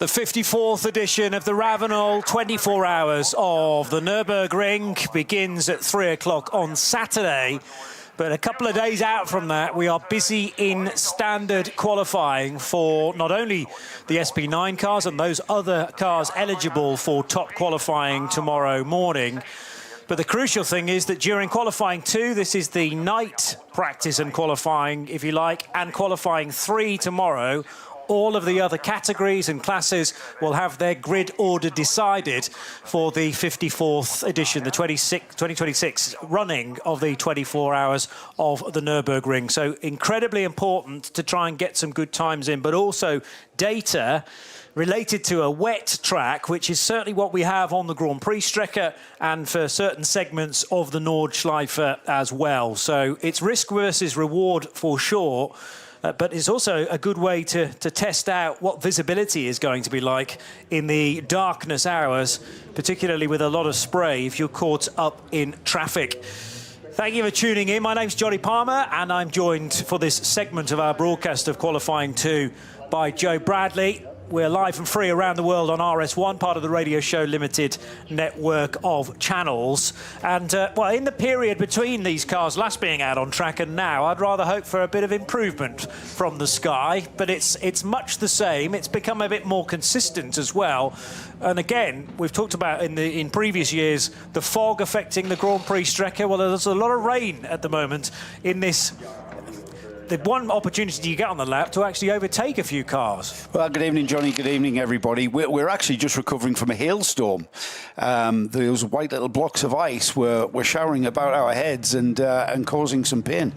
The 54th edition of the Ravenel 24 Hours of the Nürburgring begins at 3 o'clock on Saturday. But a couple of days out from that, we are busy in standard qualifying for not only the SP9 cars and those other cars eligible for top qualifying tomorrow morning. But the crucial thing is that during qualifying 2, this is the night practice and qualifying, if you like, and qualifying 3 tomorrow, all of the other categories and classes will have their grid order decided for the 54th edition, the 2026 running of the 24 Hours of the Nürburgring. So incredibly important to try and get some good times in, but also data related to a wet track, which is certainly what we have on the Grand Prix Strecke and for certain segments of the Nordschleife as well. So it's risk versus reward for sure. But it's also a good way to test out what visibility is going to be like in the darkness hours, particularly with a lot of spray if you're caught up in traffic. Thank you for tuning in. My name's Johnny Palmer, and I'm joined for this segment of our broadcast of Qualifying 2 by Joe Bradley. We're live and free around the world on RS1, part of the Radio Show Limited network of channels. And, well, in the period between these cars last being out on track and now, I'd rather hope for a bit of improvement from the sky. But it's much the same. It's become a bit more consistent as well. And again, we've talked about in previous years, the fog affecting the Grand Prix Strecke. Well, there's a lot of rain at the moment in this. The one opportunity you get on the lap to actually overtake a few cars. Well, good evening, Johnny. Good evening, everybody. We're actually just recovering from a hailstorm. Those white little blocks of ice were showering about our heads and causing some pain.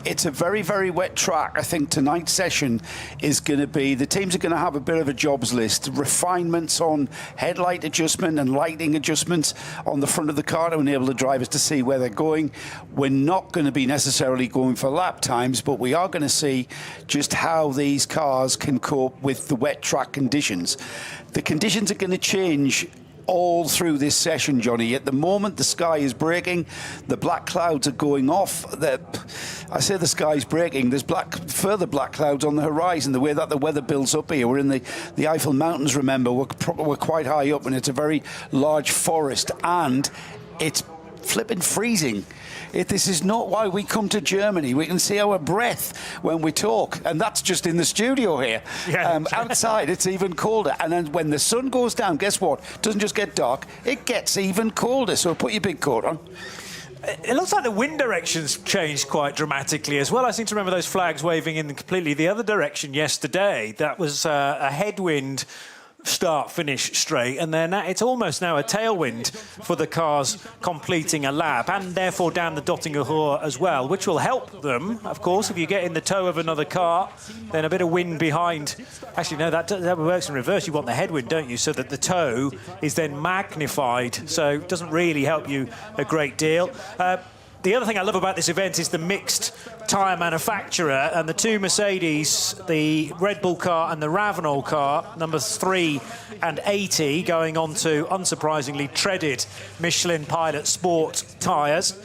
It's a very, very wet track. I think tonight's session is going to be, the teams are going to have a bit of a jobs list, refinements on headlight adjustment and lighting adjustments on the front of the car to enable the drivers to see where they're going. We're not going to be necessarily going for lap times, but we are going to see just how these cars can cope with the wet track conditions. The conditions are going to change all through this session, Johnny. At the moment, the sky is breaking. The black clouds are going off. I say the sky's breaking. There's further black clouds on the horizon. The way that the weather builds up here, we're in the Eiffel Mountains, remember. We're quite high up, and it's a very large forest, and it's flipping freezing. This is not why we come to Germany. We can see our breath when we talk, and that's just in the studio here. Yeah. Outside, it's even colder. And then when the sun goes down, guess what? It doesn't just get dark, it gets even colder. So put your big coat on. It looks like the wind direction's changed quite dramatically as well. I seem to remember those flags waving in completely the other direction yesterday. That was a headwind start-finish straight, and then it's almost now a tailwind for the cars completing a lap, and therefore down the Dottinger Ruhr as well, which will help them, of course. If you get in the tow of another car, then a bit of wind behind. Actually, no, that works in reverse. You want the headwind, don't you? So that the tow is then magnified, so it doesn't really help you a great deal. The other thing I love about this event is the mixed tyre manufacturer, and the two Mercedes, the Red Bull car and the Ravenel car, numbers 3 and 80, going on to, unsurprisingly, treaded Michelin Pilot Sport tyres.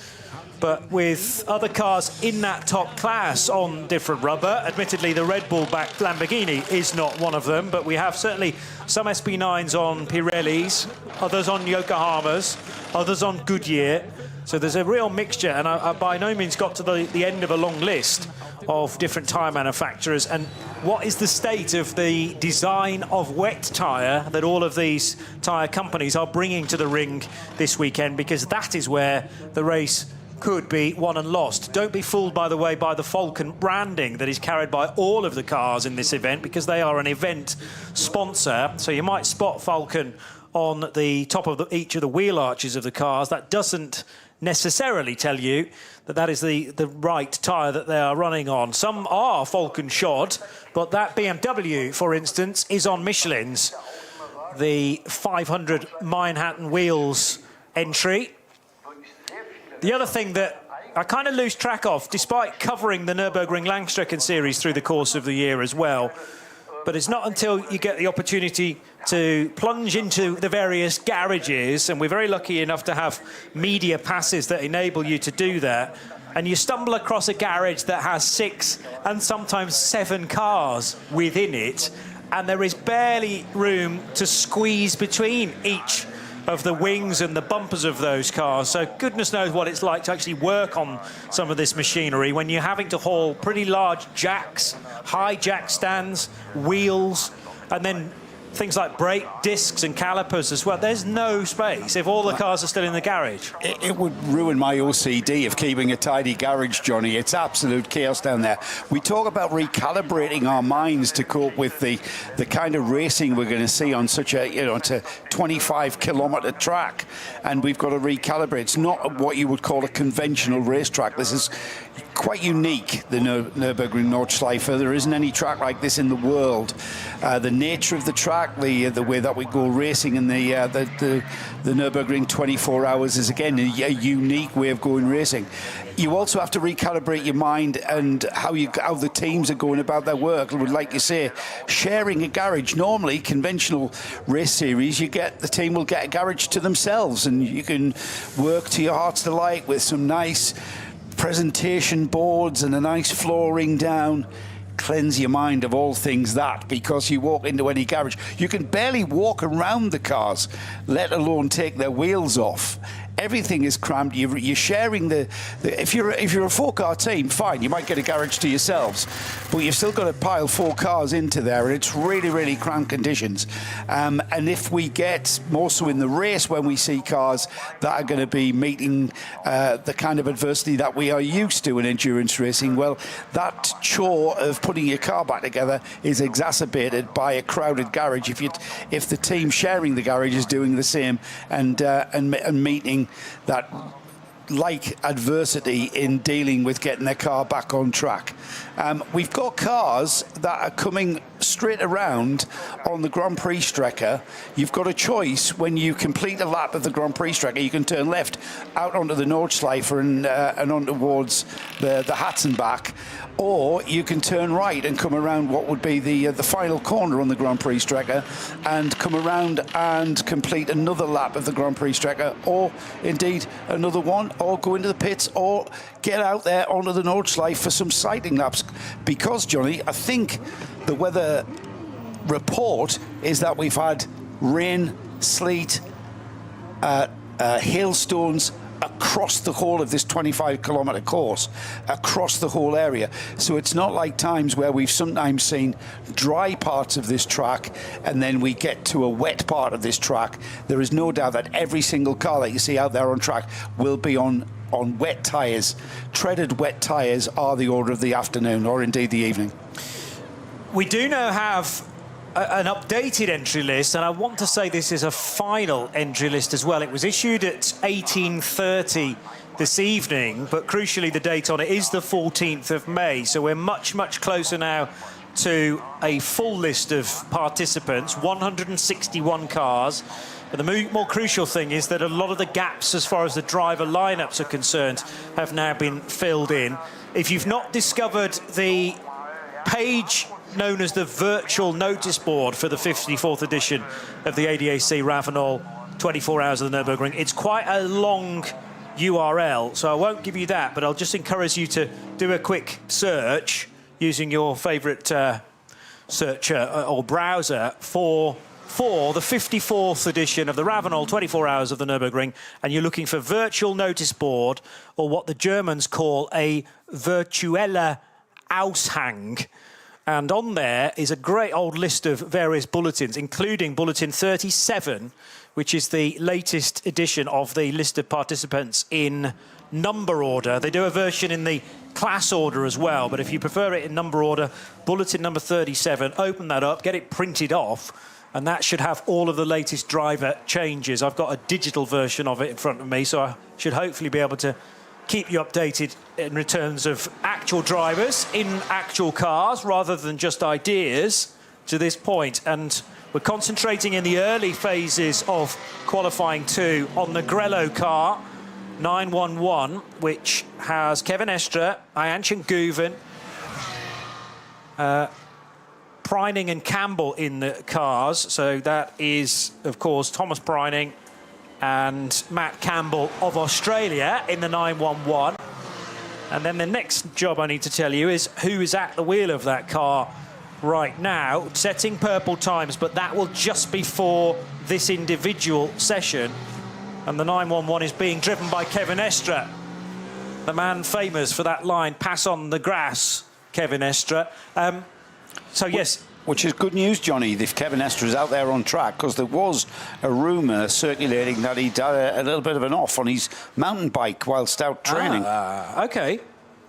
But with other cars in that top class on different rubber, admittedly the Red Bull-backed Lamborghini is not one of them, but we have certainly some SP9s on Pirellis, others on Yokohamas, others on Goodyear. So there's a real mixture, and I by no means got to the end of a long list of different tyre manufacturers. And what is the state of the design of wet tyre that all of these tyre companies are bringing to the ring this weekend? Because that is where the race could be won and lost. Don't be fooled, by the way, by the Falcon branding that is carried by all of the cars in this event, because they are an event sponsor. So you might spot Falcon on the top of each of the wheel arches of the cars. That doesn't necessarily tell you that that is the right tyre that they are running on. Some are Falcon shod, but that BMW, for instance, is on Michelin's. The 500 Manhattan wheels entry. The other thing that I kind of lose track of, despite covering the Nürburgring Langstrecken series through the course of the year as well, but it's not until you get the opportunity to plunge into the various garages, and we're very lucky enough to have media passes that enable you to do that, and you stumble across a garage that has 6 and sometimes 7 cars within it, and there is barely room to squeeze between each of the wings and the bumpers of those cars. So goodness knows what it's like to actually work on some of this machinery when you're having to haul pretty large jacks, high jack stands, wheels, and then things like brake discs and calipers as well. There's no space if all the cars are still in the garage. It would ruin my OCD of keeping a tidy garage, Johnny. It's absolute chaos down there. We talk about recalibrating our minds to cope with the kind of racing we're going to see on such a, it's a 25-kilometre track, and we've got to recalibrate. It's not what you would call a conventional racetrack. This is quite unique, the Nürburgring Nordschleife. There isn't any track like this in the world. The nature of the track, the way that we go racing in the Nürburgring 24 hours is again a unique way of going racing. You also have to recalibrate your mind and how the teams are going about their work. Like you say, sharing a garage. Normally, conventional race series, the team will get a garage to themselves, and you can work to your heart's delight with some nice presentation boards and a nice flooring down. Cleanse your mind of all things that, because you walk into any garage, you can barely walk around the cars, let alone take their wheels off. Everything is crammed. You're sharing if you're a 4-car team, fine, you might get a garage to yourselves, but you've still got to pile 4 cars into there, and it's really, really cramped conditions. And if we get more so in the race, when we see cars that are going to be meeting the kind of adversity that we are used to in endurance racing, well, that chore of putting your car back together is exacerbated by a crowded garage. If the team sharing the garage is doing the same and meeting that like adversity in dealing with getting their car back on track. We've got cars that are coming straight around on the Grand Prix Strecker. You've got a choice. When you complete a lap of the Grand Prix Strecker, you can turn left out onto the Nordschleife and on towards the Hatzenbach, or you can turn right and come around what would be the final corner on the Grand Prix Strecker and come around and complete another lap of the Grand Prix Strecker, or indeed another one, or go into the pits, or get out there onto the Nordschleife for some sighting laps. Because, Johnny, I think the weather report is that we've had rain, sleet, hailstones across the whole of this 25-kilometre course, across the whole area. So it's not like times where we've sometimes seen dry parts of this track and then we get to a wet part of this track. There is no doubt that every single car that you see out there on track will be on wet tyres. Treaded wet tyres are the order of the afternoon, or indeed the evening. We do now have an updated entry list, and I want to say this is a final entry list as well. It was issued at 18:30 this evening, but crucially the date on it is the 14th of May, so we're much, much closer now to a full list of participants, 161 cars. But the more crucial thing is that a lot of the gaps as far as the driver lineups are concerned have now been filled in. If you've not discovered the page known as the virtual notice board for the 54th edition of the ADAC Ravenol 24 Hours of the Nürburgring, it's quite a long URL, so I won't give you that, but I'll just encourage you to do a quick search using your favourite search or browser for the 54th edition of the Ravenol 24 Hours of the Nürburgring, and you're looking for virtual notice board, or what the Germans call a virtuelle Aushang. And on there is a great old list of various bulletins, including Bulletin 37, which is the latest edition of the list of participants in number order. They do a version in the class order as well, but if you prefer it in number order, Bulletin number 37, open that up, get it printed off, and that should have all of the latest driver changes. I've got a digital version of it in front of me, so I should hopefully be able to keep you updated in returns of actual drivers in actual cars rather than just ideas to this point. And we're concentrating in the early phases of qualifying 2 on the Grello car 911, which has Kevin Estre, Ayanchen Guven, Preining and Campbell in the cars. So that is, of course, Thomas Preining and Matt Campbell of Australia in the 911. And then the next job I need to tell you is who is at the wheel of that car right now, setting purple times, but that will just be for this individual session. And the 911 is being driven by Kevin Estre, the man famous for that line, pass on the grass, Kevin Estre. So, yes. Which is good news, Johnny, if Kevin Estre is out there on track, because there was a rumour circulating that he'd had a little bit of an off on his mountain bike whilst out training. OK.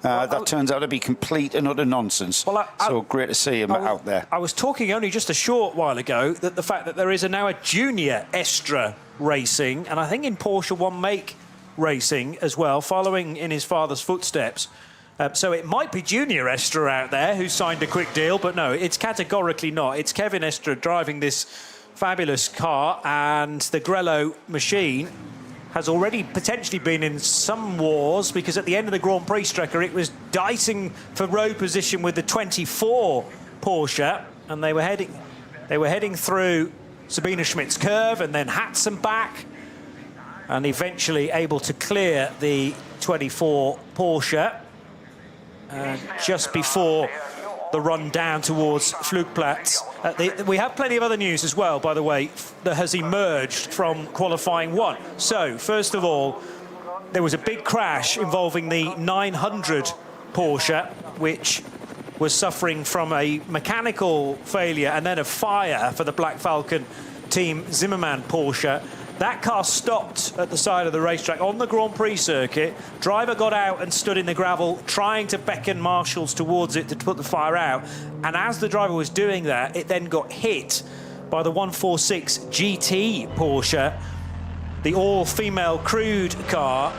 That turns out to be complete and utter nonsense. Well, so great to see him out there. I was talking only just a short while ago that the fact that there is now a junior Estre racing, and I think in Porsche One Make racing as well, following in his father's footsteps. So it might be junior Estre out there who signed a quick deal, but no, it's categorically not. It's Kevin Estre driving this fabulous car, and the Grello machine has already potentially been in some wars, because at the end of the Grand Prix, Strecker, it was dicing for road position with the 24 Porsche, and they were heading through Sabine Schmidt's curve and then Hatson back, and eventually able to clear the 24 Porsche just before the run down towards Flugplatz. We have plenty of other news as well, by the way, that has emerged from qualifying one. So, first of all, there was a big crash involving the 900 Porsche, which was suffering from a mechanical failure and then a fire for the Black Falcon Team Zimmermann Porsche. That car stopped at the side of the racetrack on the Grand Prix circuit. Driver got out and stood in the gravel, trying to beckon marshals towards it to put the fire out. And as the driver was doing that, it then got hit by the 146 GT Porsche, the all-female crewed car.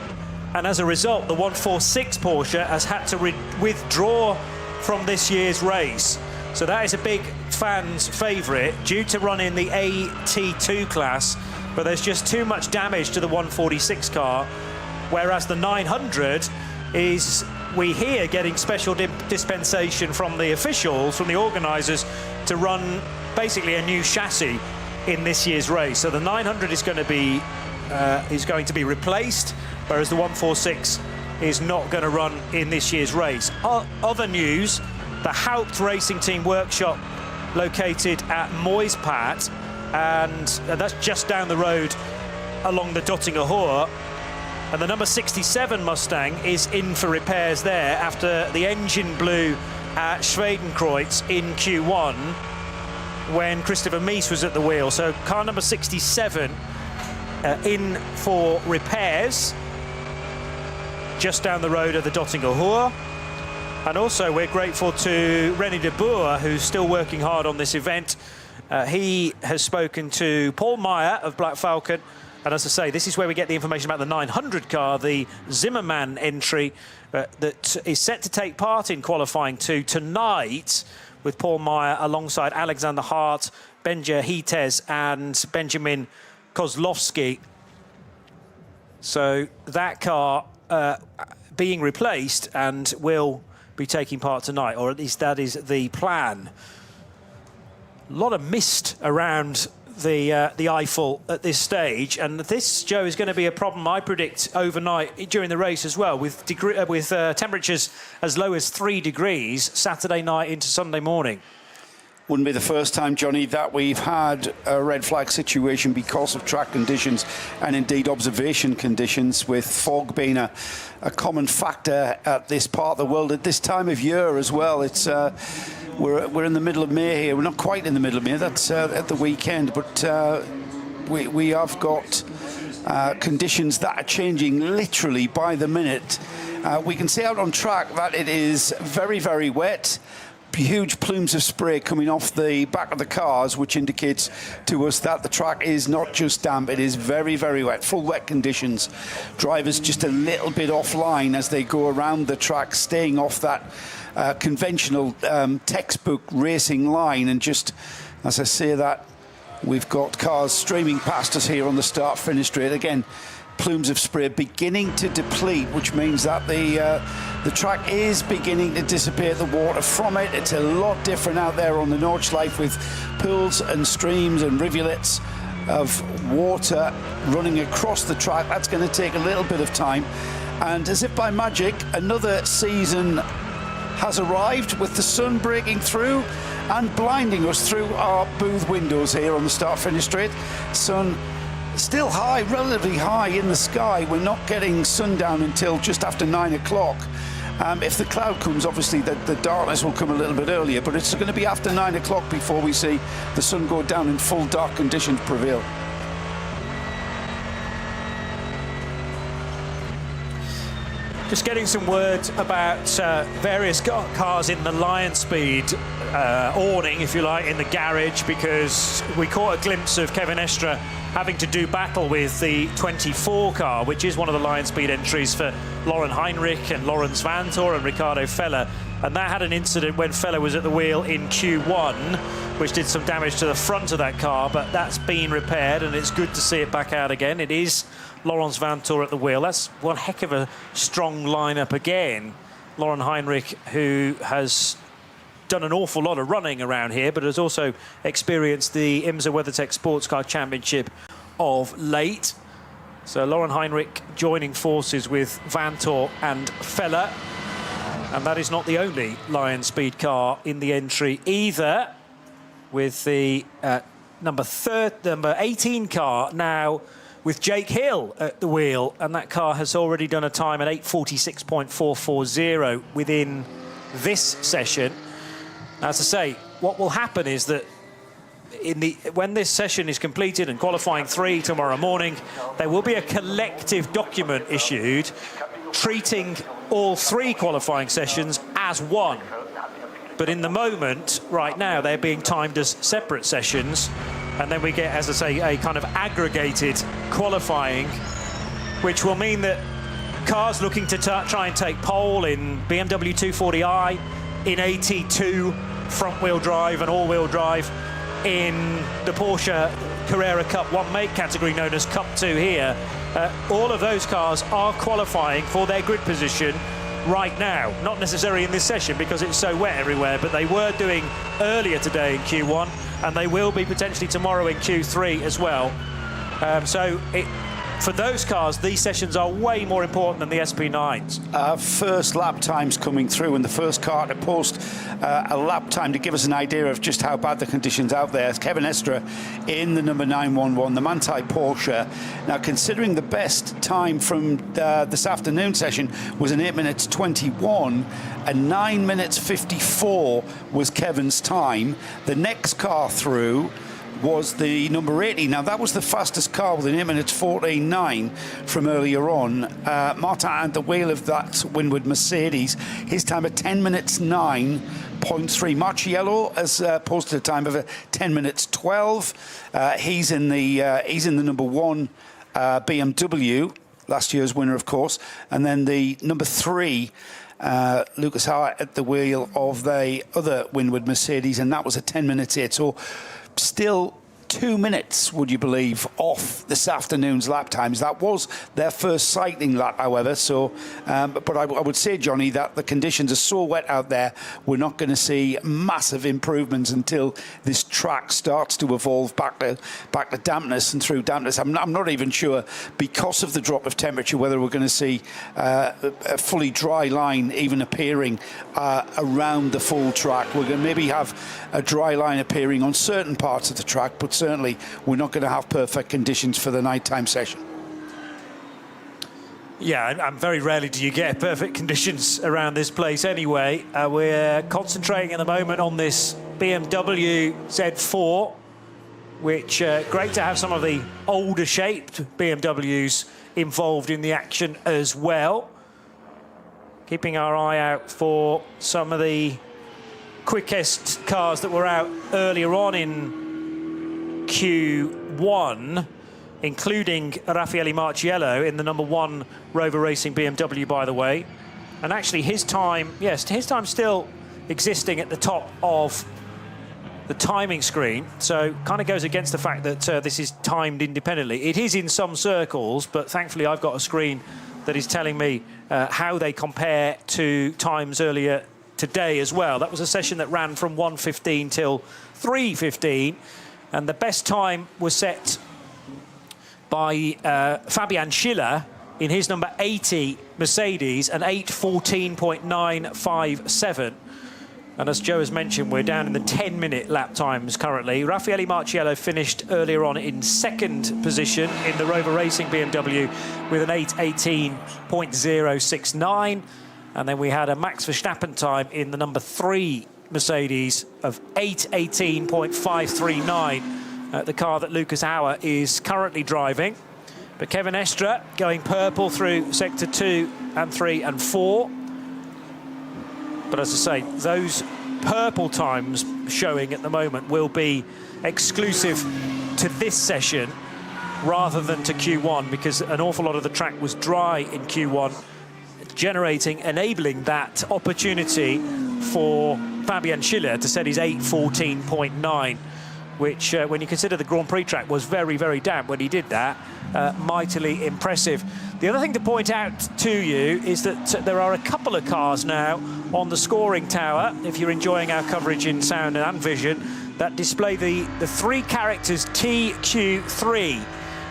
And as a result, the 146 Porsche has had to withdraw from this year's race. So that is a big fan's favourite, due to run in the AT2 class. But there's just too much damage to the 146 car, whereas the 900 is, we hear, getting special dispensation from the officials, from the organisers, to run basically a new chassis in this year's race. So the 900 is going to be replaced, whereas the 146 is not going to run in this year's race. Other news, the Haupt Racing Team workshop located at Moispat, and that's just down the road along the Dottinger Hohe. And the number 67 Mustang is in for repairs there after the engine blew at Schwedenkreuz in Q1 when Christopher Mies was at the wheel. So car number 67 in for repairs just down the road of the Dottinger Hohe. And also we're grateful to René de Boer, who's still working hard on this event. He has spoken to Paul Meyer of Black Falcon, and as I say, this is where we get the information about the 900 car, the Zimmermann entry that is set to take part in qualifying 2 tonight, with Paul Meyer alongside Alexander Hart, Benja Hites and Benjamin Kozlowski. So that car being replaced and will be taking part tonight, or at least that is the plan. A lot of mist around the Eiffel at this stage, and this, Joe, is going to be a problem, I predict, overnight during the race as well, with temperatures as low as 3 degrees Saturday night into Sunday morning. Wouldn't be the first time, Johnny, that we've had a red flag situation because of track conditions and indeed observation conditions, with fog being a common factor at this part of the world at this time of year as well. It's we're in the middle of May here. We're not quite in the middle of May. That's at the weekend, but we have got conditions that are changing literally by the minute. We can see out on track that it is very, very wet. Huge plumes of spray coming off the back of the cars, which indicates to us that the track is not just damp, it is very, very wet, full wet conditions. Drivers just a little bit offline as they go around the track, staying off that conventional textbook racing line. And just as I say that, we've got cars streaming past us here on the start-finish straight. Again, plumes of spray beginning to deplete, which means that the track is beginning to dissipate the water from it. It's a lot different out there on the Nordschleife, with pools and streams and rivulets of water running across the track. That's going to take a little bit of time. And as if by magic, another season has arrived, with the sun breaking through and blinding us through our booth windows here on the start-finish straight. Sun still high, relatively high in the sky. We're not getting sundown until just after 9 o'clock. If the cloud comes, obviously the darkness will come a little bit earlier, but it's going to be after 9 o'clock before we see the sun go down and full dark conditions prevail. Just getting some word about various cars in the Lion Speed awning, if you like, in the garage, because we caught a glimpse of Kevin Estre having to do battle with the 24 car, which is one of the Lion Speed entries for Lauren Heinrich and Lawrence Vantor and Ricardo Feller. And that had an incident when Feller was at the wheel in Q1, which did some damage to the front of that car, but that's been repaired and it's good to see it back out again. It is Lawrence Vantor at the wheel. That's one heck of a strong lineup again. Lauren Heinrich, who has done an awful lot of running around here, but has also experienced the IMSA WeatherTech Sports Car Championship of late. So Lauren Heinrich joining forces with Vantor and Feller. And that is not the only Lion Speed car in the entry either, with the number 18 car now with Jake Hill at the wheel, and that car has already done a time at 8:46.440 within this session. As I say, what will happen is that when this session is completed and qualifying 3 tomorrow morning, there will be a collective document issued treating all 3 qualifying sessions as one. But in the moment, right now, they're being timed as separate sessions. And then we get, as I say, a kind of aggregated qualifying, which will mean that cars looking to try and take pole in BMW 240i, in AT2 front-wheel drive and all-wheel drive, in the Porsche Carrera Cup 1 Make category known as Cup 2 here, all of those cars are qualifying for their grid position right now. Not necessarily in this session because it's so wet everywhere, but they were doing earlier today in Q1, and they will be potentially tomorrow in Q3 as well. For those cars, these sessions are way more important than the SP9s. First lap times coming through, and the first car to post a lap time to give us an idea of just how bad the conditions out there. It's Kevin Estre in the number 911, the Manthey Porsche. Now, considering the best time from this afternoon session was an 8 minutes 21, and 9 minutes 54 was Kevin's time. The next car through was the number 80. Now, that was the fastest car with an 8 minutes 14.9 from earlier on. Martin at the wheel of that Windward Mercedes, his time at 10 minutes 9.3. Marciello has posted a time of 10 minutes 12. He's in the number 1 BMW, last year's winner, of course. And then the number 3, Lucas Howard at the wheel of the other Windward Mercedes, and that was at 10 minutes 8. So still 2 minutes, would you believe, off this afternoon's lap times. That was their first cycling lap, however. So, but I would say, Johnny, that the conditions are so wet out there, we're not going to see massive improvements until this track starts to evolve back to dampness and through dampness. I'm not even sure, because of the drop of temperature, whether we're going to see a fully dry line even appearing around the full track. We're going to maybe have a dry line appearing on certain parts of the track, but certainly we're not going to have perfect conditions for the nighttime session. Yeah, and very rarely do you get perfect conditions around this place anyway. We're concentrating at the moment on this BMW Z4, which great to have some of the older shaped BMWs involved in the action as well. Keeping our eye out for some of the quickest cars that were out earlier on in Q1, including Raffaele Marciello in the number 1 Rover Racing BMW, by the way. And actually his time still existing at the top of the timing screen. So kind of goes against the fact that this is timed independently. It is in some circles, but thankfully I've got a screen that is telling me how they compare to times earlier today as well. That was a session that ran from 1:15 till 3:15. And the best time was set by Fabian Schiller in his number 80 Mercedes, an 8:14.957. And as Joe has mentioned, we're down in the 10-minute lap times currently. Raffaele Marciello finished earlier on in second position in the Rover Racing BMW with an 8:18.069. And then we had a Max Verstappen time in the number 3 Mercedes of 8:18.539, the car that Lucas Auer is currently driving. But Kevin Estre going purple through sector 2 and 3 and 4. But as I say, those purple times showing at the moment will be exclusive to this session rather than to Q1, because an awful lot of the track was dry in Q1, enabling that opportunity for Fabian Schiller to set his 8:14.9, which, when you consider the Grand Prix track, was very, very damp when he did that. Mightily impressive. The other thing to point out to you is that there are a couple of cars now on the scoring tower, if you're enjoying our coverage in sound and vision, that display the 3 characters TQ3.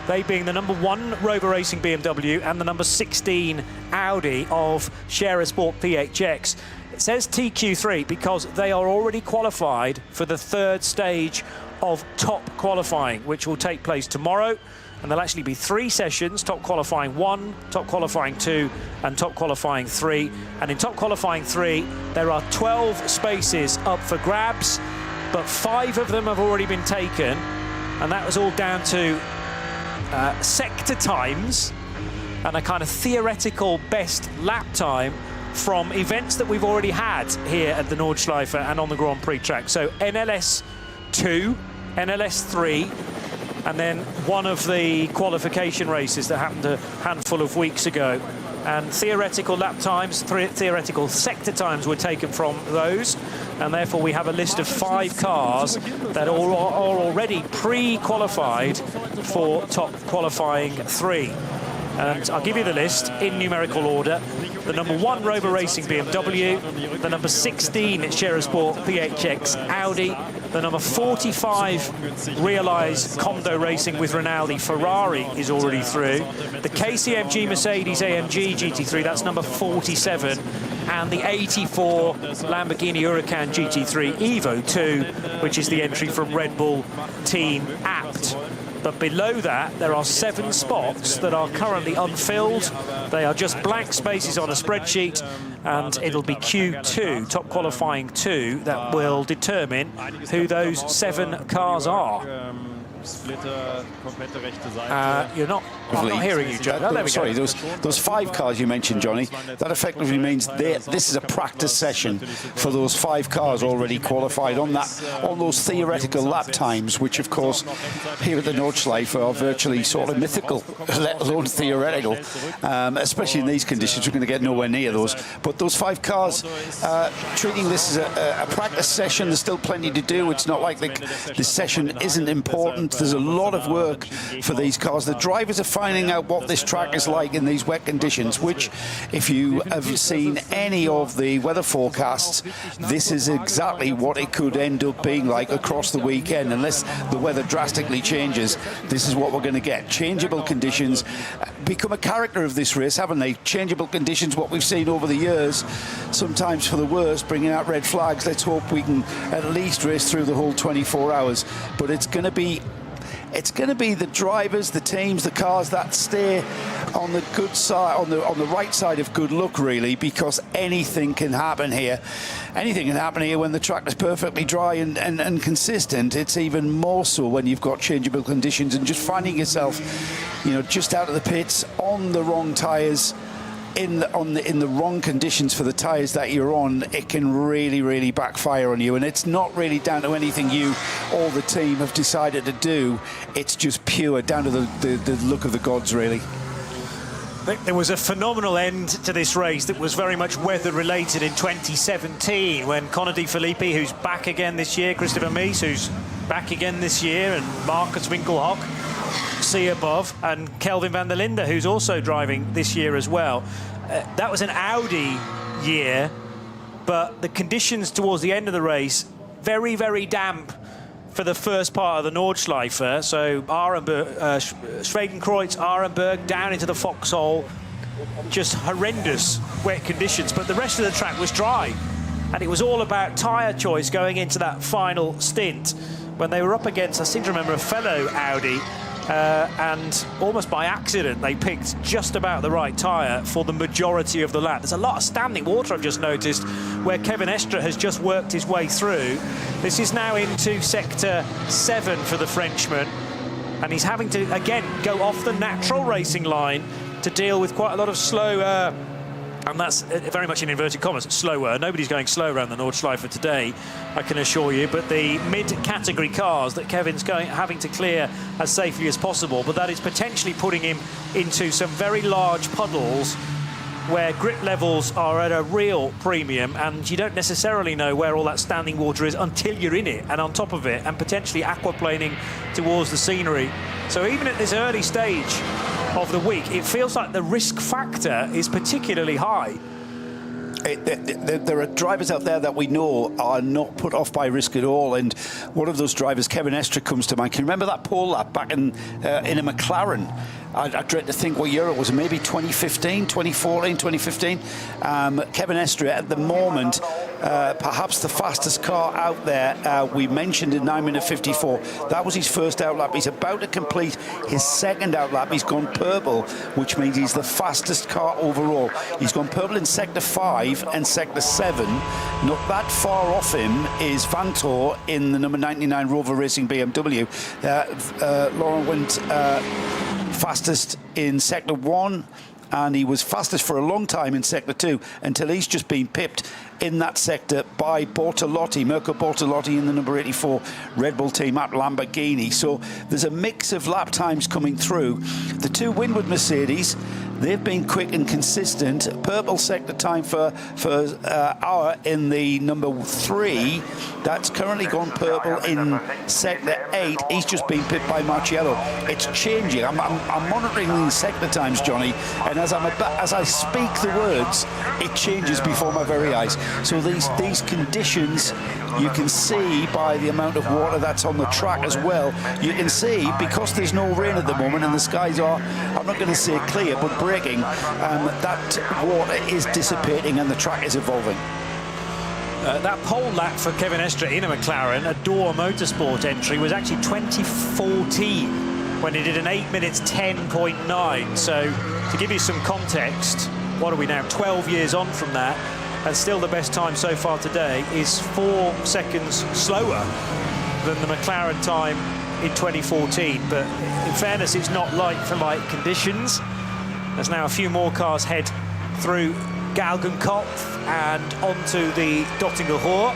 They being the number 1 Rover Racing BMW and the number 16 Audi of Scherer Sport PHX. It says TQ3 because they are already qualified for the 3rd stage of top qualifying, which will take place tomorrow. And there'll actually be 3 sessions: top qualifying 1, top qualifying 2, and top qualifying 3. And in top qualifying 3, there are 12 spaces up for grabs, but 5 of them have already been taken. And that was all down to sector times and a kind of theoretical best lap time from events that we've already had here at the Nordschleife and on the Grand Prix track. So NLS 2, NLS 3, and then one of the qualification races that happened a handful of weeks ago. And theoretical lap times, theoretical sector times were taken from those, and therefore we have a list of 5 cars that are already pre-qualified for top qualifying 3. And I'll give you the list in numerical order. The number 1 Rover Racing BMW, the number 16 Scherer Sport PHX Audi, the number 45 Realize Condo Racing with Rinaldi Ferrari is already through. The KCMG Mercedes-AMG GT3, that's number 47. And the 84 Lamborghini Huracan GT3 Evo 2, which is the entry from Red Bull Team Apt. But below that, there are 7 spots that are currently unfilled. They are just blank spaces on a spreadsheet, and it'll be Q2, top qualifying 2, that will determine who those 7 cars are. I'm not hearing you, Joe. Oh, there we sorry, go. those 5 cars you mentioned, Johnny, that effectively means this is a practice session for those 5 cars already qualified on those theoretical lap times, which of course here at the Nordschleife are virtually sort of mythical, let alone theoretical. Especially in these conditions, we're going to get nowhere near those. But those 5 cars, treating this as a practice session, there's still plenty to do. It's not like this session isn't important. There's a lot of work for these cars. The drivers are finding out what this track is like in these wet conditions, which, if you have seen any of the weather forecasts, this is exactly what it could end up being like across the weekend. Unless the weather drastically changes, this is what we're going to get. Changeable conditions become a character of this race, haven't they? Changeable conditions, what we've seen over the years, sometimes for the worst, bringing out red flags. Let's hope we can at least race through the whole 24 hours. But it's going to be the drivers, the teams, the cars that stay on the good side, on the right side of good luck, really, because anything can happen here. Anything can happen here when the track is perfectly dry and consistent. It's even more so when you've got changeable conditions and just finding yourself, just out of the pits on the wrong tyres. In the wrong conditions for the tyres that you're on, it can really, really backfire on you. And it's not really down to anything you or the team have decided to do. It's just pure down to the look of the gods, really. There was a phenomenal end to this race that was very much weather-related in 2017 when Conor De Filippi, who's back again this year, Christopher Mies, who's back again this year, and Marcus Winkelhock, see above, and Kelvin van der Linde, who's also driving this year as well. That was an Audi year, but the conditions towards the end of the race, very, very damp for the first part of the Nordschleife. So Schwedenkreuz, Arenberg, down into the foxhole, just horrendous wet conditions, but the rest of the track was dry. And it was all about tyre choice going into that final stint when they were up against, I seem to remember, a fellow Audi. And almost by accident, they picked just about the right tyre for the majority of the lap. There's a lot of standing water, I've just noticed, where Kevin Estre has just worked his way through. This is now into sector 7 for the Frenchman. And he's having to, again, go off the natural racing line to deal with quite a lot of slow, and that's very much in inverted commas, slower. Nobody's going slow around the Nordschleife today, I can assure you. But the mid-category cars that Kevin's having to clear as safely as possible. But that is potentially putting him into some very large puddles where grip levels are at a real premium, and you don't necessarily know where all that standing water is until you're in it and on top of it, and potentially aquaplaning towards the scenery. So even at this early stage of the week, it feels like the risk factor is particularly high. There are drivers out there that we know are not put off by risk at all, and one of those drivers, Kevin Estre, comes to mind. Can you remember that pole lap back in a McLaren? I dread to think what year it was, maybe 2015, 2014, 2015. Kevin Estre, at the moment, perhaps the fastest car out there. We mentioned in 9 minute 54. That was his first outlap. He's about to complete his second outlap. He's gone purple, which means he's the fastest car overall. He's gone purple in sector 5 and sector 7. Not that far off him is Vantor in the number 99 Rover Racing BMW. Laurent went fastest in sector 1, and he was fastest for a long time in sector 2 until he's just been pipped in that sector by Bortolotti, Mirko Bortolotti in the number 84 Red Bull team at Lamborghini. So there's a mix of lap times coming through. The two Winwood Mercedes, they've been quick and consistent. Purple sector time for our in the number 3. That's currently gone purple in sector 8. He's just been pipped by Marciello. It's changing. I'm monitoring these sector times, Johnny, and as I speak the words, it changes before my very eyes. So these conditions, you can see by the amount of water that's on the track as well. You can see, because there's no rain at the moment and the skies are, I'm not going to say clear, but breaking, that water is dissipating and the track is evolving. That pole lap for Kevin Estre in a McLaren, a Door Motorsport entry, was actually 2014 when he did an 8 minutes 10.9. So to give you some context, what are we now, 12 years on from that, and still the best time so far today is 4 seconds slower than the McLaren time in 2014. But in fairness, it's not like-for-like conditions. There's now a few more cars head through Galgenkopf and onto the Dottinger Hoor.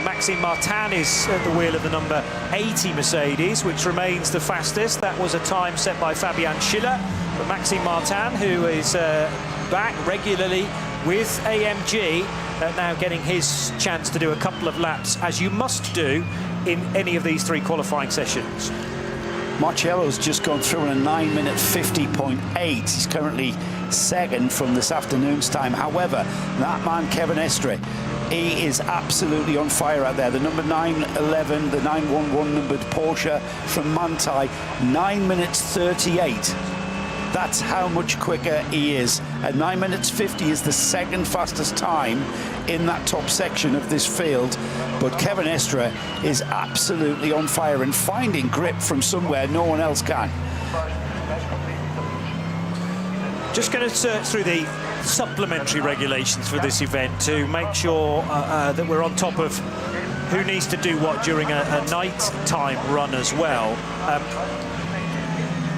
Maxime Martin is at the wheel of the number 80 Mercedes, which remains the fastest. That was a time set by Fabian Schiller. But Maxime Martin, who is back regularly with AMG, now getting his chance to do a couple of laps, as you must do in any of these 3 qualifying sessions. Marciello's just gone through in a 9 minute 50.8. He's currently second from this afternoon's time. However, that man, Kevin Estre, he is absolutely on fire out there. The number 911, the 911 numbered Porsche from Manthey, 9 minutes 38. That's how much quicker he is. At 9 minutes 50 is the second fastest time in that top section of this field. But Kevin Estre is absolutely on fire and finding grip from somewhere no one else can. Just going to search through the supplementary regulations for this event to make sure that we're on top of who needs to do what during a night-time run as well.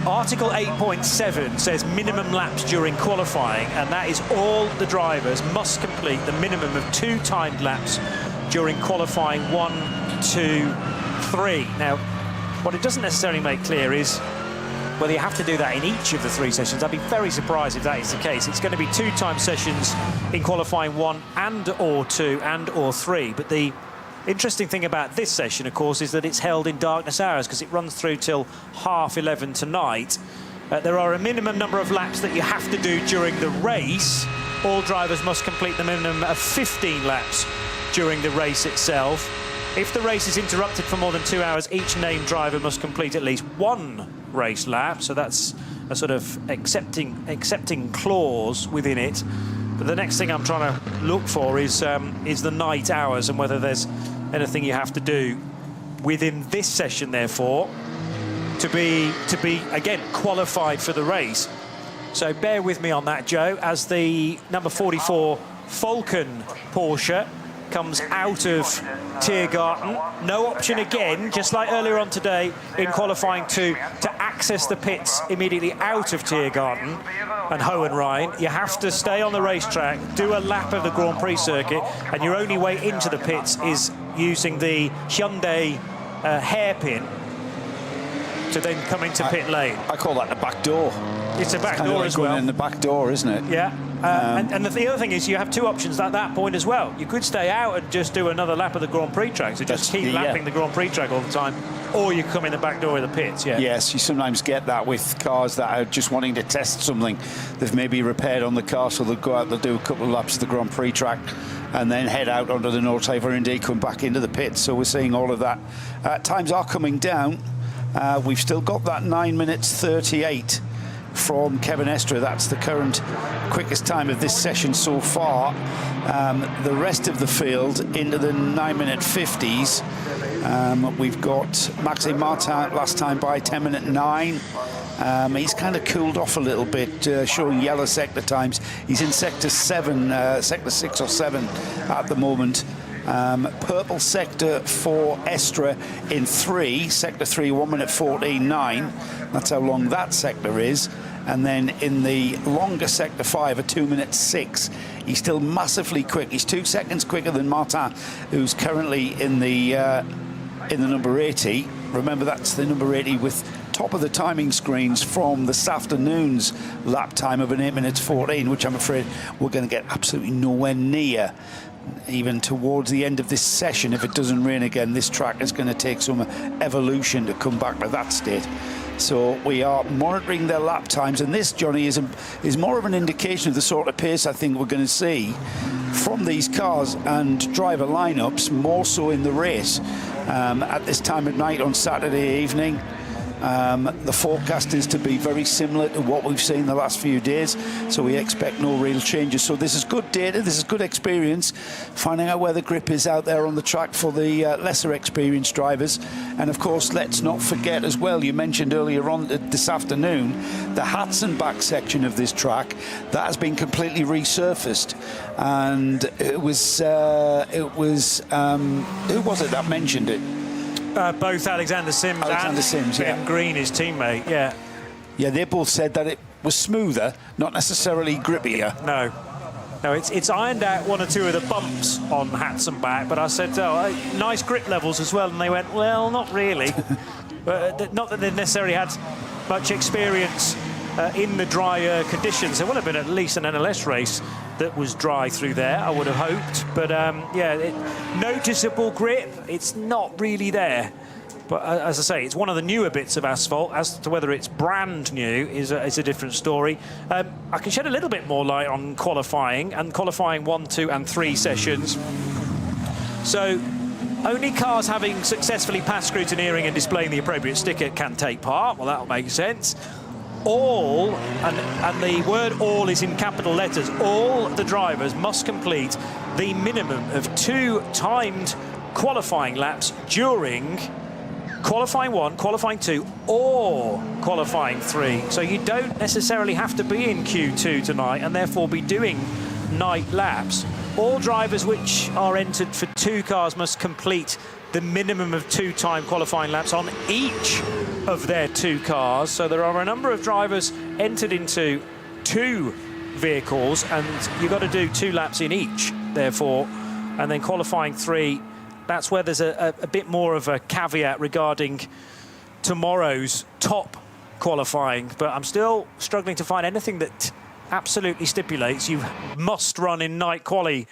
Article 8.7 says minimum laps during qualifying, and that is all the drivers must complete the minimum of 2 timed laps during qualifying 1, 2, 3. Now, what it doesn't necessarily make clear is whether you have to do that in each of the 3 sessions. I'd be very surprised if that is the case. It's going to be 2 time sessions in qualifying 1 and or 2 and or 3. But the interesting thing about this session, of course, is that it's held in darkness hours because it runs through till 11:30 tonight. There are a minimum number of laps that you have to do during the race. All drivers must complete the minimum of 15 laps during the race itself. If the race is interrupted for more than 2 hours, each named driver must complete at least 1 race lap. So that's a sort of accepting clause within it. But the next thing I'm trying to look for is the night hours and whether there's anything you have to do within this session, therefore, to be again qualified for the race. So bear with me on that, Joe, as the number 44 Falcon Porsche comes out of Tiergarten. No option again, just like earlier on today in qualifying to access the pits immediately out of Tiergarten and Hohenrhein. You have to stay on the racetrack, do a lap of the Grand Prix circuit, and your only way into the pits is using the Hyundai hairpin to then come into pit lane. I call that the back door. It's a back kind door of like as going well. in the back door, isn't it? Yeah. And the other thing is you have two options at that point as well. You could stay out and just do another lap of the Grand Prix track, so just keep lapping the Grand Prix track all the time, or you come in the back door of the pits. Yeah. Yes, you sometimes get that with cars that are just wanting to test something. They've maybe repaired on the car, so they'll go out, they'll do a couple of laps of the Grand Prix track and then head out onto the Nordschleife or indeed come back into the pits. So we're seeing all of that. Times are coming down. We've still got that 9 minutes 38 from Kevin Estre. That's the current quickest time of this session so far. The rest of the field into the 9-minute 50s. We've got Maxime Martin last time by 10-minute 9. He's kind of cooled off a little bit, showing yellow sector times. He's in sector 7, sector 6 or 7 at the moment. Purple sector for Estre in 3, sector 3, 1 minute 14.9. That's how long that sector is. And then in the longer sector 5, a 2 minute 6. He's still massively quick. He's 2 seconds quicker than Martin, who's currently in the number 80. Remember, that's the number 80 with top of the timing screens from this afternoon's lap time of an 8 minutes 14, which I'm afraid we're going to get absolutely nowhere near. Even towards the end of this session, if it doesn't rain again, this track is going to take some evolution to come back to that state. So we are monitoring their lap times, and this, Johnny, is more of an indication of the sort of pace I think we're going to see from these cars and driver lineups, more so in the race at this time of night on Saturday evening. The forecast is to be very similar to what we've seen the last few days, so we expect no real changes. So this is good data, this is good experience, finding out where the grip is out there on the track for the lesser experienced drivers. And of course, let's not forget as well, you mentioned earlier on this afternoon, the Hatzenbach section of this track, that has been completely resurfaced. And it was who was it that mentioned it? Both Alexander Sims and Ben Green, his teammate, yeah. Yeah, they both said that it was smoother, not necessarily grippier. No, it's ironed out one or two of the bumps on Hatzenbach, but I said, oh, nice grip levels as well, and they went, well, not really. But not that they've necessarily had much experience in the drier conditions. There would have been at least an NLS race that was dry through there, I would have hoped. But noticeable grip, it's not really there. But as I say, it's one of the newer bits of asphalt. As to whether it's brand new is a different story. I can shed a little bit more light on qualifying, and qualifying 1, 2 and 3 sessions. So only cars having successfully passed scrutineering and displaying the appropriate sticker can take part. Well, that'll make sense. All, and the word all is in capital letters, all the drivers must complete the minimum of 2 timed qualifying laps during qualifying 1, qualifying 2, or qualifying 3. So you don't necessarily have to be in Q2 tonight and therefore be doing night laps. All drivers which are entered for 2 cars must complete the minimum of 2 time qualifying laps on each of their 2 cars. So there are a number of drivers entered into 2 vehicles, and you've got to do 2 laps in each, therefore. And then qualifying 3, that's where there's a bit more of a caveat regarding tomorrow's top qualifying. But I'm still struggling to find anything that absolutely stipulates you must run in night quali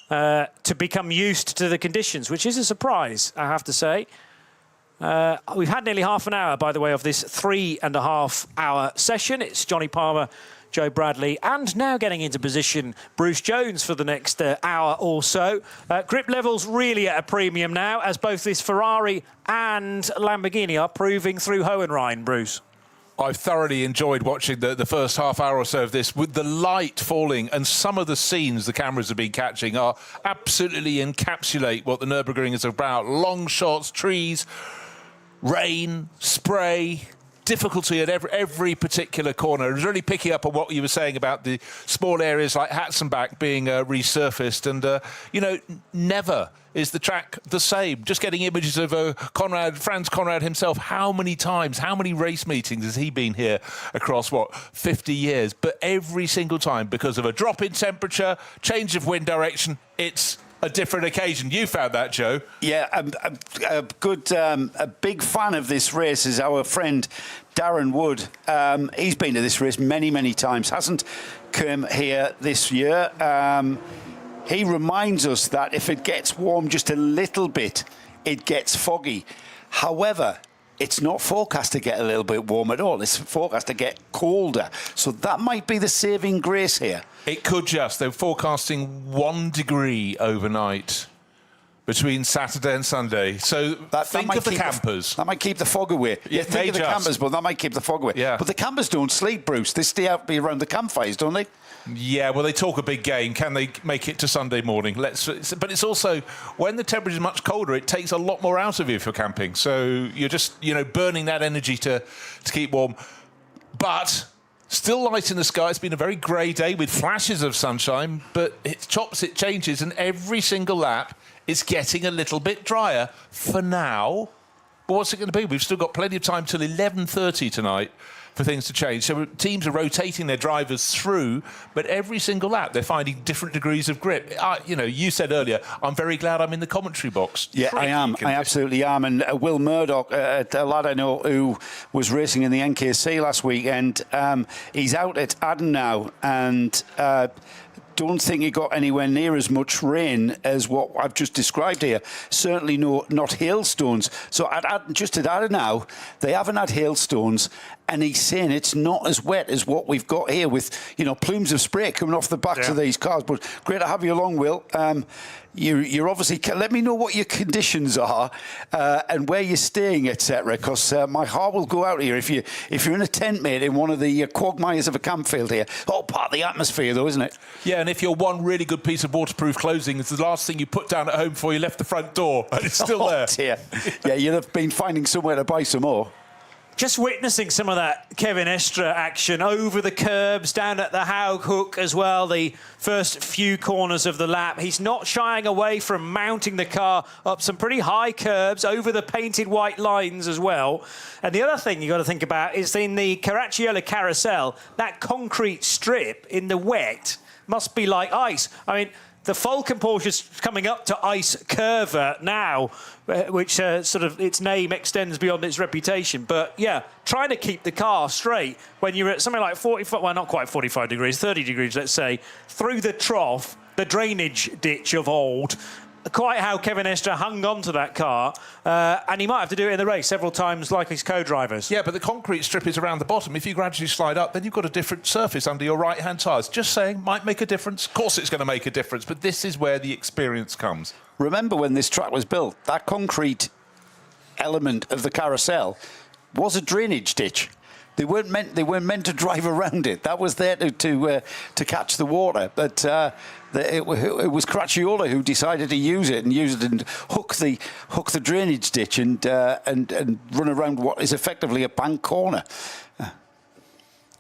to become used to the conditions, which is a surprise, I have to say. We've had nearly half an hour, by the way, of this 3.5-hour session. It's Johnny Palmer, Joe Bradley, and now getting into position, Bruce Jones for the next hour or so. Grip levels really at a premium now, as both this Ferrari and Lamborghini are proving through Hohenrhein, Bruce. I've thoroughly enjoyed watching the first half hour or so of this, with the light falling, and some of the scenes the cameras have been catching are absolutely encapsulate what the Nürburgring is about. Long shots, trees, rain, spray, difficulty at every particular corner. It was really picking up on what you were saying about the small areas like Hatzenbach being resurfaced, and never is the track the same. Just getting images of Franz Conrad himself. How many times, how many race meetings has he been here across, 50 years? But every single time, because of a drop in temperature, change of wind direction, it's a different occasion. You found that, Joe. Yeah, a big fan of this race is our friend Darren Wood. He's been to this race many, many times. Hasn't come here this year. He reminds us that if it gets warm just a little bit, it gets foggy. However, it's not forecast to get a little bit warm at all. It's forecast to get colder. So that might be the saving grace here. It could just. They're forecasting 1 degree overnight between Saturday and Sunday. So think of the campers. That might keep the fog away. Yeah, think of the campers, but that might keep the fog away. Yeah. But the campers don't sleep, Bruce. They stay out around the campfires, don't they? Yeah, well, they talk a big game. Can they make it to Sunday morning? But it's also, when the temperature is much colder, it takes a lot more out of you for camping. So you're just, burning that energy to keep warm. But still light in the sky. It's been a very grey day with flashes of sunshine, but it chops, it changes, and every single lap is getting a little bit drier for now. But what's it going to be? We've still got plenty of time till 11:30 tonight for things to change. So teams are rotating their drivers through, but every single lap they're finding different degrees of grip. You said earlier, I'm very glad I'm in the commentary box. Yeah, I am. I absolutely am. And Will Murdoch, a lad I know who was racing in the NKC last weekend, he's out at Aden now, and don't think he got anywhere near as much rain as what I've just described here. Certainly not hailstones. So just at Aden now, they haven't had hailstones, and he's saying it's not as wet as what we've got here with, plumes of spray coming off the backs of these cars. But great to have you along, Will. You're obviously... Let me know what your conditions are and where you're staying, etc. Because my heart will go out here if you're in a tent, mate, in one of the quagmires of a campfield here. All part of the atmosphere, though, isn't it? Yeah, and if your one really good piece of waterproof clothing is the last thing you put down at home before you left the front door, and it's still there. Dear. Yeah, you'd have been finding somewhere to buy some more. Just witnessing some of that Kevin Estre action over the curbs, down at the Haug hook as well, the first few corners of the lap. He's not shying away from mounting the car up some pretty high curbs, over the painted white lines as well. And the other thing you've got to think about is in the Caracciolo carousel, that concrete strip in the wet must be like ice. I mean, the Falcon Porsche's coming up to ice curver now, which its name extends beyond its reputation. But yeah, trying to keep the car straight when you're at something like 45, well, not quite 45 degrees, 30 degrees, let's say, through the trough, the drainage ditch of old. Quite how Kevin Estre hung on to that car, and he might have to do it in the race several times like his co-drivers. Yeah, but the concrete strip is around the bottom. If you gradually slide up, then you've got a different surface under your right-hand tyres. Just saying, might make a difference. Of course it's going to make a difference, but this is where the experience comes. Remember when this track was built, that concrete element of the carousel was a drainage ditch. They weren't meant to drive around it. That was there to catch the water. But it was Caracciolo who decided to use it and hook the drainage ditch and run around what is effectively a bank corner.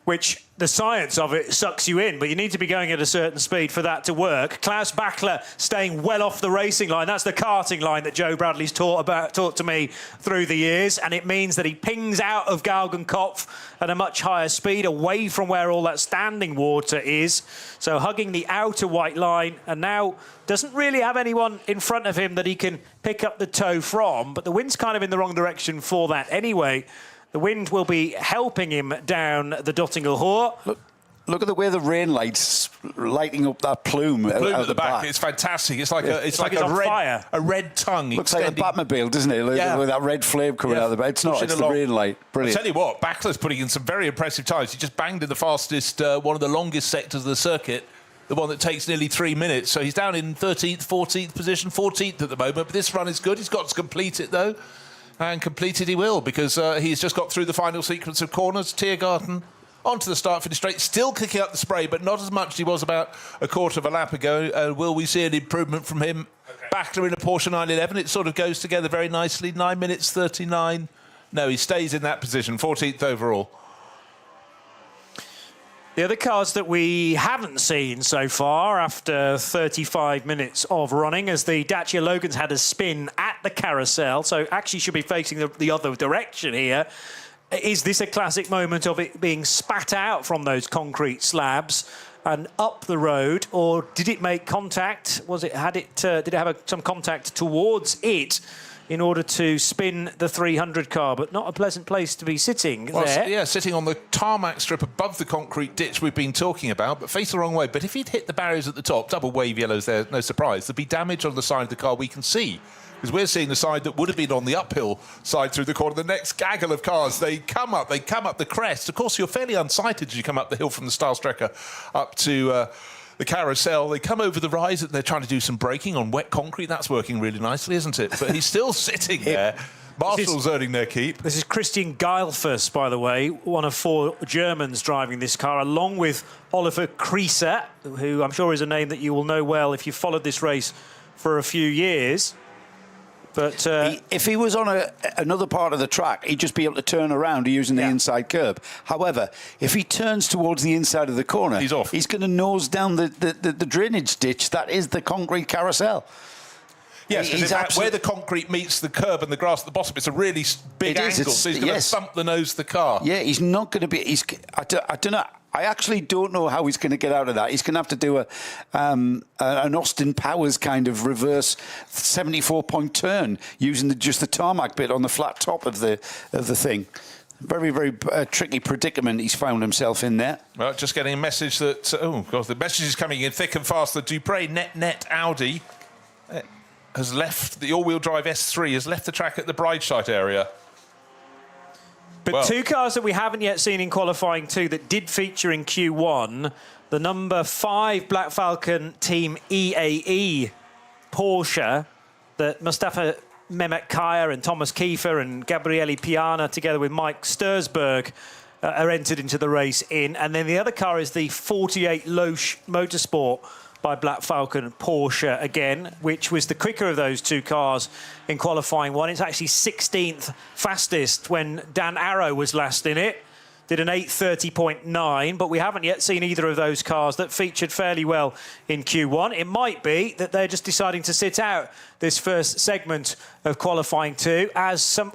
Which the science of it sucks you in, but you need to be going at a certain speed for that to work. Klaus Bachler staying well off the racing line. That's the karting line that Joe Bradley's taught to me through the years, and it means that he pings out of Galgenkopf at a much higher speed, away from where all that standing water is. So hugging the outer white line, and now doesn't really have anyone in front of him that he can pick up the toe from, but the wind's kind of in the wrong direction for that anyway. The wind will be helping him down the Dottinger Hoor. Look at the way the rain lights lighting up that plume At the back. It's fantastic. It's like a red tongue. Looks like a Batmobile, doesn't it? Yeah. With that red flame coming out of the back. It's not. It's the rain light. Brilliant. I'll tell you what, Bachler's putting in some very impressive times. He just banged in the fastest, one of the longest sectors of the circuit, the one that takes nearly 3 minutes. So he's down in 13th, 14th position, 14th at the moment. But this run is good. He's got to complete it, though. And completed he will, because he's just got through the final sequence of corners. Tiergarten onto the start-finish straight, still kicking up the spray, but not as much as he was about a quarter of a lap ago. Will we see an improvement from him? Okay. Battler in a Porsche 911. It sort of goes together very nicely. 9 minutes 39. No, he stays in that position, 14th overall. The other cars that we haven't seen so far after 35 minutes of running, as the Dacia Logan's had a spin at the carousel, so actually should be facing the other direction here. Is this a classic moment of it being spat out from those concrete slabs and up the road, or did it make contact? Did it have some contact towards it in order to spin the 300 car? But not a pleasant place to be sitting there. Yeah, sitting on the tarmac strip above the concrete ditch we've been talking about, but faced the wrong way. But if he'd hit the barriers at the top, double wave yellows there, no surprise, there'd be damage on the side of the car we can see. Because we're seeing the side that would have been on the uphill side through the corner. The next gaggle of cars, they come up the crest. Of course, you're fairly unsighted as you come up the hill from the Stahlstrecke up to the carousel. They come over the rise, they're trying to do some braking on wet concrete. That's working really nicely, isn't it? But he's still sitting there. Marshall's earning their keep. This is Christian Geilfuss, by the way, one of 4 Germans driving this car, along with Oliver Krieser, who I'm sure is a name that you will know well if you've followed this race for a few years. But if he was on another part of the track, he'd just be able to turn around using the inside curb. However, if he turns towards the inside of the corner, he's off. He's going to nose down the drainage ditch that is the concrete carousel. Yes, because where the concrete meets the curb and the grass at the bottom, it's a really big angle, so he's going to thump the nose of the car. Yeah, he's not going to be... I don't know. I actually don't know how he's going to get out of that. He's going to have to do an Austin Powers kind of reverse 74-point turn using just the tarmac bit on the flat top of the thing. Very, very tricky predicament he's found himself in there. Well, just getting a message that... Oh, God, the message is coming in thick and fast. The Dupre net Audi has left, the all-wheel drive S3 has left the track at the Breitscheid area. But 2 cars that we haven't yet seen in qualifying 2 that did feature in Q1, the number 5 Black Falcon Team EAE Porsche that Mustafa Mehmet Kaya and Thomas Kiefer and Gabriele Piana, together with Mike Stursberg, are entered into the race in. And then the other car is the 48 Loesch Motorsport by Black Falcon Porsche again, which was the quicker of those 2 cars in qualifying 1. It's actually 16th fastest when Dan Arrow was last in it. Did an 8:30.9, but we haven't yet seen either of those cars that featured fairly well in Q1. It might be that they're just deciding to sit out this first segment of qualifying 2 as some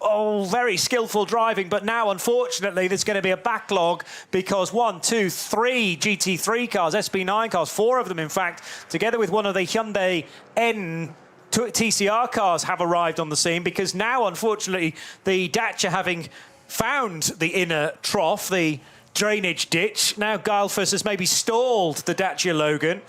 very skillful driving, but now unfortunately there's going to be a backlog because 1, 2, 3 GT3 cars, SB9 cars, 4 of them in fact, together with one of the Hyundai N TCR cars have arrived on the scene, because now unfortunately the Dacia, having found the inner trough, the drainage ditch. Now Geilfuss has maybe stalled the Dacia Logan.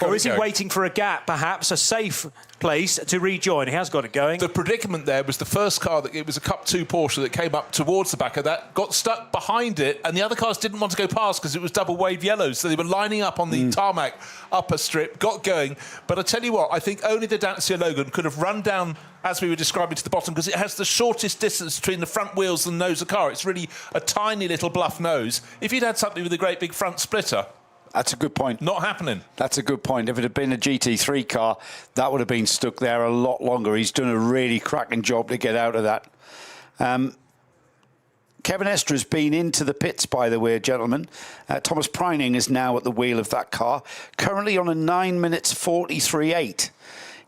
Or is he waiting for a gap, perhaps, a safe place to rejoin? He has got it going. The predicament there was the first car, it was a Cup 2 Porsche that came up towards the back of that, got stuck behind it, and the other cars didn't want to go past because it was double wave yellow, so they were lining up on the tarmac upper strip, got going. But I tell you what, I think only the Dacia Logan could have run down, as we were describing, to the bottom, because it has the shortest distance between the front wheels and the nose of the car. It's really a tiny little bluff nose. If you'd had something with a great big front splitter... That's a good point. Not happening. That's a good point. If it had been a GT3 car, that would have been stuck there a lot longer. He's done a really cracking job to get out of that. Kevin Estra's been into the pits, by the way, gentlemen. Thomas Preining is now at the wheel of that car, currently on a 9 minutes 43.8.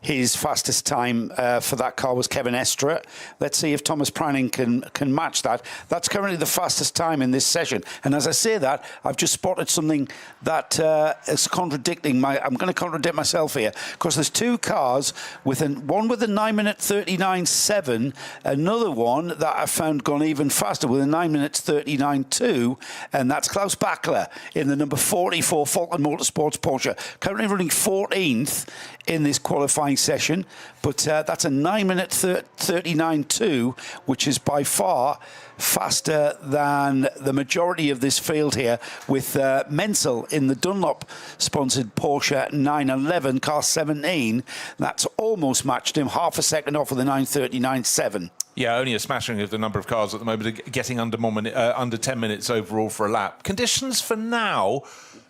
His fastest time for that car was Kevin Estra. Let's see if Thomas Preining can match that. That's currently the fastest time in this session. And as I say that, I've just spotted something that is contradicting I'm going to contradict myself here, because there's 2 cars one with a 9 minute 39.7, another one that I found gone even faster with a 9 minutes 39.2, and that's Klaus Bachler in the number 44 Falcon Motorsports Porsche, currently running 14th in this qualifying session, but that's a 9 minute 39.2, which is by far faster than the majority of this field here, with Menzel in the Dunlop sponsored Porsche 911 car 17. That's almost matched him, half a second off with a 9:39.7. Yeah, only a smashing of the number of cars at the moment, getting under 10 minutes overall for a lap. Conditions for now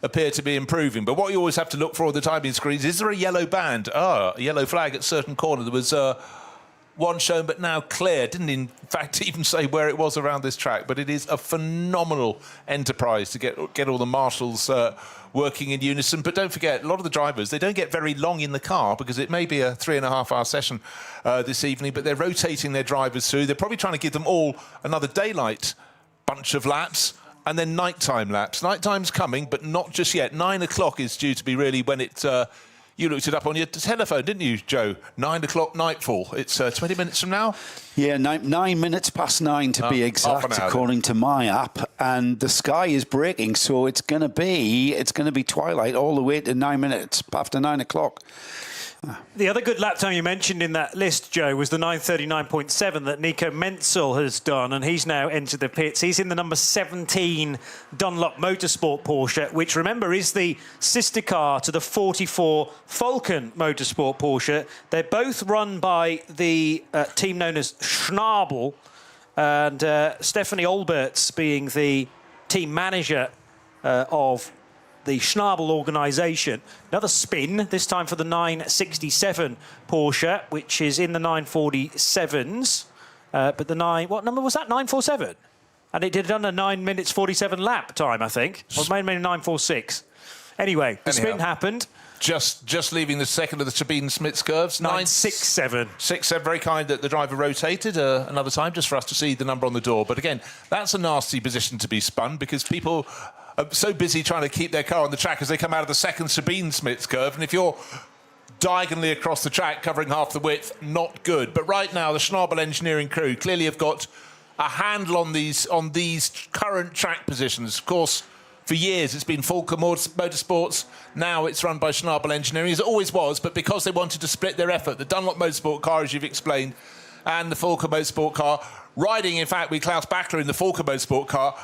appear to be improving, but what you always have to look for on the timing screens, is there a yellow band? A yellow flag at a certain corner. There was one shown but now clear. Didn't in fact even say where it was around this track, but it is a phenomenal enterprise to get all the marshals working in unison. But don't forget, a lot of the drivers, they don't get very long in the car because it may be a 3.5-hour session this evening, but they're rotating their drivers through. They're probably trying to give them all another daylight bunch of laps and then nighttime laps. Nighttime's coming, but not just yet. 9 o'clock is due to be really when it... you looked it up on your telephone, didn't you, Joe? 9 o'clock nightfall. It's 20 minutes from now? Yeah, 9 minutes past 9 to be exact, according to my app. And the sky is breaking, so it's going to be twilight all the way to 9 minutes after 9 o'clock. The other good lap time you mentioned in that list, Joe, was the 9:39.7 that Nico Menzel has done, and he's now entered the pits. He's in the number 17 Dunlop Motorsport Porsche, which, remember, is the sister car to the 44 Falcon Motorsport Porsche. They're both run by the team known as Schnabel, and Stephanie Olberts being the team manager of the Schnabel organisation. Another spin, this time for the 967 Porsche, which is in the 947s. But the what number was that? 947? And it did under 9 minutes 47 lap time, I think. Or maybe 946. Anyway, the spin happened. Just leaving the second of the Sabine Smits curves. 967. 6-7, very kind that the driver rotated another time just for us to see the number on the door. But again, that's a nasty position to be spun because people are so busy trying to keep their car on the track as they come out of the second Sabine Smits curve. And if you're diagonally across the track, covering half the width, not good. But right now, the Schnabel engineering crew clearly have got a handle on these current track positions. Of course, for years, it's been Falcon Motorsports. Now it's run by Schnabel Engineering, as it always was, but because they wanted to split their effort, the Dunlop Motorsport car, as you've explained, and the Falcon Motorsport car, riding, in fact, with Klaus Bachler in the Falcon Motorsport car.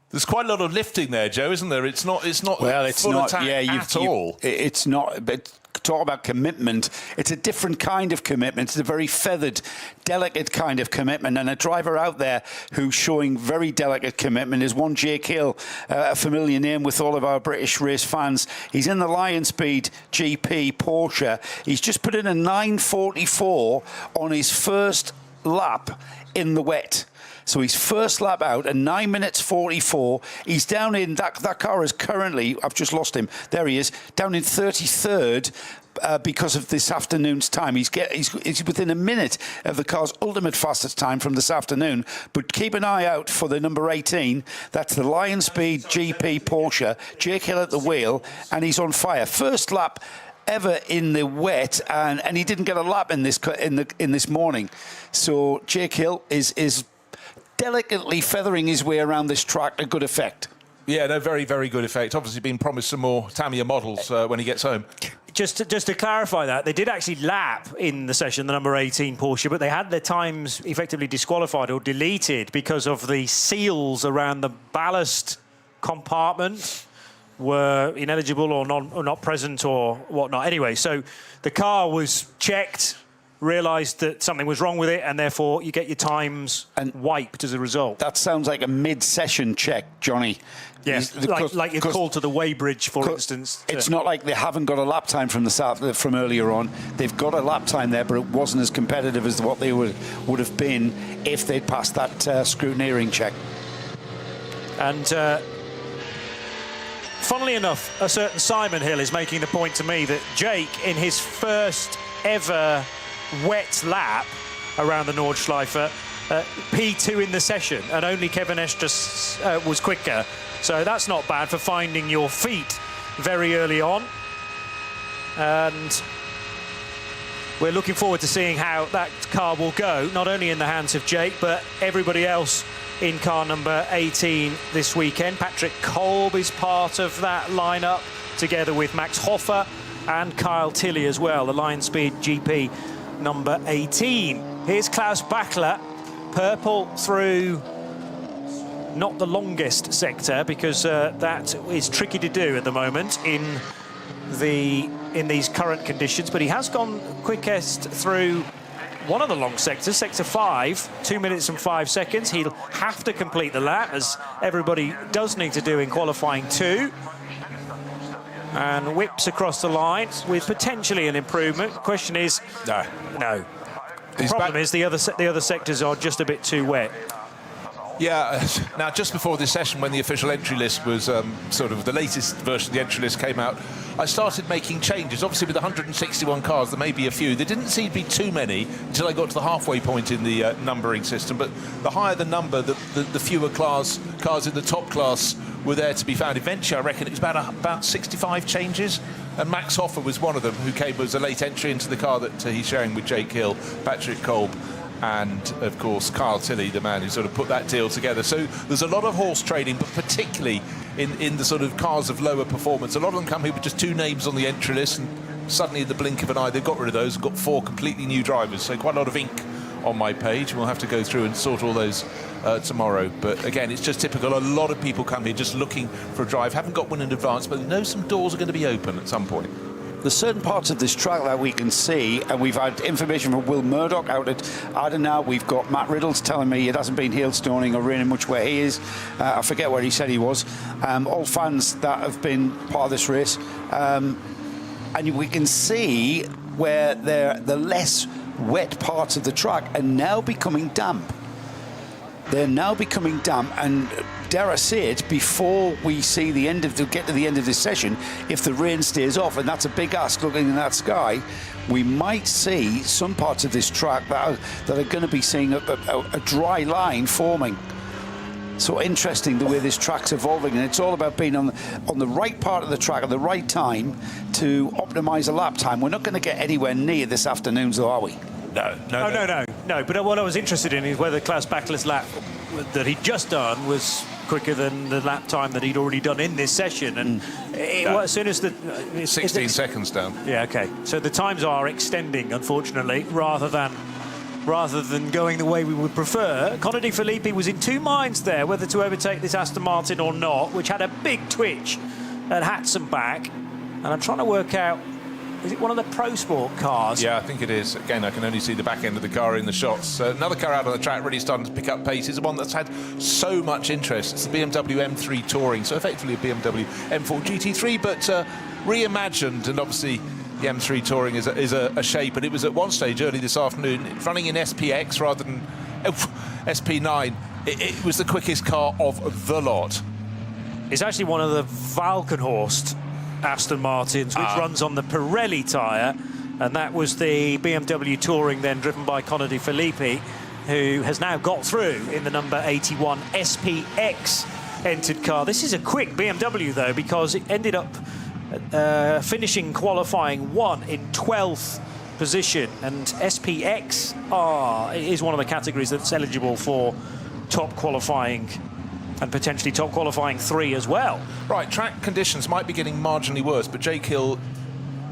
There's quite a lot of lifting there, Joe, isn't there? It's not well, it's full not, attack at all. It's not, but talk about commitment. It's a different kind of commitment. It's a very feathered, delicate kind of commitment. And a driver out there who's showing very delicate commitment is one Jake Hill, a familiar name with all of our British race fans. He's in the Lion Speed GP Porsche. He's just put in a 9:44 on his first lap in the wet. So his first lap out at 9 minutes 44. He's down in, that car is currently, I've just lost him, there he is, down in 33rd because of this afternoon's time. He's within a minute of the car's ultimate fastest time from this afternoon. But keep an eye out for the number 18. That's the Lion Speed GP Porsche. Jake Hill at the wheel, and he's on fire. First lap ever in the wet, and he didn't get a lap in this morning. So Jake Hill is delicately feathering his way around this track to good effect. Yeah, no, very, very good effect. Obviously been promised some more Tamiya models when he gets home. Just to clarify that, they did actually lap in the session, the number 18 Porsche, but they had their times effectively disqualified or deleted because of the seals around the ballast compartment were ineligible or not present or whatnot. Anyway, so the car was checked, realised that something was wrong with it, and therefore you get your times wiped as a result. That sounds like a mid-session check, Johnny. Yes, like you're called to the weighbridge, for instance. It's not like they haven't got a lap time from from earlier on. They've got a lap time there, but it wasn't as competitive as what they would have been if they'd passed that scrutineering check. And funnily enough, a certain Simon Hill is making the point to me that Jake, in his first ever wet lap around the Nordschleife, P2 in the session, and only Kevin Estes was quicker. So that's not bad for finding your feet very early on. And we're looking forward to seeing how that car will go, not only in the hands of Jake, but everybody else in car number 18 this weekend. Patrick Kolb is part of that lineup, together with Max Hoffer and Kyle Tilley as well, the Lion Speed GP number 18. Here's Klaus Bachler, purple through not the longest sector, because that is tricky to do at the moment in these current conditions, but he has gone quickest through one of the long sectors, sector 5, 2 minutes and 5 seconds. He'll have to complete the lap, as everybody does need to do in qualifying 2. And whips across the line with potentially an improvement. The question is, no. The problem is the other sectors are just a bit too wet. Yeah, now just before this session, when the official entry list was sort of the latest version of the entry list came out, I started making changes. Obviously, with 161 cars, there may be a few. There didn't seem to be too many until I got to the halfway point in the numbering system. But the higher the number, the fewer cars in the top class were there to be found. Eventually, I reckon it was about 65 changes. And Max Hoffer was one of them, who came as a late entry into the car that he's sharing with Jake Hill, Patrick Kolb, and of course Kyle Tilley, the man who sort of put that deal together. So there's a lot of horse trading, but particularly in the sort of cars of lower performance. A lot of them come here with just 2 names on the entry list, and suddenly in the blink of an eye they've got rid of those and got 4 completely new drivers. So quite a lot of ink on my page. We'll have to go through and sort all those tomorrow. But again, it's just typical. A lot of people come here just looking for a drive, haven't got one in advance, but they know some doors are going to be open at some point. There's certain parts of this track that we can see, and we've had information from Will Murdoch out at Ardenau. We've got Matt Riddles telling me it hasn't been hailstoning or raining much where he is. I forget where he said he was. All fans that have been part of this race. And we can see where the less wet parts of the track are now becoming damp. They're now becoming damp, and dare I say it, before we see get to the end of this session, if the rain stays off, and that's a big ask looking in that sky, we might see some parts of this track that are going to be seeing a dry line forming. So interesting the way this track's evolving, and it's all about being on the right part of the track at the right time to optimise a lap time. We're not going to get anywhere near this afternoon's, though, are we? No. But what I was interested in is whether Klaus Bachler's lap that he'd just done was quicker than the lap time that he'd already done in this session. And as soon as 16 seconds down. Yeah, OK. So the times are extending, unfortunately, rather than going the way we would prefer. Conor De Phillippi was in 2 minds there, whether to overtake this Aston Martin or not, which had a big twitch at Hatzenbach. And I'm trying to work out, is it one of the Pro Sport cars? Yeah, I think it is. Again, I can only see the back end of the car in the shots. Another car out on the track really starting to pick up pace is the one that's had so much interest. It's the BMW M3 Touring, so effectively a BMW M4 GT3, but reimagined. And obviously the M3 Touring is a shape, and it was at one stage early this afternoon running in SPX rather than SP9. It was the quickest car of the lot. It's actually one of the Valkenhorst Aston Martins, which runs on the Pirelli tyre, and that was the BMW Touring then driven by Conor De Phillippi, who has now got through in the number 81 SPX entered car. This is a quick BMW though, because it ended up finishing qualifying 1 in 12th position, and SPX is one of the categories that's eligible for top qualifying and potentially top qualifying 3 as well. Right, track conditions might be getting marginally worse, but Jake Hill,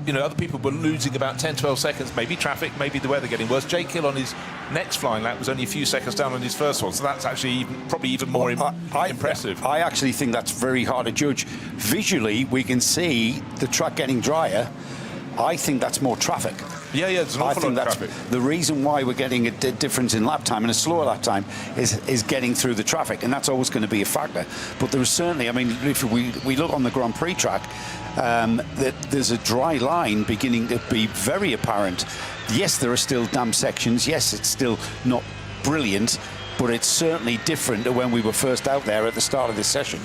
other people were losing about 10, 12 seconds, maybe traffic, maybe the weather getting worse. Jake Hill on his next flying lap was only a few seconds down on his first one, so that's actually probably even more impressive. I actually think that's very hard to judge. Visually, we can see the track getting drier. I think that's more traffic. Yeah, there's an awful lot of traffic. The reason why we're getting a difference in lap time and a slower lap time is getting through the traffic, and that's always going to be a factor. But there is certainly, if we look on the Grand Prix track, that there's a dry line beginning to be very apparent. Yes, there are still damp sections. Yes, it's still not brilliant, but it's certainly different to when we were first out there at the start of this session.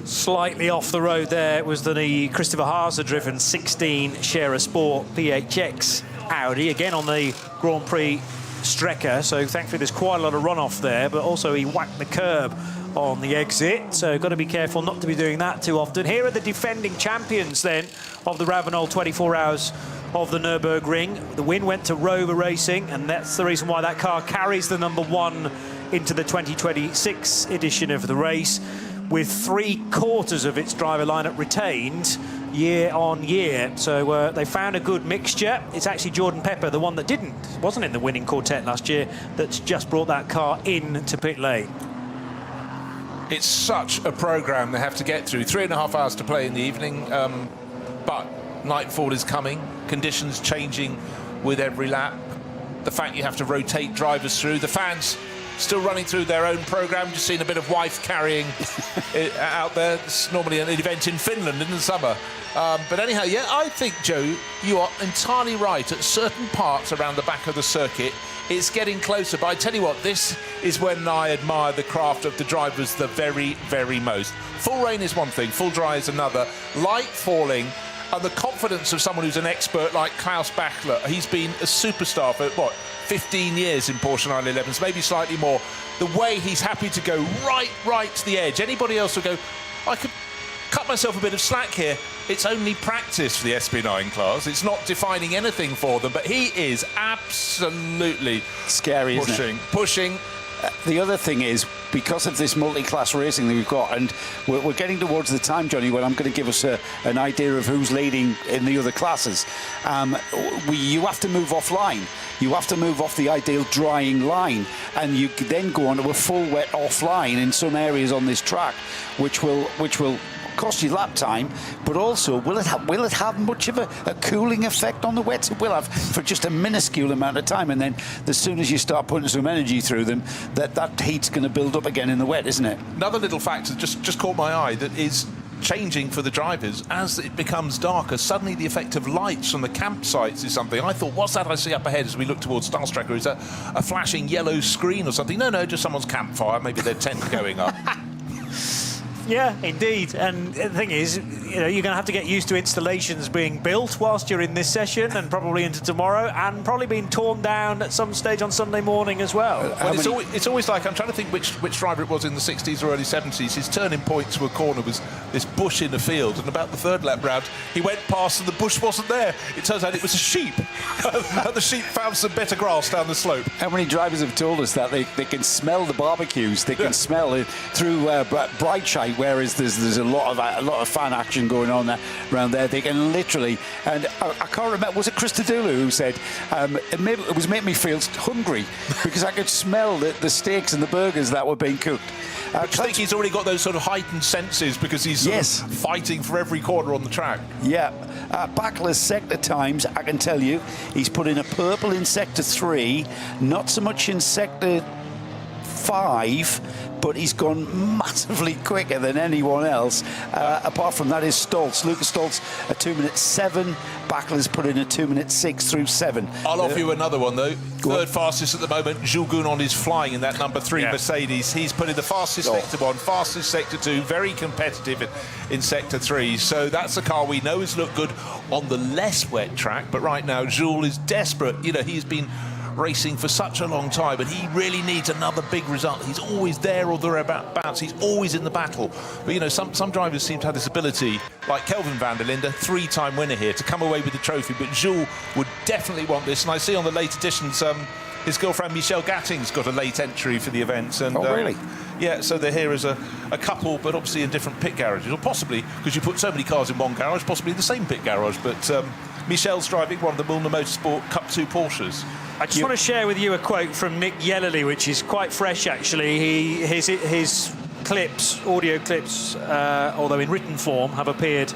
Slightly off the road there was the Christopher Haase-driven 16 Scherer Sport PHX Audi, again on the Grand Prix Strecker, so thankfully there's quite a lot of runoff there, but also he whacked the curb on the exit, so got to be careful not to be doing that too often. Here are the defending champions then of the Ravenel 24 Hours of the Nürburgring. The win went to Rover Racing, and that's the reason why that car carries the number 1 into the 2026 edition of the race, with 3/4 of its driver lineup retained year on year. So they found a good mixture. It's actually Jordan Pepper, the one that wasn't in the winning quartet last year, that's just brought that car in to pit lane. It's such a programme they have to get through. 3.5 hours to play in the evening, but nightfall is coming, conditions changing with every lap. the fact you have to rotate drivers through. The fans still running through their own programme. Just seen a bit of wife carrying it out there. It's normally an event in Finland in the summer. But anyhow, yeah, I think, Joe, you are entirely right. At certain parts around the back of the circuit, it's getting closer. But I tell you what, this is when I admire the craft of the drivers the very, very most. Full rain is one thing, full dry is another. Light falling, and the confidence of someone who's an expert like Klaus Bachler. He's been a superstar for, 15 years in Porsche 911s, maybe slightly more. The way he's happy to go right to the edge. Anybody else will go, I could cut myself a bit of slack here. It's only practice for the SP9 class. It's not defining anything for them, but he is absolutely scary, isn't it? Pushing. The other thing is, because of this multi-class racing that we've got, and we're getting towards the time, Johnny, when I'm going to give us an idea of who's leading in the other classes. You have to move offline. You have to move off the ideal drying line, and you then go onto a full wet offline in some areas on this track, which will cost you lap time, but also will it have much of a cooling effect on the wets? It will have for just a minuscule amount of time, and then as soon as you start putting some energy through them, that heat's going to build up again in the wet, isn't it? Another little factor just caught my eye that is changing for the drivers as it becomes darker. Suddenly the effect of lights from the campsites is something. I thought, what's that I see up ahead as we look towards Starstracker? Is that a flashing yellow screen or something? No, just someone's campfire, maybe their tent going up. Yeah, indeed. And the thing is, you're going to have to get used to installations being built whilst you're in this session and probably into tomorrow, and probably being torn down at some stage on Sunday morning as well. Well, it's always like, I'm trying to think which driver it was in the 60s or early 70s. His turning point to a corner was this bush in the field, and about the third lap round, he went past and the bush wasn't there. It turns out it was a sheep. And the sheep found some better grass down the slope. How many drivers have told us that they can smell the barbecues? They can smell it through Brightshire, whereas there's a lot of fan action going on around there. They can literally, and I can't remember, was it Christodoulou who said it was making me feel hungry because I could smell the steaks and the burgers that were being cooked. I think he's already got those sort of heightened senses because he's sort of fighting for every corner on the track. Yeah. Bachler's sector times, I can tell you, he's put in a purple in sector 3, not so much in sector 5, but he's gone massively quicker than anyone else. Apart from that is Stoltz. Lucas Stoltz, a 2:07. Bachler's put in a 2:06 through 7. I'll offer you another one, though. Third fastest at the moment, Jules Gounon is flying in that number 3 Mercedes. He's put in the fastest sector 1, fastest sector 2, very competitive in sector 3. So that's a car we know has looked good on the less wet track, but right now Jules is desperate. He's been racing for such a long time, but he really needs another big result. He's always there or thereabouts. He's always in the battle. But some drivers seem to have this ability, like Kelvin van der Linde, 3-time winner here, to come away with the trophy. But Jules would definitely want this. And I see on the late editions, his girlfriend Michelle Gatting's got a late entry for the events. And, really? Yeah, so they're here as a couple, but obviously in different pit garages, or possibly, because you put so many cars in one garage, possibly the same pit garage. But Michelle's driving one of the Milner Motorsport Cup 2 Porsches. I just want to share with you a quote from Nick Yellerly, which is quite fresh, actually. His clips, audio clips, although in written form, have appeared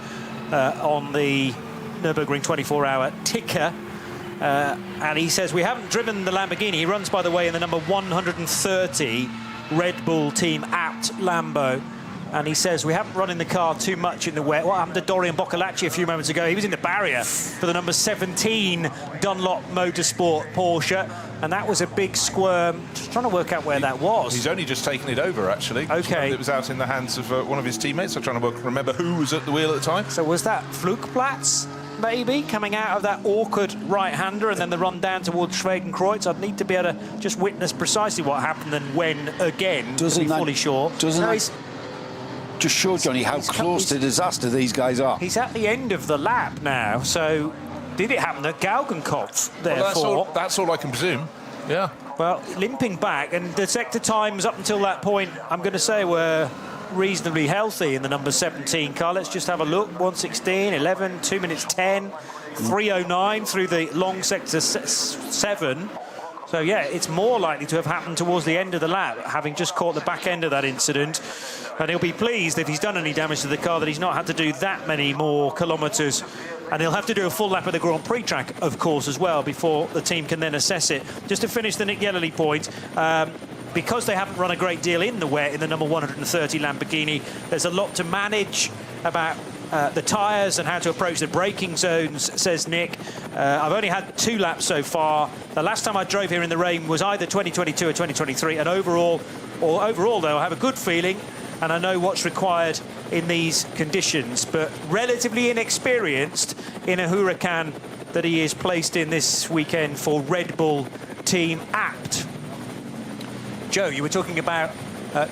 on the Nürburgring 24-hour ticker. And he says, we haven't driven the Lamborghini. He runs, by the way, in the number 130 Red Bull team at Lambo. And he says, we haven't run in the car too much in the wet. What happened to Dorian Boccolacci a few moments ago? He was in the barrier for the number 17 Dunlop Motorsport Porsche. And that was a big squirm. Just trying to work out where that was. He's only just taken it over, actually. OK. It was out in the hands of one of his teammates. I'm trying to remember who was at the wheel at the time. So was that Flugplatz, maybe, coming out of that awkward right-hander and then the run down towards Schwedenkreuz? I'd need to be able to just witness precisely what happened and when again, to be fully sure. Just show Johnny how close to disaster these guys are. He's at the end of the lap now, so did it happen at Galgenkopf, therefore? Well, that's all I can presume, yeah. Well, limping back, and the sector times up until that point, I'm going to say, were reasonably healthy in the number 17 car. Let's just have a look. 1:16, 11, 2 minutes 10, 3:09 through the long sector 7. So, yeah, it's more likely to have happened towards the end of the lap, having just caught the back end of that incident. And he'll be pleased if he's done any damage to the car that he's not had to do that many more kilometres And he'll have to do a full lap of the Grand Prix track, of course, as well, before the team can then assess it. Just to finish the Nick Yellerly point, because they haven't run a great deal in the wet in the number 130 Lamborghini, there's a lot to manage about the tyres and how to approach the braking zones, says Nick. I've only had 2 laps so far. The last time I drove here in the rain was either 2022 or 2023, and overall though, I have a good feeling and I know what's required in these conditions, but relatively inexperienced in a huracan that he is placed in this weekend for Red Bull Team Apt. Joe, you were talking about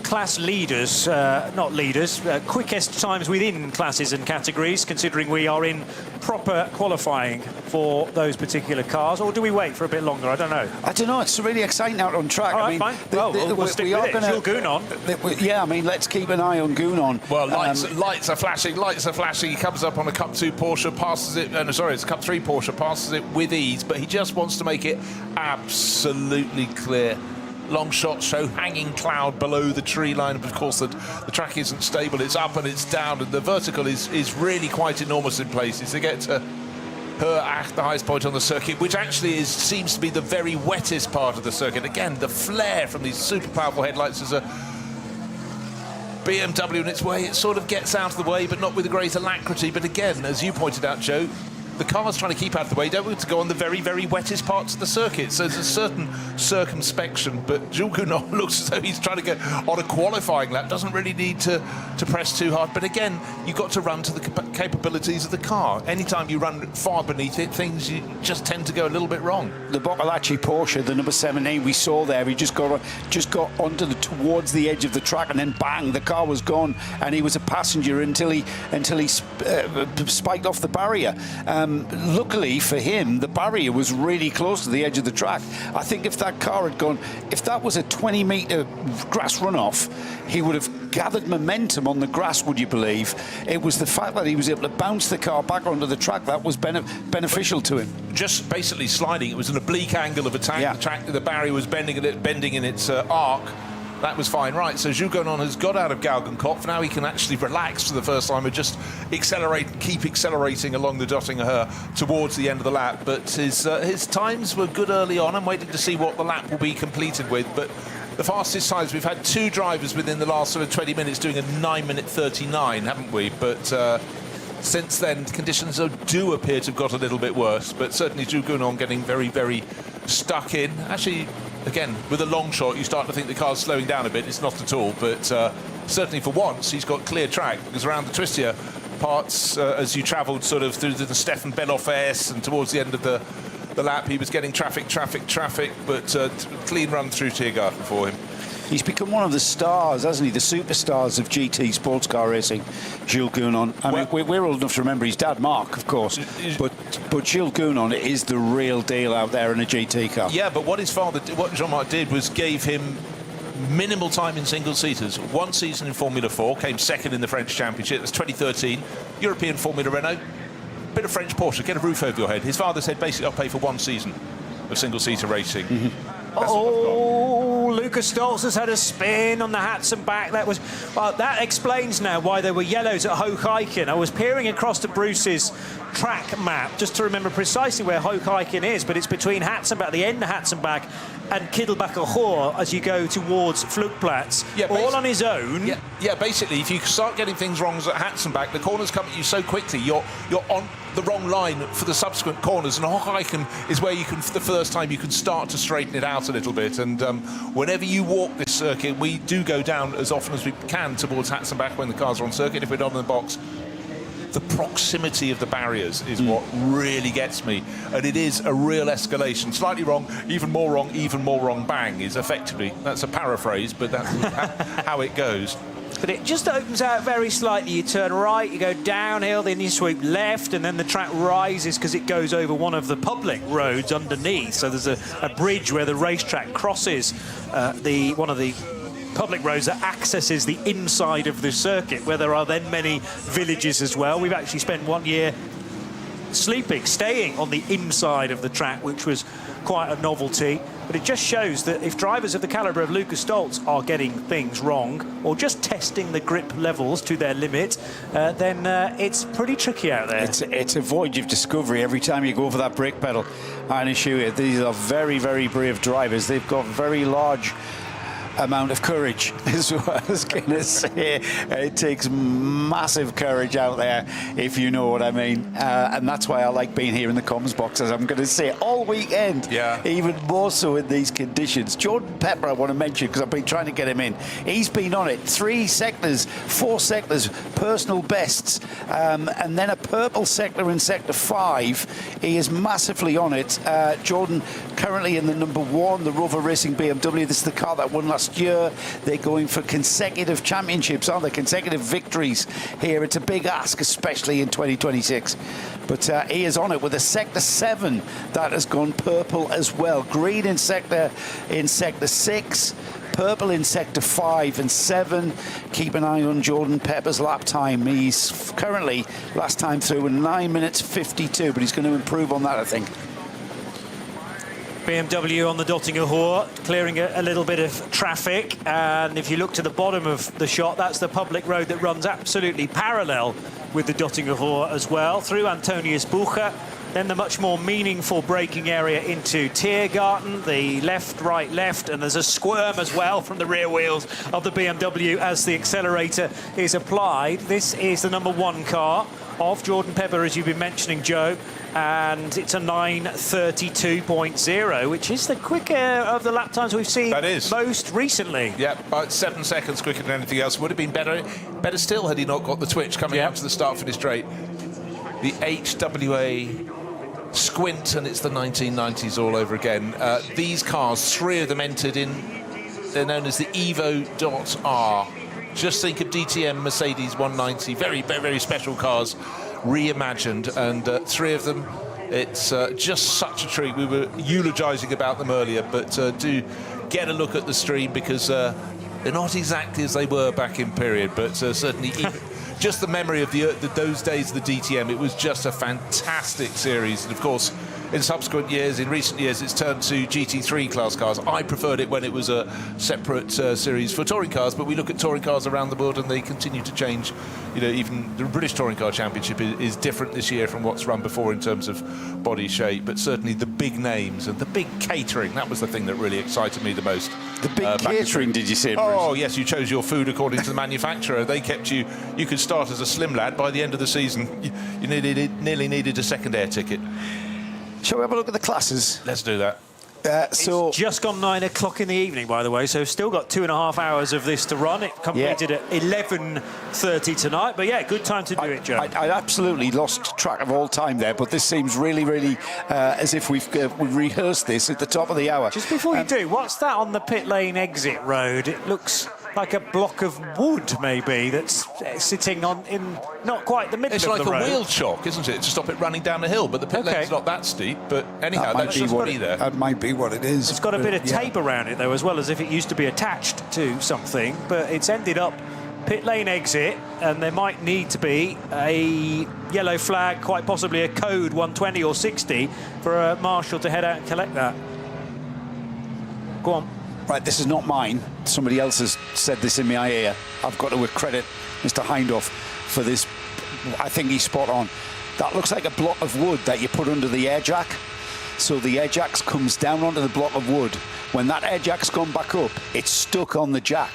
class leaders, not leaders, quickest times within classes and categories, considering we are in proper qualifying for those particular cars, or do we wait for a bit longer? I don't know. I don't know. It's really exciting out on track. All right, fine. We'll stick with it. Jules Gounon. Yeah, I mean, let's keep an eye on Gounon. Well, lights are flashing. He comes up on a Cup 2 Porsche, passes it. It's a Cup 3 Porsche, passes it with ease, but he just wants to make it absolutely clear. Long shot show hanging cloud below the tree line. Of course, the track isn't stable. It's up and it's down, and the vertical is really quite enormous in places. To get to the highest point on the circuit, which actually seems to be the very wettest part of the circuit. Again, the flare from these super powerful headlights as a BMW in its way. It sort of gets out of the way, but not with a great alacrity. But again, as you pointed out, Joe, the car's trying to keep out of the way, don't want to go on the very, very wettest parts of the circuit. So there's a certain circumspection, but Jules Gounon looks as though he's trying to go on a qualifying lap, doesn't really need to press too hard. But again, you've got to run to the capabilities of the car. Anytime you run far beneath it, things just tend to go a little bit wrong. The Boccolacci Porsche, the number 17 we saw there, he just got onto towards the edge of the track, and then bang, the car was gone, and he was a passenger until he spiked off the barrier. Luckily for him, the barrier was really close to the edge of the track. I think if that car had gone, if that was a 20-metre grass runoff, he would have gathered momentum on the grass, would you believe? It was the fact that he was able to bounce the car back onto the track that was beneficial to him. Just basically sliding. It was an oblique angle of attack. Yeah. The barrier was bending in its arc. That was fine, right? So Jules Gounon has got out of Galgenkopf. Now he can actually relax for the first time and just keep accelerating along the Dottinger towards the end of the lap. But his times were good early on. I'm waiting to see what the lap will be completed with. But the fastest times, we've had 2 drivers within the last sort of 20 minutes doing a 9:39, haven't we? But since then, conditions do appear to have got a little bit worse. But certainly Jules Gounon getting very, very stuck in. Actually, again, with a long shot, you start to think the car's slowing down a bit. It's not at all, but certainly for once, he's got clear track, because around the twistier parts, as you travelled sort of through the Stefan Beloff S and towards the end of the lap, he was getting traffic, but clean run through Tiergarten for him. He's become one of the stars, hasn't he? The superstars of GT sports car racing, Jules Gounon. I mean, we're old enough to remember his dad, Mark, of course. But Jules Gounon is the real deal out there in a GT car. Yeah, but what Jean-Marc did was gave him minimal time in single-seaters. 1 season in Formula 4, came second in the French Championship. That's 2013. European Formula Renault. Bit of French Porsche, get a roof over your head. His father said, basically, I'll pay for 1 season of single-seater racing. Mm-hmm. Lucas Stoltz has had a spin on the Hatzenbach. That explains now why there were yellows at Hoogeiken. I was peering across to Bruce's track map just to remember precisely where Hoogeiken is, but it's between Hatzenbach, the end of Hatzenbach, and Kiddelbacher Hoor as you go towards Flugplatz, all on his own. Yeah, basically, if you start getting things wrong at Hatzenbach, the corners come at you so quickly, you're on the wrong line for the subsequent corners, and Hoogeiken is where you can, for the first time, you can start to straighten it out a little bit. And whenever you walk this circuit, we do go down as often as we can towards Hatzenbach when the cars are on circuit. If we're not in the box, the proximity of the barriers is what really gets me, and it is a real escalation. Slightly wrong, even more wrong, bang is effectively, that's a paraphrase, but that's how it goes. But it just opens out very slightly. You turn right, you go downhill, then you sweep left, and then the track rises because it goes over one of the public roads underneath. So there's a bridge where the racetrack crosses one of the public roads that accesses the inside of the circuit, where there are then many villages as well. We've actually spent 1 year staying on the inside of the track, which was quite a novelty. but it just shows that if drivers of the calibre of Lucas Stoltz are getting things wrong or just testing the grip levels to their limit, then it's pretty tricky out there. It's a voyage of discovery every time you go over that brake pedal. I assure you, these are very, very brave drivers. They've got very large amount of courage, is what I was going to say. It takes massive courage out there, if you know what I mean. And that's why I like being here in the comms box, as I'm going to say, all weekend. Yeah. Even more so in these conditions. Jordan Pepper, I want to mention, because I've been trying to get him in. He's been on it. 3 sectors, 4 sectors, personal bests, and then a purple sector in sector 5. He is massively on it. Jordan currently in the number 1, the Rover Racing BMW. This is the car that won last year. They're going for consecutive championships, aren't they? Consecutive victories here. It's a big ask, especially in 2026. But he is on it with a sector 7 that has gone purple as well. Green in sector 6. Purple in sector 5 and 7. Keep an eye on Jordan Pepper's lap time. He's currently, last time through, in 9 minutes 52, but he's going to improve on that, I think. BMW on the Dottinger Hoor, clearing a little bit of traffic. And if you look to the bottom of the shot, that's the public road that runs absolutely parallel with the Dottinger Hoor as well, through Antonius Bucher. Then the much more meaningful braking area into Tiergarten, the left, right, left, and there's a squirm as well from the rear wheels of the BMW as the accelerator is applied. This is the number 1 car of Jordan Pepper, as you've been mentioning, Joe, and it's a 9:32.0, which is the quicker of the lap times we've seen most recently. Yeah, about 7 seconds quicker than anything else. Would have been better still had he not got the twitch coming out to the start-finish straight. The HWA squint, and it's the 1990s all over again. These cars, 3 of them entered in, they're known as the Evo.R. Just think of DTM Mercedes 190, very, very, very special cars, reimagined, and 3 of them. It's just such a treat. We were eulogising about them earlier, but do get a look at the stream, because they're not exactly as they were back in period, but certainly just the memory of those days of the DTM. It was just a fantastic series, and of course in subsequent years, in recent years, it's turned to GT3 class cars. I preferred it when it was a separate series for touring cars, but we look at touring cars around the world and they continue to change. You know, even the British Touring Car Championship is different this year from what's run before in terms of body shape, but certainly the big names and the big catering, that was the thing that really excited me the most. The big catering, did you say, Bruce? Oh, yes, you chose your food according to the manufacturer. They kept you could start as a slim lad. By the end of the season, you nearly needed a second air ticket. Shall we have a look at the classes? Let's do that. It's just gone 9 o'clock in the evening, by the way, so still got 2.5 hours of this to run. It completed at 11:30 tonight, but yeah, good time to do it, Joe. I absolutely lost track of all time there, but this seems really, really as if we've rehearsed this at the top of the hour. Just before you do, what's that on the pit lane exit road? It looks like a block of wood, maybe, that's sitting in not quite the middle of the road. It's like a wheel chock, isn't it, to stop it running down the hill, but the pit lane's not that steep, but anyhow, that should be there. That might be what it is. It's got a bit of tape around it, though, as well, as if it used to be attached to something, but it's ended up pit lane exit, and there might need to be a yellow flag, quite possibly a code 120 or 60, for a marshal to head out and collect that. Go on. Right, this is not mine. Somebody else has said this in my ear. I've got to credit Mr. Hindhoff for this. I think he's spot on. That looks like a block of wood that you put under the air jack. So the air jack comes down onto the block of wood. When that air jack's gone back up, it's stuck on the jack.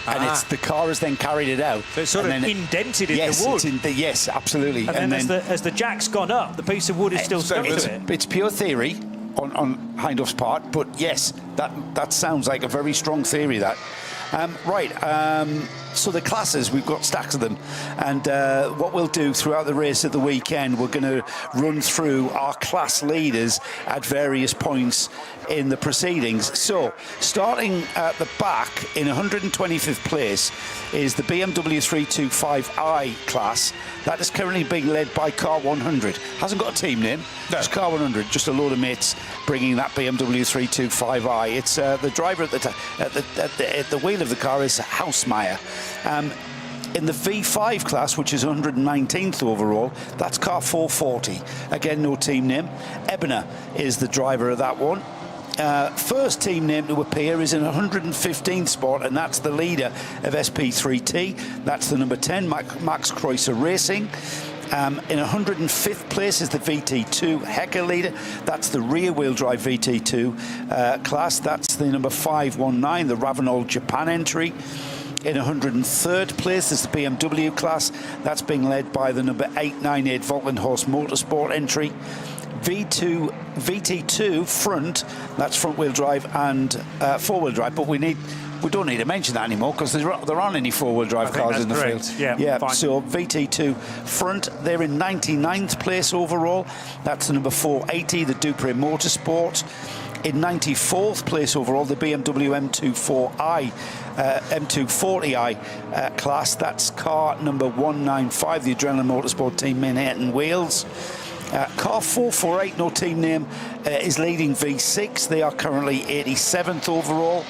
And the car has then carried it out. So it's sort of indented in the wood. Yes, absolutely. And then as the jack's gone up, the piece of wood is still stuck to it. It's pure theory on Hindhoff's part, but yes, that sounds like a very strong theory, that. So the classes, we've got stacks of them, and what we'll do throughout the race at the weekend, we're going to run through our class leaders at various points in the proceedings. So starting at the back in 125th place is the BMW 325i class. That is currently being led by Car 100. Hasn't got a team name, just Car 100, just a load of mates bringing that BMW 325i. It's the driver at the wheel of the car is Hausmeyer. In the V5 class, which is 119th overall, that's car 440. Again, no team name. Ebner is the driver of that one. First team name to appear is in 115th spot, and that's the leader of SP3T. That's the number 10, Max Kreuzer Racing. In 105th place is the VT2 Hecker leader. That's the rear-wheel drive VT2 class. That's the number 519, the Ravenol Japan entry. In 103rd place is the BMW class. That's being led by the number 898 Volkenhorst Motorsport entry. VT2 front, that's front-wheel drive and four-wheel drive, but we don't need to mention that anymore because there aren't any four-wheel drive cars in the field. Yeah, fine. So VT2 front, they're in 99th place overall. That's the number 480, the Dupre Motorsport. In 94th place overall, the BMW M240i class. That's car number 195, the Adrenaline Motorsport team, Manhattan, Wales. Car 448, no team name, is leading V6. They are currently 87th overall.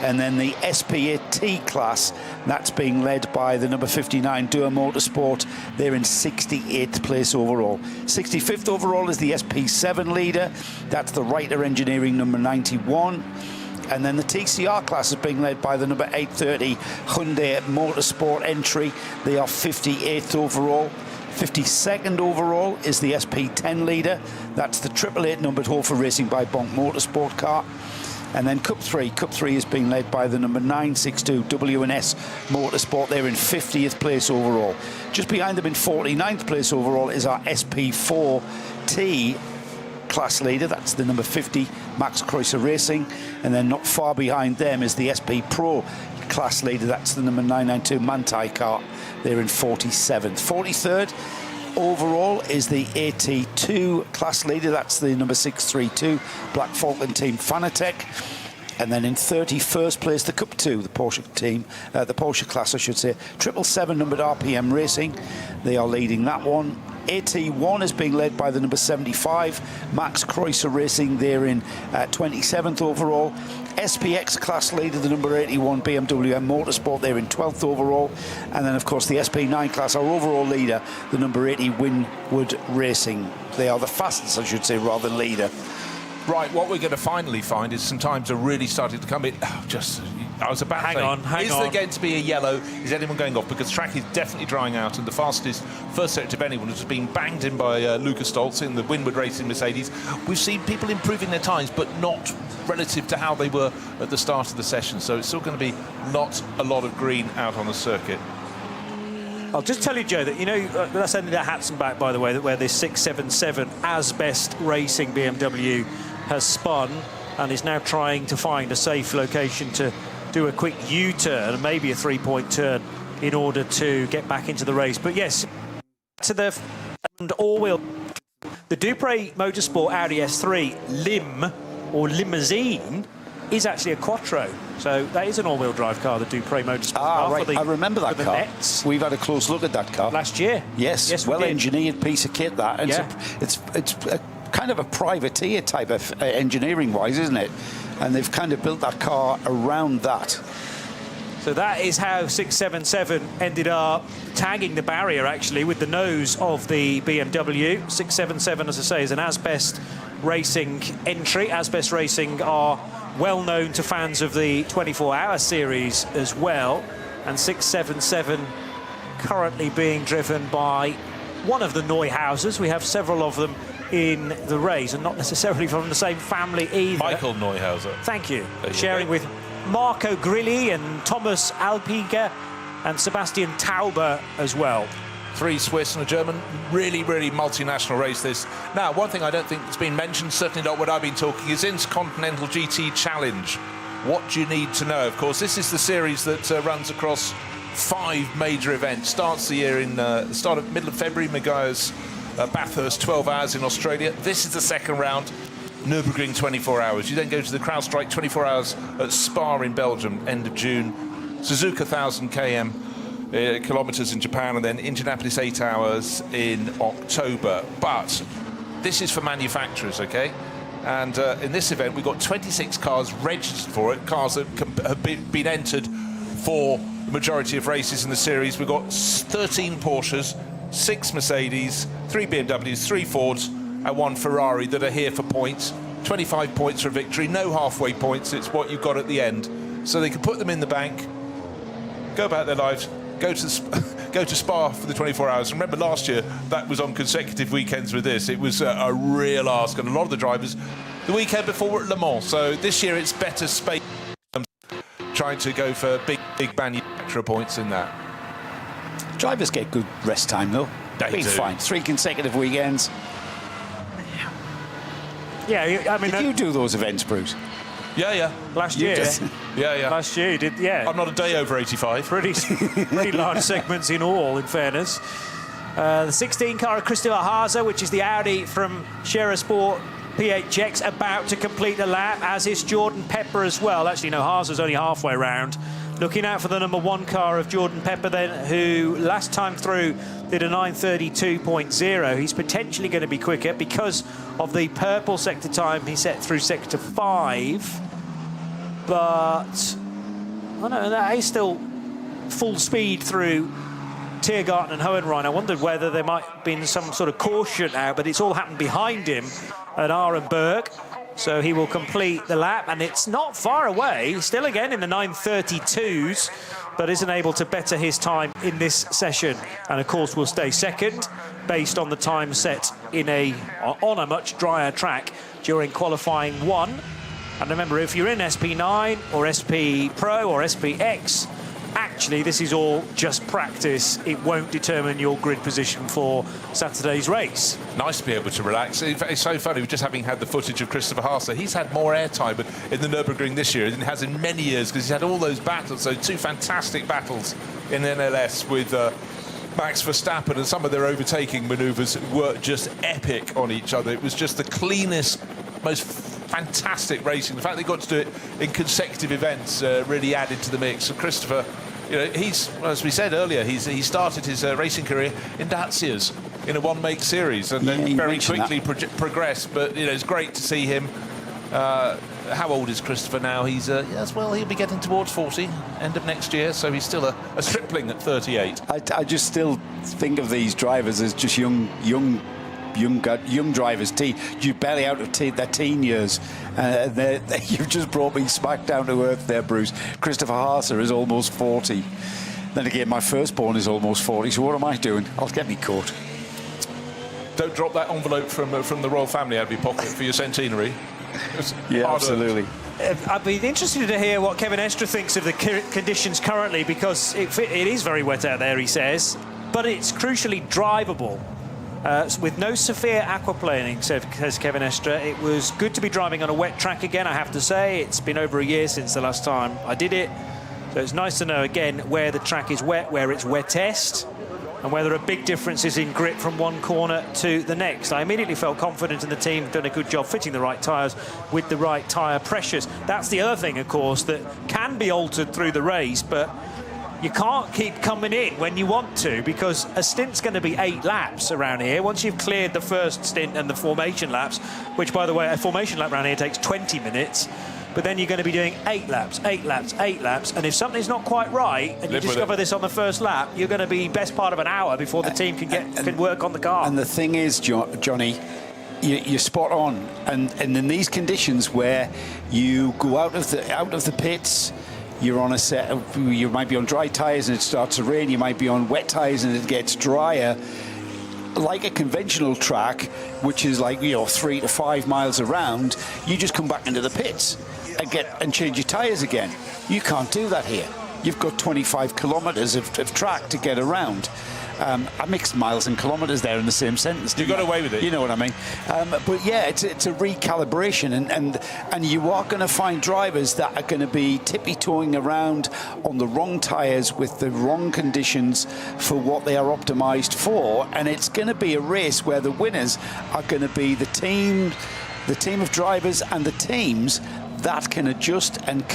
And then the SP8T class, that's being led by the number 59 Dua Motorsport. They're in 68th place overall. 65th overall is the SP7 leader. That's the Reiter Engineering number 91. And then the TCR class is being led by the number 830 Hyundai Motorsport entry. They are 58th overall. 52nd overall is the SP10 leader. That's the 888 numbered Hofer Racing by Bonk Motorsport car. And then Cup 3 is being led by the number 962 W&S Motorsport. They're in 50th place overall. Just behind them in 49th place overall is our SP4T class leader. That's the number 50 Max Kreuzer Racing. And then not far behind them is the SP Pro class leader. That's the number 992 Manthey car. They're in 47th. 43rd overall is the AT2 class leader. That's the number 632 Black Falcon team Fanatec. And then in 31st place, the Cup 2, the Porsche team, the Porsche class, I should say, 777 numbered RPM Racing. They are leading that one. AT1 is being led by the number 75 Max Kreuzer Racing. They're in 27th overall. SPX class leader, the number 81 BMW M Motorsport. They're in 12th overall. And then, of course, the SP9 class, our overall leader, the number 80 Winwood Racing. They are the fastest, I should say, rather than leader. Right, what we're going to finally find is some times are really starting to come in. I was about to say, is there going to be a yellow? Is anyone going off? Because track is definitely drying out, and the fastest first sector of anyone has been banged in by Lucas Stoltz in the Winwood Racing Mercedes. We've seen people improving their times, but not relative to how they were at the start of the session. So it's still going to be not a lot of green out on the circuit. I'll just tell you, Joe, that, you know, that's only the Hatzenbach, by the way, where this 677 Asbest Racing BMW has spun and is now trying to find a safe location to do a quick U-turn and maybe a three-point turn in order to get back into the race. But yes, to the all-wheel, the Dupre Motorsport Audi S3 Lim or Limousine is actually a Quattro. So that is an all-wheel drive car, the Dupre Motorsport car. Right. I remember that car. Nets. We've had a close look at that car last year. Yes, well-engineered piece of kit, that. It's a kind of a privateer type of engineering-wise, isn't it? And they've kind of built that car around that. So that is how 677 ended up tagging the barrier, actually, with the nose of the BMW. 677, as I say, is an Asbest Racing entry. Asbest Racing are well known to fans of the 24-hour series as well. And 677 currently being driven by one of the Neuhausers. We have several of them in the race, and not necessarily from the same family either. Michael Neuhauser. Thank you. Sharing with Marco Grilli and Thomas Alpiger and Sebastian Tauber as well. 3 Swiss and a German. Really, really multinational race, this. Now, one thing I don't think that's been mentioned, certainly not what I've been talking, is Intercontinental GT Challenge. What do you need to know? Of course, this is the series that runs across 5 major events. Starts the year in middle of February, Maguire's Bathurst, 12 hours in Australia. This is the second round, Nürburgring 24 hours. You then go to the CrowdStrike 24 hours at Spa in Belgium, end of June. Suzuka 1000 kilometers in Japan, and then Indianapolis 8 hours in October. But this is for manufacturers, okay? And in this event, we've got 26 cars registered for it, cars that have been entered for the majority of races in the series. We've got 13 Porsches, 6 Mercedes, 3 BMWs, 3 Fords, and 1 Ferrari that are here for points. 25 points for a victory, no halfway points, it's what you've got at the end. So they can put them in the bank, go about their lives, go to Spa for the 24 hours. Remember last year, that was on consecutive weekends with this. It was a real ask, and a lot of the drivers, the weekend before were at Le Mans. So this year it's better space, trying to go for big manufacturer points in that. Drivers get good rest time, though. They Been do. fine. 3 consecutive weekends. Yeah, I mean, Did you do those events, Bruce? Yeah. last You year. did. Yeah. Last year, you did, yeah. I'm not a day over 85. Pretty large segments in all, in fairness. The 16 car of Christopher Haase, which is the Audi from Scherer Sport PHX, about to complete the lap, as is Jordan Pepper as well. Actually, no, Haase's only halfway round. Looking out for the number 1 car of Jordan Pepper then, who last time through did a 9:32.0. He's potentially going to be quicker because of the purple sector time he set through sector 5. But, I know, that is still full speed through Tiergarten and Hohenrhein. I wondered whether there might have been some sort of caution out, but it's all happened behind him at Arenberg. So he will complete the lap, and it's not far away, still again in the 9:32s, but isn't able to better his time in this session. And of course will stay second, based on the time set on a much drier track during qualifying 1. And remember, if you're in SP9 or SP Pro or SPX, actually this is all just practice. It won't determine your grid position for Saturday's race. Nice to be able to relax. In fact, it's so funny, just having had the footage of Christopher Haase. He's had more airtime in the Nürburgring this year than he has in many years, because he's had all those battles, so 2 fantastic battles in NLS with Max Verstappen, and some of their overtaking manoeuvres were just epic on each other. It was just the cleanest, most fantastic racing. The fact they got to do it in consecutive events really added to the mix. So Christopher, you know, he's, as we said earlier, he started his racing career in Dacias in a one-make series, and then very quickly progressed. But you know, it's great to see him. How old is Christopher now? He's yes, well, he'll be getting towards 40 end of next year, so he's still a stripling at 38. I just still think of these drivers as just young drivers. You're barely out of their teen years. You've just brought me smack down to earth there, Bruce. Christopher Haase is almost 40. Then again, my firstborn is almost 40, so what am I doing? I'll get me caught. Don't drop that envelope from the royal family out of your pocket for your centenary. Yeah, absolutely. I'd be interested to hear what Kevin Estre thinks of the conditions currently, because it is very wet out there, he says, but it's crucially drivable. With no severe aquaplaning, says Kevin Estre. It was good to be driving on a wet track again, I have to say. It's been over a year since the last time I did it. So it's nice to know again where the track is wet, where it's wettest, and where there are big differences in grip from one corner to the next. I immediately felt confident in the team, done a good job fitting the right tyres with the right tyre pressures. That's the other thing, of course, that can be altered through the race, but you can't keep coming in when you want to, because a stint's going to be 8 laps around here. Once you've cleared the first stint and the formation laps, which, by the way, a formation lap around here takes 20 minutes, but then you're going to be doing 8 laps, and if something's not quite right, and you discover this on the first lap, you're going to be best part of an hour before the team can work on the car. And the thing is, Johnny, you're spot on. And in these conditions where you go out of the pits, you're on a set of, you might be on dry tyres and it starts to rain, you might be on wet tyres and it gets drier. Like a conventional track, which is like 3 to 5 miles around, you just come back into the pits and change your tyres again. You can't do that here. You've got 25 kilometres of track to get around. I mixed miles and kilometres there in the same sentence. You got away with it. You know what I mean? But yeah, it's a recalibration, and you are going to find drivers that are going to be tippy-toeing around on the wrong tyres with the wrong conditions for what they are optimised for, and it's going to be a race where the winners are going to be the team of drivers and the teams that can adjust and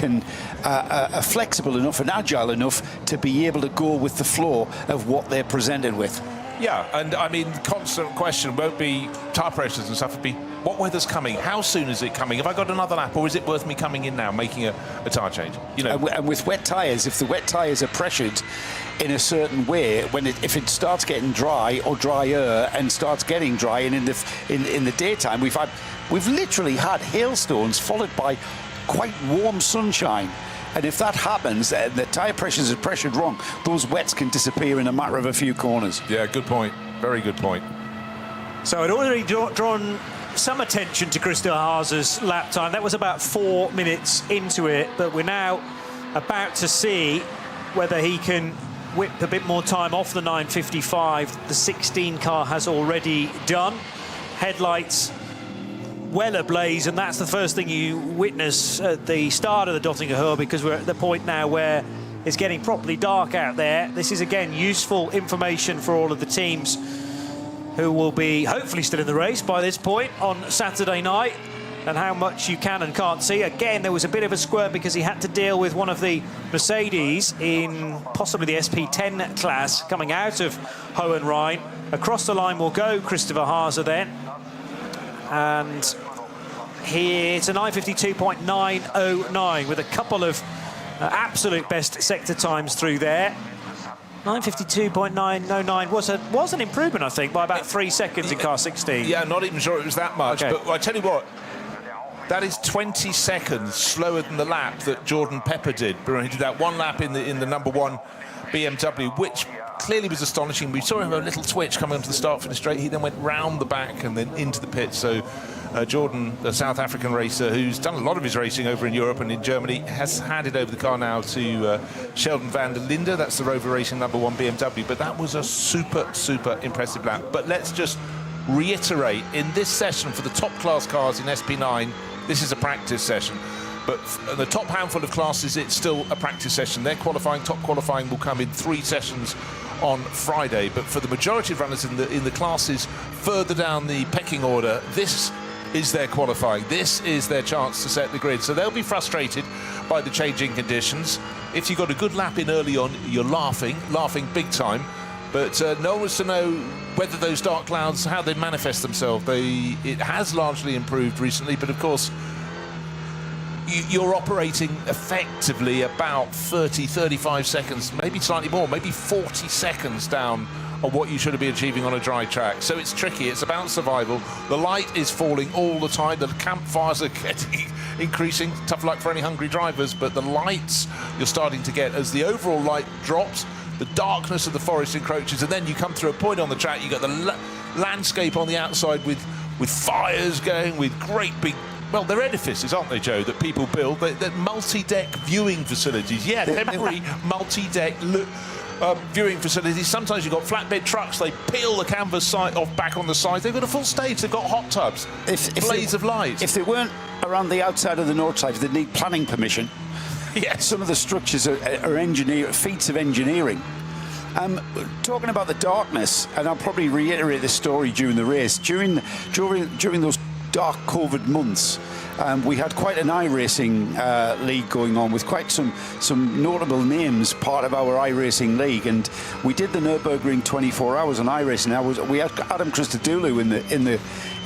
are flexible enough and agile enough to be able to go with the flow of what they're presented with. Yeah, and I mean, the constant question won't be tyre pressures and stuff, it'll be what weather's coming, how soon is it coming, have I got another lap, or is it worth me coming in now, making a tyre change? You know. And with wet tyres, if the wet tyres are pressured in a certain way, if it starts getting dry or drier and starts getting dry, and in the daytime we've literally had hailstones followed by quite warm sunshine. And if that happens, and the tyre pressures are pressured wrong, those wets can disappear in a matter of a few corners. Yeah, good point. Very good point. So I'd already drawn some attention to Christopher Haas's lap time. That was about 4 minutes into it, but we're now about to see whether he can whip a bit more time off the 9:55. The 16 car has already done. Headlights well ablaze, and that's the first thing you witness at the start of the Dottinger Hill, because we're at the point now where it's getting properly dark out there. This is again useful information for all of the teams who will be hopefully still in the race by this point on Saturday night, and how much you can and can't see. Again, there was a bit of a squirt because he had to deal with one of the Mercedes in possibly the SP10 class coming out of Hohenrhein. Across the line will go Christopher Haas then. And it's a 9:52.909 with a couple of absolute best sector times through there. 9:52.909 was an improvement, I think, by about 3 seconds in car 16. Yeah, not even sure it was that much. Okay. But I tell you what, that is 20 seconds slower than the lap that Jordan Pepper did. He did that one lap in the number one BMW, which clearly was astonishing. We saw him have a little twitch coming onto the start-finish straight. He then went round the back and then into the pit. So Jordan, the South African racer, who's done a lot of his racing over in Europe and in Germany, has handed over the car now to Sheldon van der Linde. That's the Rover Racing number one BMW. But that was a super, super impressive lap. But let's just reiterate, in this session for the top class cars in SP9, this is a practice session. But the top handful of classes, it's still a practice session. Their top qualifying will come in 3 sessions on Friday. But for the majority of runners in the classes further down the pecking order, this is their qualifying. This is their chance to set the grid. So they'll be frustrated by the changing conditions. If you got a good lap in early on, you're laughing big time. But no one wants to know whether those dark clouds, how they manifest themselves. It has largely improved recently, but of course, you're operating effectively about 30, 35 seconds, maybe slightly more, maybe 40 seconds down on what you should be achieving on a dry track. So it's tricky. It's about survival. The light is falling all the time. The campfires are increasing. Tough luck for any hungry drivers, but the lights you're starting to get as the overall light drops, the darkness of the forest encroaches, and then you come through a point on the track, you've got the landscape on the outside with fires going, with great big, well, they're edifices, aren't they, Joe, that people build? They're multi-deck viewing facilities. Yeah, temporary multi-deck viewing facilities. Sometimes you've got flatbed trucks, they peel the canvas off back on the sides. They've got a full stage, they've got hot tubs, blaze of light. If they weren't around the outside of the Nordschleife, they'd need planning permission. Yes. Some of the structures are feats of engineering. Talking about the darkness, and I'll probably reiterate this story during the race. During those dark COVID months, we had quite an iRacing league going on with quite some notable names part of our iRacing league, and we did the Nürburgring 24 hours on iRacing. We had Adam Christodoulou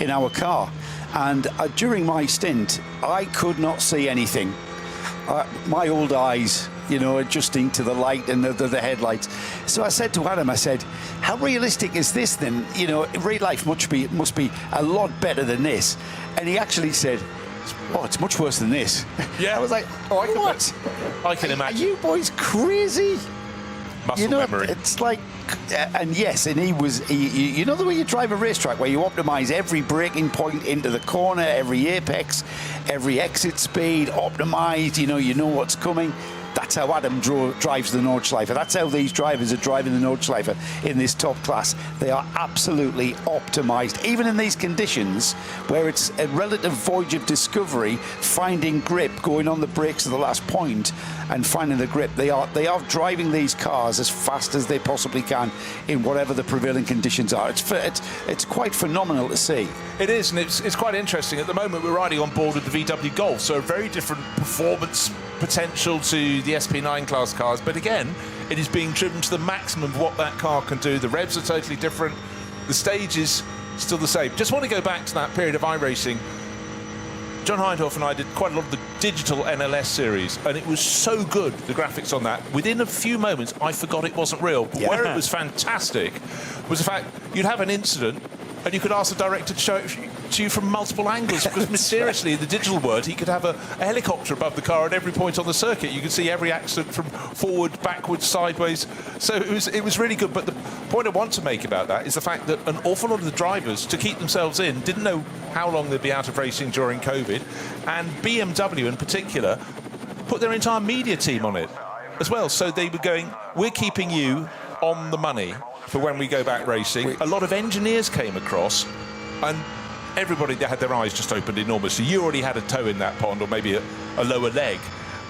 in our car, and during my stint, I could not see anything. My old eyes, adjusting to the light and the headlights. So I said to Adam, how realistic is this then? Real life must be a lot better than this. And he actually said, oh, it's much worse than this. Yeah. I was like, what? I can imagine. Are you boys crazy? Muscle memory. It's like, and yes, and he the way you drive a racetrack where you optimize every braking point into the corner, every apex, every exit speed, optimized, you know what's coming. That's how Adam drives the Nordschleife. That's how these drivers are driving the Nordschleife in this top class. They are absolutely optimized. Even in these conditions where it's a relative voyage of discovery, finding grip, going on the brakes at the last point and finding the grip, they are driving these cars as fast as they possibly can in whatever the prevailing conditions are. It's quite phenomenal to see. It is, and it's quite interesting. At the moment, we're riding on board with the VW Golf, so a very different performance potential to the SP9 class cars. But again, It is being driven to the maximum of what that car can do. The revs are totally different. The stage is still the same. Just want to go back to that period of iRacing. John Hindhoff and I did quite a lot of the digital NLS series, and it was so good, the graphics on that. Within a few moments, I forgot it wasn't real. But where it was fantastic was the fact you'd have an incident, and you could ask the director to show it to you from multiple angles, because mysteriously, in the digital world, he could have a helicopter above the car at every point on the circuit. You could see every accident from forward, backwards, sideways. So it was really good. But the point I want to make about that is the fact that an awful lot of the drivers, to keep themselves in, didn't know how long they'd be out of racing during COVID. And BMW in particular put their entire media team on it as well. So they were going, we're keeping you on the money for when we go back racing. A lot of engineers came across, and everybody that had their eyes just opened enormously. You already had a toe in that pond, or maybe a lower leg.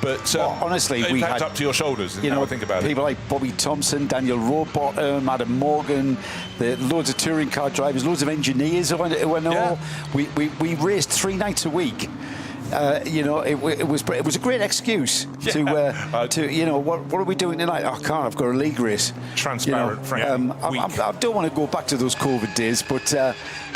But honestly, we had up to your shoulders. You know, think about people like Bobby Thompson, Daniel Rowbottom, Adam Morgan, loads of touring car drivers, loads of engineers who went all. We raced 3 nights a week. You know, it was a great excuse to you know, what are we doing tonight? Oh, I can't. I've got a league race. Transparent, I don't want to go back to those COVID days, but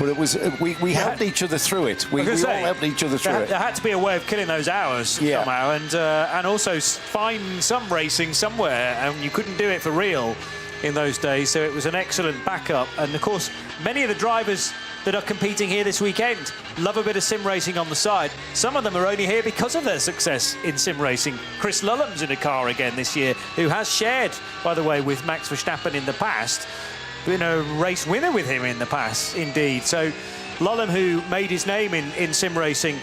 it was we helped each other through it. We all helped each other through it. There had to be a way of killing those hours somehow, and also find some racing somewhere, and you couldn't do it for real in those days. So it was an excellent backup, and of course, many of the drivers that are competing here this weekend love a bit of sim racing on the side. Some of them are only here because of their success in sim racing. Chris Lulham's in a car again this year, who has shared, by the way, with Max Verstappen in the past, been a race winner with him in the past, indeed. So Lulham, who made his name in sim racing,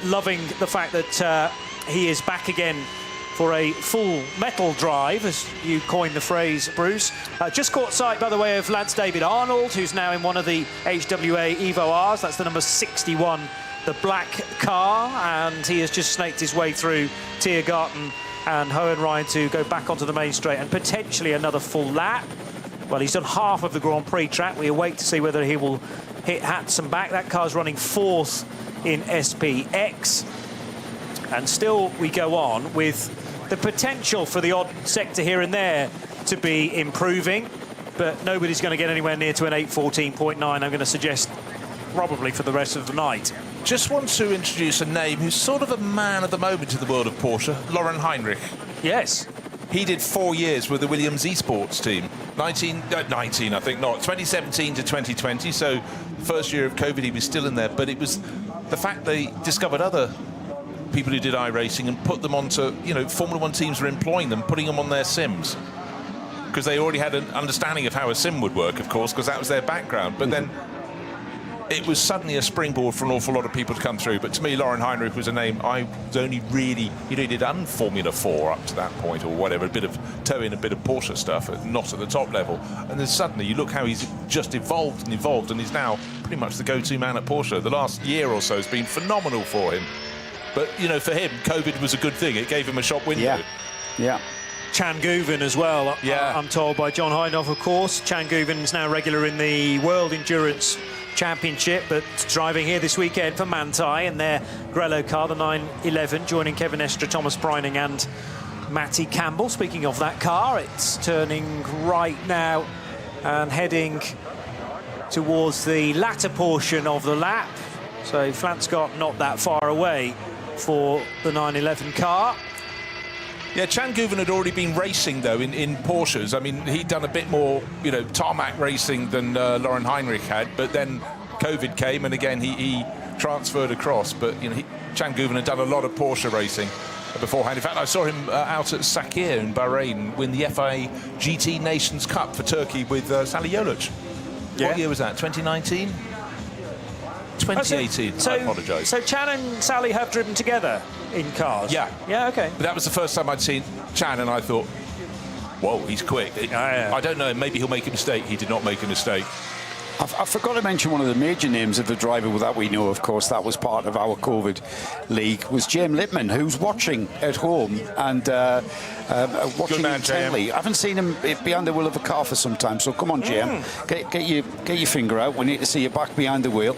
loving the fact that he is back again for a full metal drive, as you coined the phrase, Bruce. Just caught sight, by the way, of Lance David Arnold, who's now in one of the HWA Evo Rs. That's the number 61, the black car, and he has just snaked his way through Tiergarten and Hohenrhein to go back onto the main straight and potentially another full lap. Well, he's done half of the Grand Prix track. We await to see whether he will hit Hatson back. That car's running 4th in SPX. And still we go on with the potential for the odd sector here and there to be improving, but nobody's going to get anywhere near to an 8:14.9, I'm going to suggest, probably for the rest of the night. Just want to introduce a name who's sort of a man at the moment in the world of Porsche, Lauren Heinrich. Yes. He did 4 years with the Williams eSports team. 19, I think not. 2017 to 2020, so first year of COVID, he was still in there. But it was the fact they discovered other people who did iRacing and put them onto, you know, Formula One teams were employing them, putting them on their sims. Because they already had an understanding of how a sim would work, of course, because that was their background. But then it was suddenly a springboard for an awful lot of people to come through. But to me, Lauren Heinrich was a name I was only really, you know, he did Formula 4 up to that point or whatever, a bit of toe in, a bit of Porsche stuff, not at the top level. And then suddenly you look how he's just evolved, and he's now pretty much the go-to man at Porsche. The last year or so has been phenomenal for him. But, you know, for him, COVID was a good thing. It gave him a shop window. Yeah. Chan Guven as well, I'm told by John Hindhoff, of course. Chan Guven is now regular in the World Endurance Championship, but driving here this weekend for Manthey in their Grello car, the 911, joining Kevin Estre, Thomas Preining and Matty Campbell. Speaking of that car, it's turning right now and heading towards the latter portion of the lap. So Flanscott not that far away for the 911 car. Yeah, Chan Guven had already been racing, though, in Porsches. I mean, he'd done a bit more, you know, tarmac racing than Lauren Heinrich had, but then COVID came, and again, he transferred across. But, you know, Chan Guven had done a lot of Porsche racing beforehand. In fact, I saw him out at Sakir in Bahrain win the FIA GT Nations Cup for Turkey with Sally Jolic. Yeah. What year was that, 2019? 2018, I apologise. So Chan and Sally have driven together in cars? Yeah. Yeah, OK. But that was the first time I'd seen Chan, and I thought, whoa, he's quick. I don't know, maybe he'll make a mistake. He did not make a mistake. I forgot to mention one of the major names of the driver that we know, of course, that was part of our COVID league, was James Lippmann, who's watching at home and watching intently. I haven't seen him behind the wheel of a car for some time, so come on, Jim, get your finger out. We need to see you back behind the wheel.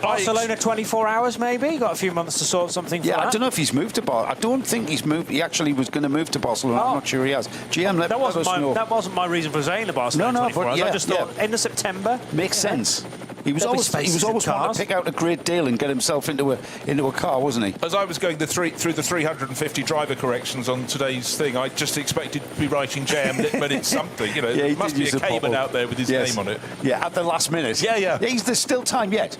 Barcelona 24 hours, maybe? Got a few months to sort something for that. I don't know if he's moved to Barcelona. I don't think he's moved. He actually was going to move to Barcelona. I'm not sure he has. GM, that wasn't my reason for saying the Barcelona 24 hours. I just thought end of September. Makes sense. He was always wanting to pick out a great deal and get himself into a car, wasn't he? As I was going through the 350 driver corrections on today's thing, I just expected to be writing JM Lippmann in something. You know, there must be a Cayman out there with his name on it. Yeah, at the last minute. Yeah. There's still time yet.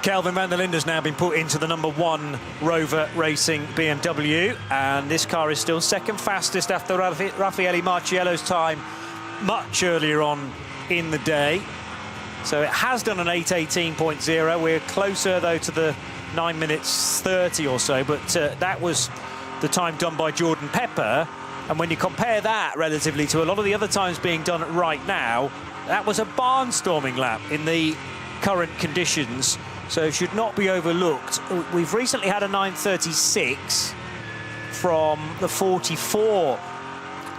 Kelvin van der Linde's now been put into the number 1 Rover Racing BMW, and this car is still second fastest after Raffaele Marciello's time much earlier on in the day. So it has done an 8:18.0. We're closer though to the 9 minutes 30 or so, but that was the time done by Jordan Pepper. And when you compare that relatively to a lot of the other times being done right now, that was a barnstorming lap in the current conditions, so it should not be overlooked. We've recently had a 9:36 from the 44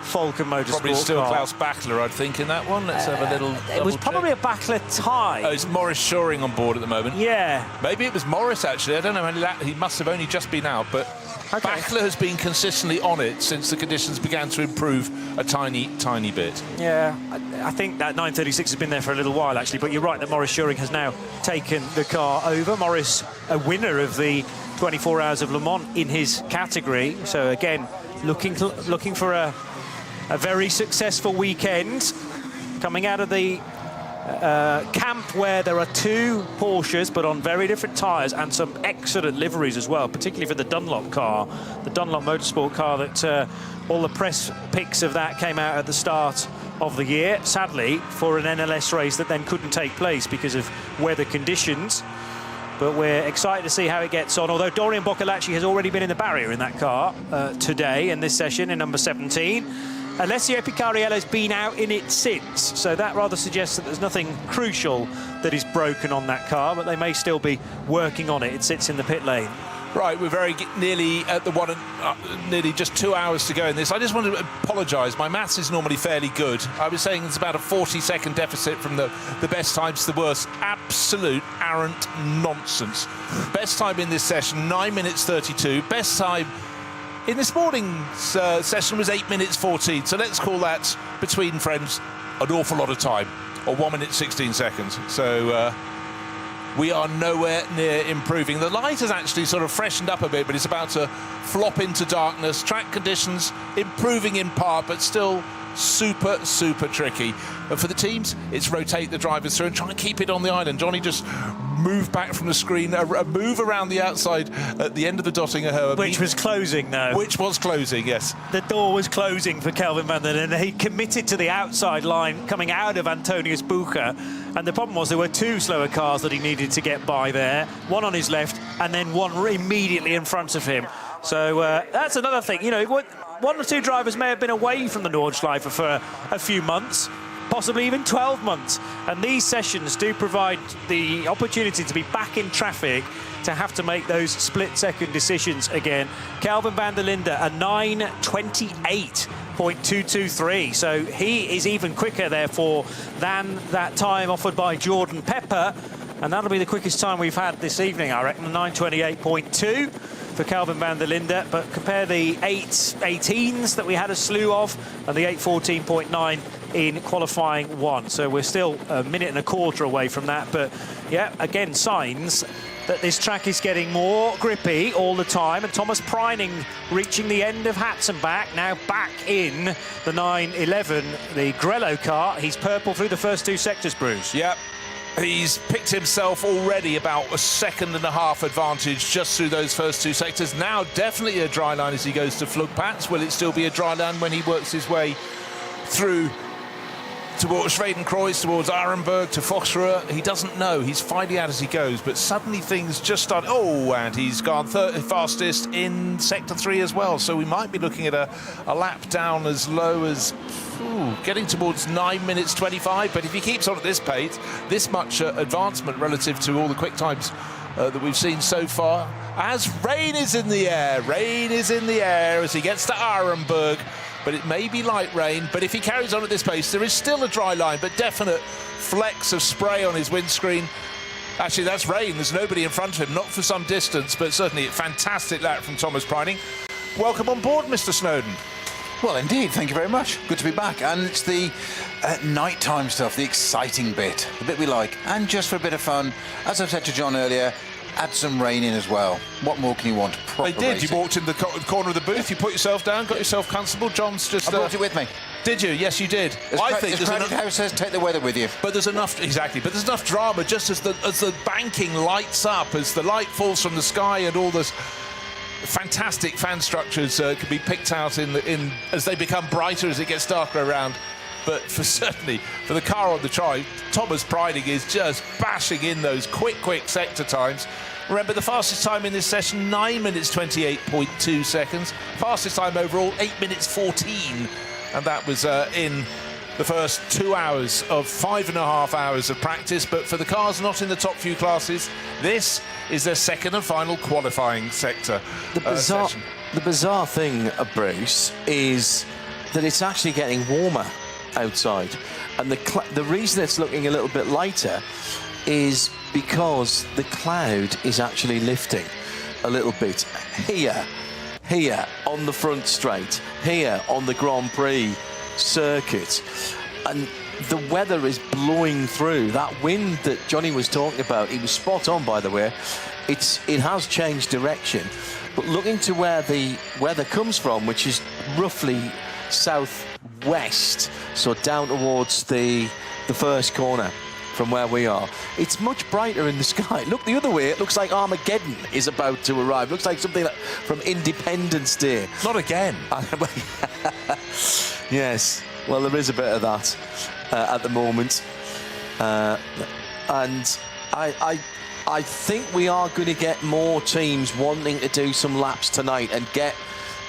Falcon Motorsport Probably still car. Klaus Bachler, I'd think, in that one. Let's have a little It was probably a Bachler tie. Oh, it's Morris Shoring on board at the moment. Yeah. Maybe it was Morris, actually. I don't know. He must have only just been out, but Bachler has been consistently on it since the conditions began to improve a tiny, tiny bit. Yeah, I think that 9:36 has been there for a little while, actually, but you're right that Morris Shoring has now taken the car over. Morris, a winner of the 24 Hours of Le Mans in his category. So, again, looking for a very successful weekend, coming out of the camp where there are 2 Porsches but on very different tyres and some excellent liveries as well, particularly for the Dunlop car, the Dunlop Motorsport car that all the press pics of that came out at the start of the year, sadly for an NLS race that then couldn't take place because of weather conditions. But we're excited to see how it gets on, although Dorian Boccolacci has already been in the barrier in that car today in this session in number 17. Alessio Picariello's been out in it since, so that rather suggests that there's nothing crucial that is broken on that car, but they may still be working on it. It sits in the pit lane. Right, we're very nearly at the one, nearly just 2 hours to go in this. I just want to apologise. My maths is normally fairly good. I was saying it's about a 40-second deficit from the best time to the worst. Absolute arrant nonsense. Best time in this session, 9 minutes 32. Best time in this morning's session was 8 minutes 14. So let's call that, between friends, an awful lot of time, or 1 minute 16 seconds. So we are nowhere near improving. The light has actually sort of freshened up a bit, but it's about to flop into darkness. Track conditions improving in part, but still super, super tricky. But for the teams, it's rotate the drivers through and try and keep it on the island. Johnny just moved back from the screen, a move around the outside at the end of the Dottinger Herb. Which was closing, though. Which was closing, yes. The door was closing for Kelvin van der Linde. He committed to the outside line coming out of Antonius Bucher. And the problem was there were 2 slower cars that he needed to get by there. One on his left and then one immediately in front of him. So that's another thing. You know, 1 or 2 drivers may have been away from the Nordschleife for a few months, possibly even 12 months. And these sessions do provide the opportunity to be back in traffic, to have to make those split-second decisions again. Kelvin van der Linde, a 9:28.223. So he is even quicker, therefore, than that time offered by Jordan Pepper. And that'll be the quickest time we've had this evening, I reckon, 9:28.2 for Kelvin van der Linde. But compare the 8:18s that we had a slew of and the 8:14.9 in qualifying 1. So we're still a minute and a quarter away from that. But yeah, again, signs that this track is getting more grippy all the time. And Thomas Preining reaching the end of Hatzenbach, now back in the 911, the Grello car. He's purple through the first 2 sectors, Bruce. Yep. He's picked himself already about a 1.5 second advantage just through those first 2 sectors. Now definitely a dry line as he goes to Flugplatz. Will it still be a dry line when he works his way through towards Schwedenkreuz, towards Arenberg, to Foxerer. He doesn't know. He's finding out as he goes, but suddenly things just start. Oh, and he's gone fastest in Sector 3 as well. So we might be looking at a lap down as low as getting towards 9 minutes 25. But if he keeps on at this pace, this much advancement relative to all the quick times that we've seen so far, as rain is in the air as he gets to Arenberg. But it may be light rain, but if he carries on at this pace, there is still a dry line, but definite flecks of spray on his windscreen. Actually, that's rain. There's nobody in front of him, not for some distance, but certainly a fantastic lap from Thomas Preining. Welcome on board, Mr. Snowden. Well, indeed, thank you very much. Good to be back. And it's the nighttime stuff, the exciting bit, the bit we like. And just for a bit of fun, as I've said to John earlier, add some rain in as well. What more can you want? Proper They did. racing. You walked in the corner of the booth, you put yourself down, got yourself comfortable. John's just... I brought it with me. Did you? Yes, you did. I think as Crowded House says, take the weather with you. But there's enough, exactly. But there's enough drama just as the banking lights up, as the light falls from the sky, and all this fantastic fan structures can be picked out in as they become brighter as it gets darker around. But certainly for the car on the track, Thomas Preining is just bashing in those quick sector times. Remember, the fastest time in this session, 9 minutes 28.2 seconds. Fastest time overall, 8 minutes 14. And that was in the first 2 hours of 5.5 hours of practice. But for the cars not in the top few classes, this is their second and final qualifying sector session. The bizarre thing, Bruce, is that it's actually getting warmer outside. And the reason it's looking a little bit lighter is because the cloud is actually lifting a little bit here on the front straight, here on the Grand Prix circuit, and the weather is blowing through. That wind that Johnny was talking about, he was spot on, by the way. It has changed direction, but looking to where the weather comes from, which is roughly southwest, so down towards the first corner from where we are, it's much brighter in the sky. Look the other way, it looks like Armageddon is about to arrive. Looks like something from Independence Day. Not again. Yes, well, there is a bit of that at the moment. And I think we are going to get more teams wanting to do some laps tonight and get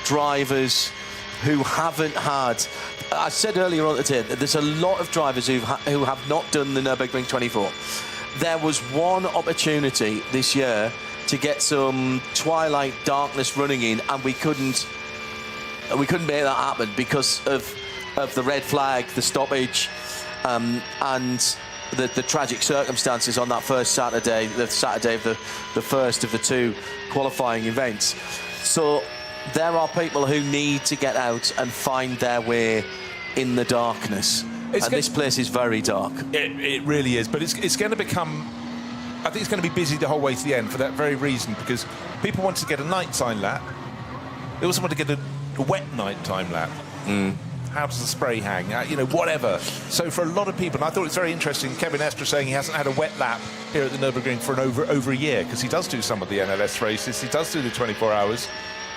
drivers who haven't had... I said earlier on today that there's a lot of drivers who have not done the Nürburgring 24. There was one opportunity this year to get some twilight darkness running in, and we couldn't make that happen because of the red flag, the stoppage, and the tragic circumstances on that first Saturday, the Saturday of the first of the two qualifying events. So there are people who need to get out and find their way in the darkness. This place is very dark. It really is, but it's going to become... I think it's going to be busy the whole way to the end for that very reason, because people want to get a nighttime lap. They also want to get a wet nighttime lap. How does the spray hang? Whatever. So for a lot of people, and I thought it's very interesting, Kevin Estre saying he hasn't had a wet lap here at the Nürburgring for over a year, because he does do some of the NLS races, he does do the 24 hours.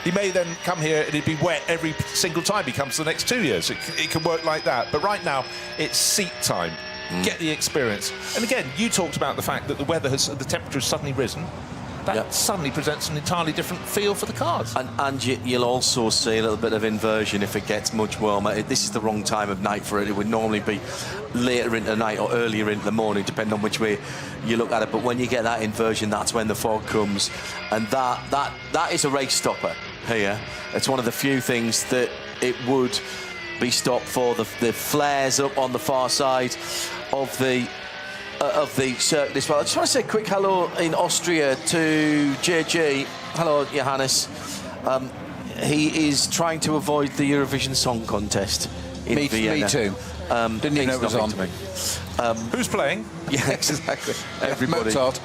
He may then come here and it'd be wet every single time he comes for the next 2 years. It can work like that. But right now, it's seat time. Get the experience. And again, you talked about the fact that the temperature has suddenly risen. That suddenly presents an entirely different feel for the cars. And you'll also see a little bit of inversion if it gets much warmer. This is the wrong time of night for it. It would normally be later into the night or earlier into the morning, depending on which way you look at it. But when you get that inversion, that's when the fog comes. And that is a race stopper here. It's one of the few things that it would be stopped for. The flares up on the far side of the circuit as well. I just want to say a quick hello in Austria to JG. Hello, Johannes. He is trying to avoid the Eurovision Song Contest in Vienna. Me too. Didn't even know it was on. Who's playing? Yes, exactly. Everybody. Mozart.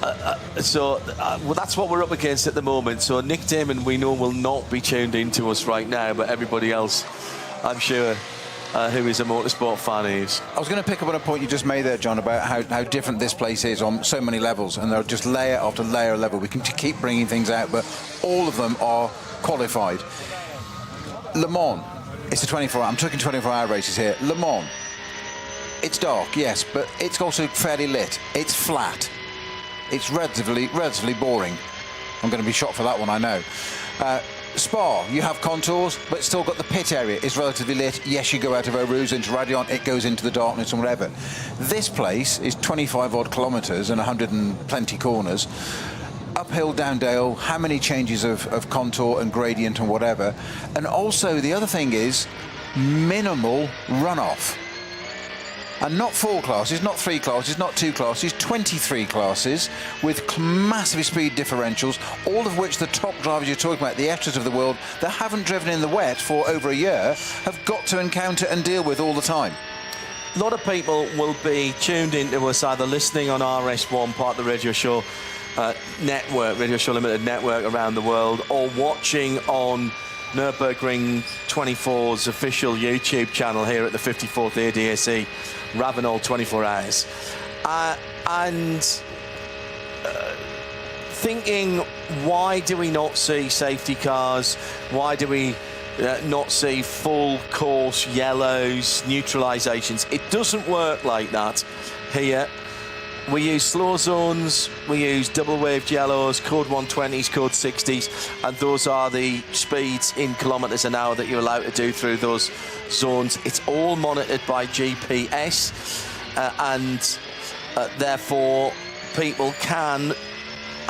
Well, that's what we're up against at the moment. So Nick Damon, we know, will not be tuned into us right now, but everybody else, I'm sure, who is a motorsport fan is. I was going to pick up on a point you just made there, John, about how different this place is on so many levels, and they're just layer after layer level. We can keep bringing things out, but all of them are qualified. Le Mans It's a 24-hour. I'm talking 24-hour races here. Le Mans. It's dark, yes, but it's also fairly lit. It's flat. It's relatively boring. I'm going to be shot for that one, I know. Spa, you have contours, but it's still got the pit area. It's relatively lit. Yes, you go out of Eau Rouge into Radion, it goes into the darkness and whatever. This place is 25 odd kilometres and 100 and plenty corners. Uphill, down dale, how many changes of contour and gradient and whatever. And also the other thing is minimal runoff. And not 4 classes, not 3 classes, not 2 classes, 23 classes with massive speed differentials, all of which the top drivers you're talking about, the extras of the world, that haven't driven in the wet for over a year, have got to encounter and deal with all the time. A lot of people will be tuned into us either listening on RS1, part of the Radio Show network, Radio Show Limited network around the world, or watching on Nürburgring 24's official YouTube channel here at the 54th ADAC Ravenol 24 Hours. Thinking, why do we not see safety cars? Why do we not see full course yellows, neutralisations? It doesn't work like that here. We use slow zones, we use double waved yellows, code 120s, code 60s, and those are the speeds in kilometres an hour that you're allowed to do through those zones. It's all monitored by GPS, and therefore people can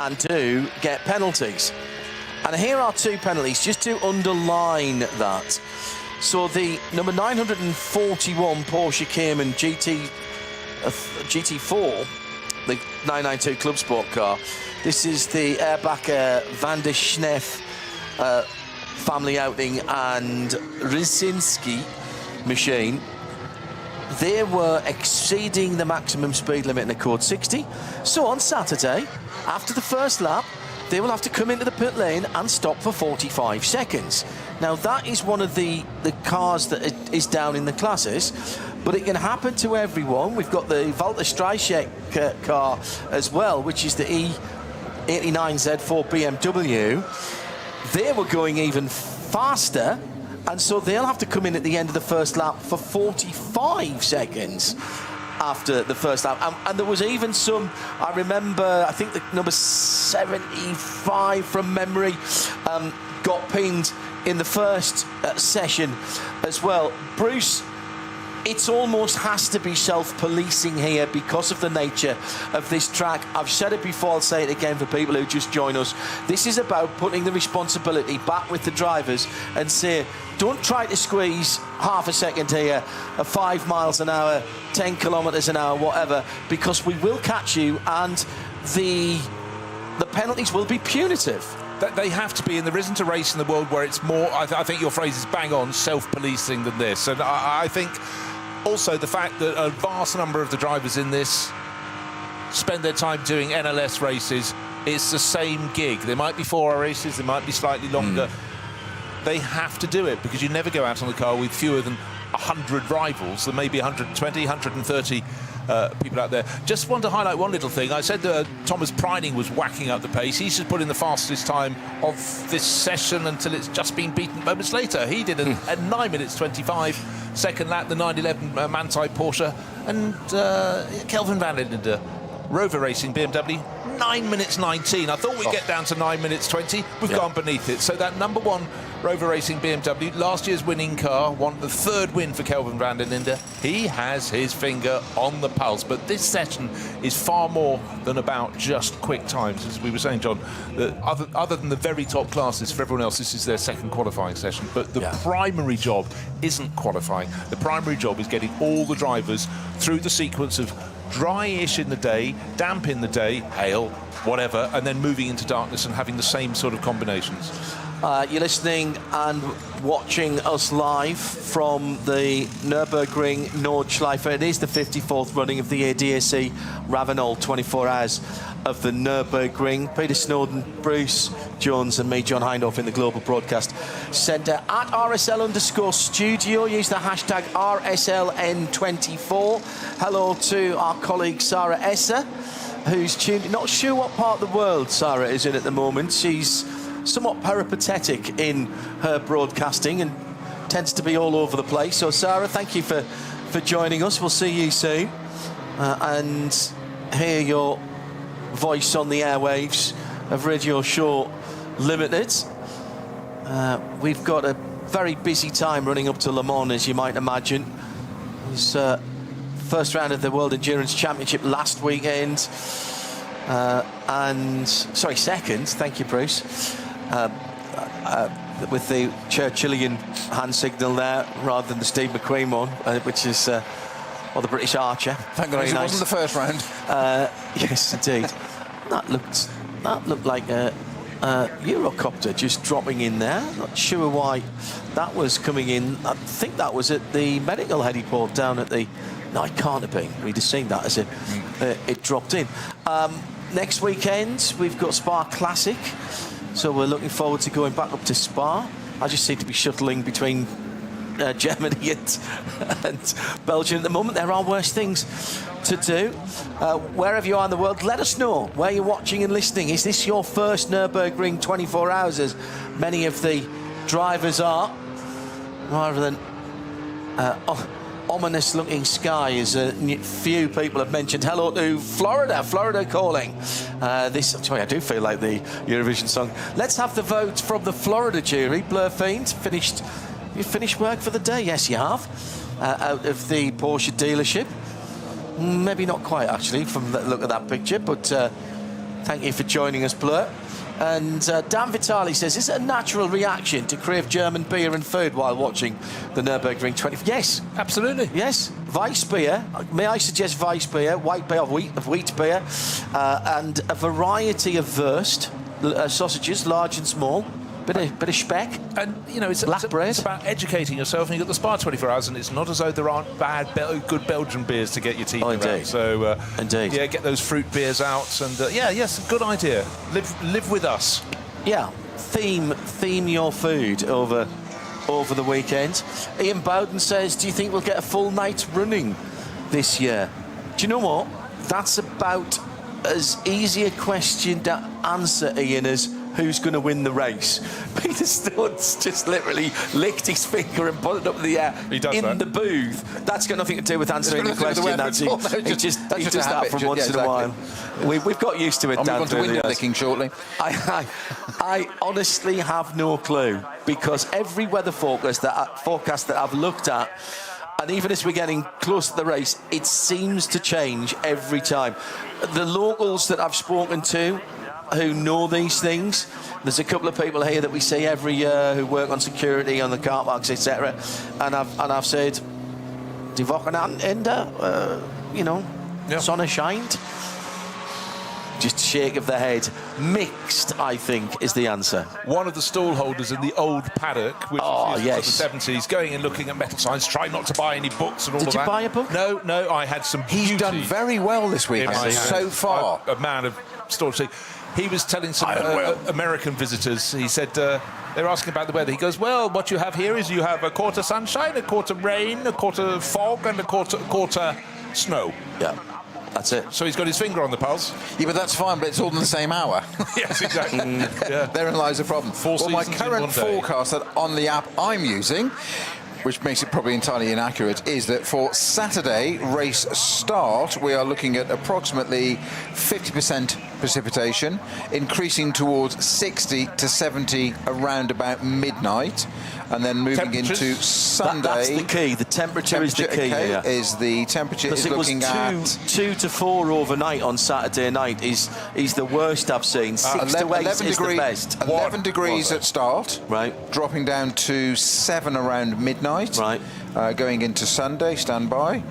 and do get penalties. And here are 2 penalties, just to underline that. So the number 941 Porsche Cayman GT4, the 992 Club Sport car. This is the Airbacher Van der Schneef family outing and Rysinski machine. They were exceeding the maximum speed limit in the code 60. So on Saturday, after the first lap, they will have to come into the pit lane and stop for 45 seconds. Now that is one of the cars that is down in the classes, but it can happen to everyone. We've got the Walter Streichek car as well, which is the E89Z4 BMW. They were going even faster, and so they'll have to come in at the end of the first lap for 45 seconds after the first lap. And there was even some, I remember, I think the number 75 from memory got pinned in the first session as well. Bruce, it almost has to be self-policing here because of the nature of this track. I've said it before, I'll say it again for people who just join us. This is about putting the responsibility back with the drivers and say, don't try to squeeze half a second here, 5 miles an hour, 10 kilometres an hour, whatever, because we will catch you and the penalties will be punitive. They have to be, and there isn't a race in the world where it's more, I think your phrase is bang on, self-policing than this. And I think also the fact that a vast number of the drivers in this spend their time doing NLS races, it's the same gig. There might be 4-hour races, they might be slightly longer. They have to do it because you never go out on the car with fewer than 100 rivals. There may be 120, 130 people out there. Just want to highlight one little thing. I said that Thomas Preining was whacking up the pace. He's just put in the fastest time of this session until it's just been beaten moments later. He did at 9 minutes 25. Second lap, the 911 Manthey Porsche, and Kelvin van Linde, Rover Racing BMW, 9 minutes 19. I thought we'd get down to 9 minutes 20. We've gone beneath it. So that number 1 Rover Racing BMW, last year's winning car, won the 3rd win for Kelvin van der Linde. He has his finger on the pulse. But this session is far more than about just quick times. As we were saying, John, that other than the very top classes, for everyone else, this is their second qualifying session. But the primary job isn't qualifying. The primary job is getting all the drivers through the sequence of dry-ish in the day, damp in the day, hail, whatever, and then moving into darkness and having the same sort of combinations. You're listening and watching us live from the Nürburgring Nordschleife. It is the 54th running of the ADAC Ravenol 24 Hours of the Nürburgring. Peter Snowden, Bruce Jones and me, John Hindhaugh, in the Global Broadcast Centre. At RSL_studio, use the hashtag RSLN24. Hello to our colleague Sarah Esser, who's tuned in. Not sure what part of the world Sarah is in at the moment. She's somewhat peripatetic in her broadcasting and tends to be all over the place. So, Sarah, thank you for joining us. We'll see you soon. And hear your voice on the airwaves of Radio Show Limited. We've got a very busy time running up to Le Mans, as you might imagine. It was first round of the World Endurance Championship last weekend. Second, thank you, Bruce. With the Churchillian hand signal there, rather than the Steve McQueen one, which is, or the British Archer. Thank God it wasn't the first round. Yes, indeed. That looked like a Eurocopter just dropping in there. Not sure why that was coming in. I think that was at the medical heliport down at the... No, it can't have been. We'd have seen that as it dropped in. Next weekend, we've got Spa Classic. So we're looking forward to going back up to Spa. I just seem to be shuttling between Germany and Belgium at the moment. There are worse things to do. Wherever you are in the world, let us know where you're watching and listening. Is this your first Nürburgring 24 hours, as many of the drivers are, rather than ominous-looking sky, as a few people have mentioned. Hello to Florida calling. Sorry, I do feel like the Eurovision song. Let's have the vote from the Florida jury. Blur Fiend, you finished work for the day? Yes, you have. Out of the Porsche dealership. Maybe not quite, actually, from the look at that picture, but thank you for joining us, Blur. And Dan Vitali says, is it a natural reaction to crave German beer and food while watching the Nürburgring 20? Yes. Absolutely. Yes. Weiss beer. May I suggest Weiss beer, white beer of wheat beer, and a variety of Wurst, sausages, large and small. Bit of speck. And, you know, it's bread. About educating yourself. And you've got the Spa 24 hours, and it's not as though there aren't good Belgian beers to get your teeth around. Indeed. So, indeed. Yeah, get those fruit beers out. And, yes, good idea. Live with us. Yeah. Theme your food over the weekend. Ian Bowden says, do you think we'll get a full night running this year? Do you know what? That's about as easy a question to answer, Ian, as who's going to win the race. Peter Stuntz just literally licked his finger and put it up in the air in the booth. That's got nothing to do with answering the question, Nancy. He does that from once in a while. We've got used to it, Dan. I'm going to window licking shortly. I honestly have no clue, because every weather forecast that I've looked at, and even as we're getting close to the race, it seems to change every time. The locals that I've spoken to who know these things, there's a couple of people here that we see every year who work on security on the car parks, etc. And I've said, die Wochenende, Sonne scheint. Just shake of the head. Mixed, I think, is the answer. One of the stall holders in the old paddock, which was the 70s, going and looking at metal signs, trying not to buy any books and all of that. Did you buy a book? No, I had some beauty. He's done very well this weekend so far. A man of storage. He was telling some American visitors, he said, they were asking about the weather. He goes, well, what you have here is you have a quarter sunshine, a quarter rain, a quarter fog, and a quarter snow. Yeah. That's it. So he's got his finger on the pulse. Yeah, but that's fine, but it's all in the same hour. Yes, exactly. Yeah. Therein lies the problem. My seasons current in one day. forecast that on the app I'm using, which makes it probably entirely inaccurate, is that for Saturday race start, we are looking at approximately 50% precipitation, increasing towards 60 to 70 around about midnight, and then moving into Sunday. That's the key. The temperature is the key here. The temperature is looking at 2 to 4 overnight on Saturday night is the worst I've seen. 6 to 8 is the best. 11 degrees at start, right? Dropping down to 7 around midnight, right? Going into Sunday, stand by.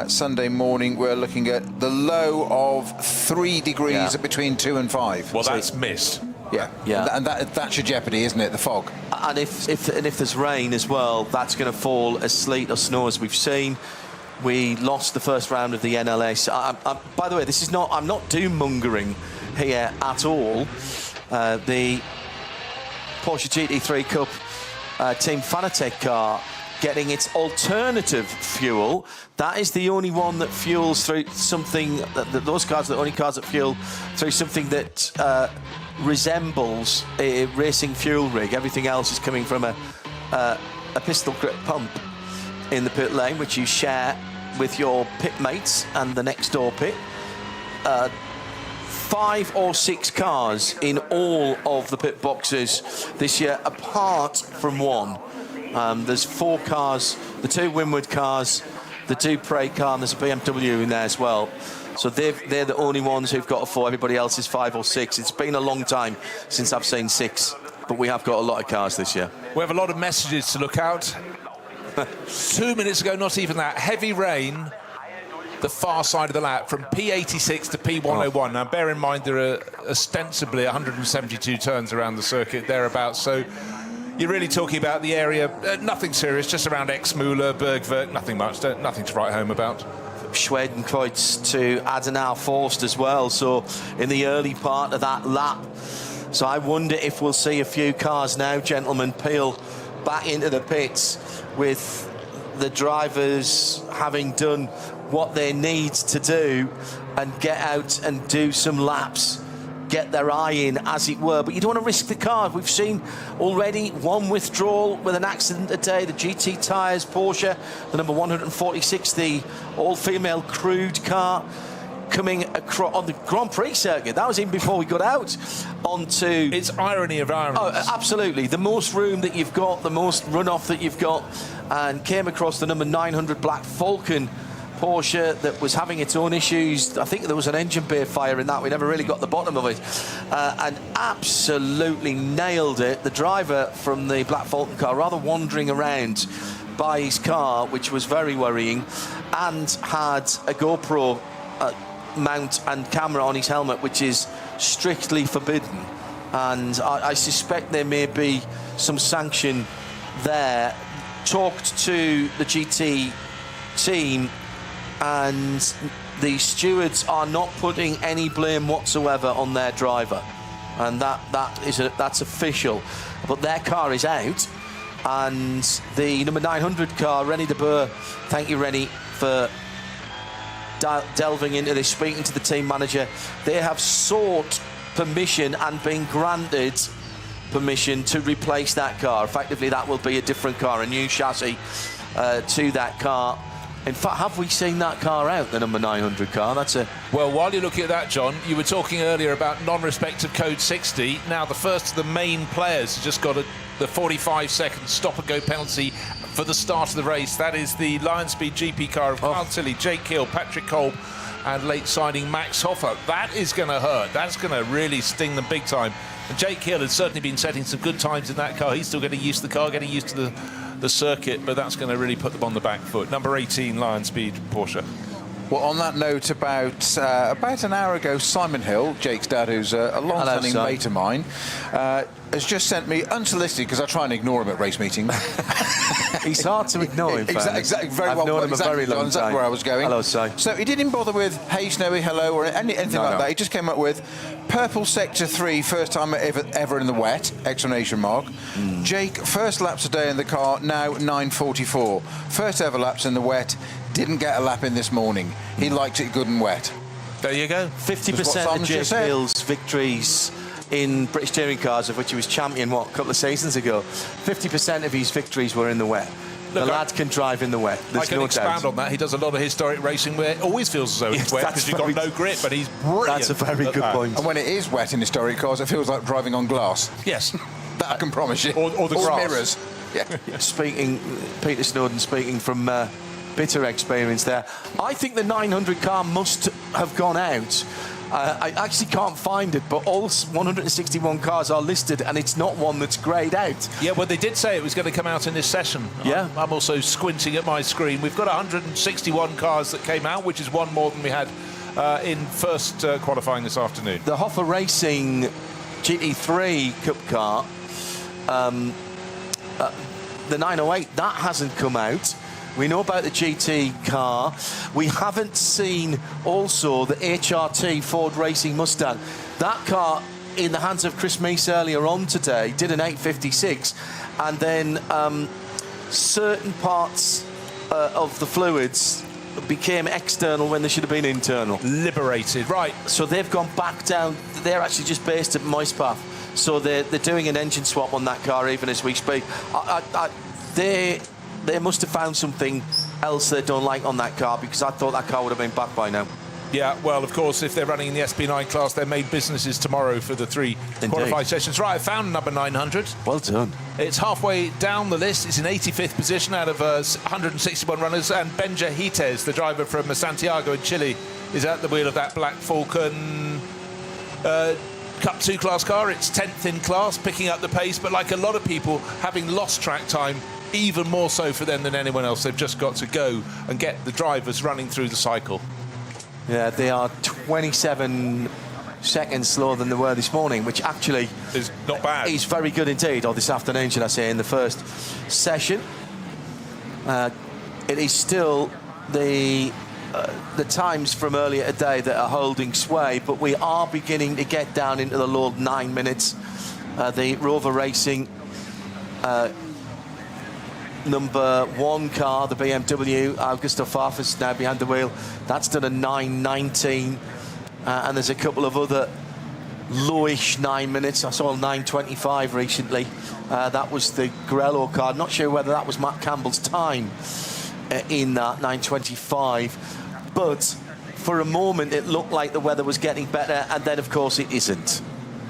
Sunday morning, we're looking at the low of 3 degrees at between 2 and 5. Well, that's missed. Yeah. And that's your jeopardy, isn't it? The fog. And if there's rain as well, that's going to fall as sleet or snow, as we've seen. We lost the first round of the NLS. By the way, I'm not doom mongering here at all. The Porsche GT3 Cup Team Fanatec car getting its alternative fuel. That is the only one that fuels through something. Those cars are the only cars that fuel through something that resembles a racing fuel rig. Everything else is coming from a a pistol grip pump in the pit lane, which you share with your pit mates and the next door pit. 5 or 6 cars in all of the pit boxes this year, apart from one. There's 4 cars, the 2 Winward cars, the Dupre car, and there's a BMW in there as well. So they're the only ones who've got a 4. Everybody else is 5 or 6. It's been a long time since I've seen 6, but we have got a lot of cars this year. We have a lot of messages to look out. 2 minutes ago, not even that. Heavy rain, the far side of the lap, from P86 to P101. Now, bear in mind, there are ostensibly 172 turns around the circuit, thereabouts. So you're really talking about the area, nothing serious, just around Exmüller, Bergwerk, nothing much, nothing to write home about. Schwedenkreuz to Adenauer Forst as well, so in the early part of that lap. So I wonder if we'll see a few cars now, gentlemen, peel back into the pits with the drivers having done what they need to do and get out and do some laps, get their eye in, as it were. But you don't want to risk the car. We've seen already one withdrawal with an accident today, the GT tyres Porsche, the number 146, the all-female crude car, coming across on the Grand Prix circuit. That was even before we got out onto... It's irony of ironies. Oh, absolutely. The most room that you've got, the most runoff that you've got, and came across the number 900 Black Falcon Porsche that was having its own issues. I think there was an engine bay fire in that. We never really got the bottom of it. And absolutely nailed it. The driver from the Black Falcon car, rather wandering around by his car, which was very worrying, and had a GoPro mount and camera on his helmet, which is strictly forbidden. And I suspect there may be some sanction there. Talked to the GT team, and the stewards are not putting any blame whatsoever on their driver, and that's official. But their car is out, and the number 900 car, Rennie de Boer, thank you, Rennie, for delving into this, speaking to the team manager. They have sought permission and been granted permission to replace that car. Effectively, that will be a different car, a new chassis to that car. In fact, have we seen that car out, the number 900 car? That's a... Well, while you're looking at that, John, you were talking earlier about non-respect of Code 60. Now, the first of the main players has just got the 45-second stop-and-go penalty for the start of the race. That is the Lion Speed GP car of Carl Tilley, Jake Hill, Patrick Kolb, and late signing Max Hoffa. That is going to hurt. That's going to really sting them big time. And Jake Hill has certainly been setting some good times in that car. He's still getting used to the car, getting used to the circuit, but that's going to really put them on the back foot. Number 18, Lion Speed Porsche. Well, on that note, about an hour ago, Simon Hill, Jake's dad, who's a long-standing mate of mine, has just sent me, unsolicited, because I try and ignore him at race meetings. He's hard to ignore, in fact. Exactly, very I've well. known him a very long time. That's where I was going. Hello, Si. So he didn't bother with "Hey Snowy, hello" or anything like that. He just came up with "Purple Sector 3, first time ever in the wet!" Exclamation mark. Jake, first laps a day in the car, now 9:44. First ever laps in the wet. Didn't get a lap in this morning. He liked it good and wet. There you go. 50% of Jake Hill's victories in British touring cars, of which he was champion, a couple of seasons ago, 50% of his victories were in the wet. Look, the lad can drive in the wet. There's I can expand on that. He does a lot of historic racing where it always feels as though it's wet because you've got no grip, but he's brilliant. That's a very good point. And when it is wet in historic cars, it feels like driving on glass. Yes. That I can promise you. Or the grass. Mirrors. Yeah. Peter Snowden speaking from bitter experience there. I think the 900 car must have gone out. I actually can't find it, but all 161 cars are listed, and it's not one that's greyed out. Yeah, well, they did say it was going to come out in this session. Yeah. I'm also squinting at my screen. We've got 161 cars that came out, which is one more than we had in first qualifying this afternoon. The Hoffa Racing GT3 Cup car, the 908, that hasn't come out. We know about the GT car. We haven't seen also the HRT Ford Racing Mustang. That car, in the hands of Chris Meese earlier on today, did an 856, and then certain parts of the fluids became external when they should have been internal. Liberated, right. So they've gone back down. They're actually just based at Moispath. So they're doing an engine swap on that car even as we speak. they must have found something else they don't like on that car, because I thought that car would have been back by now. Yeah, well, of course, if they're running in the SB9 class, their main business is tomorrow for the 3 qualifying sessions. Right, I found number 900. Well done. It's halfway down the list. It's in 85th position out of 161 runners. And Benja Hites, the driver from Santiago in Chile, is at the wheel of that Black Falcon Cup 2 class car. It's 10th in class, picking up the pace. But like a lot of people, having lost track time, even more so for them than anyone else, they've just got to go and get the drivers running through the cycle. Yeah, they are 27 seconds slower than they were this morning, which actually is not bad. Is very good indeed, or this afternoon, should I say, in the first session. It is still the times from earlier today that are holding sway, but we are beginning to get down into the low 9 minutes. The Rover Racing number 1 car, the BMW, Augusto Farfus now behind the wheel. That's done a 9:19, and there's a couple of other lowish 9 minutes. I saw 9:25 recently. That was the Grello car. Not sure whether that was Matt Campbell's time in that 9:25, but for a moment it looked like the weather was getting better, and then of course it isn't,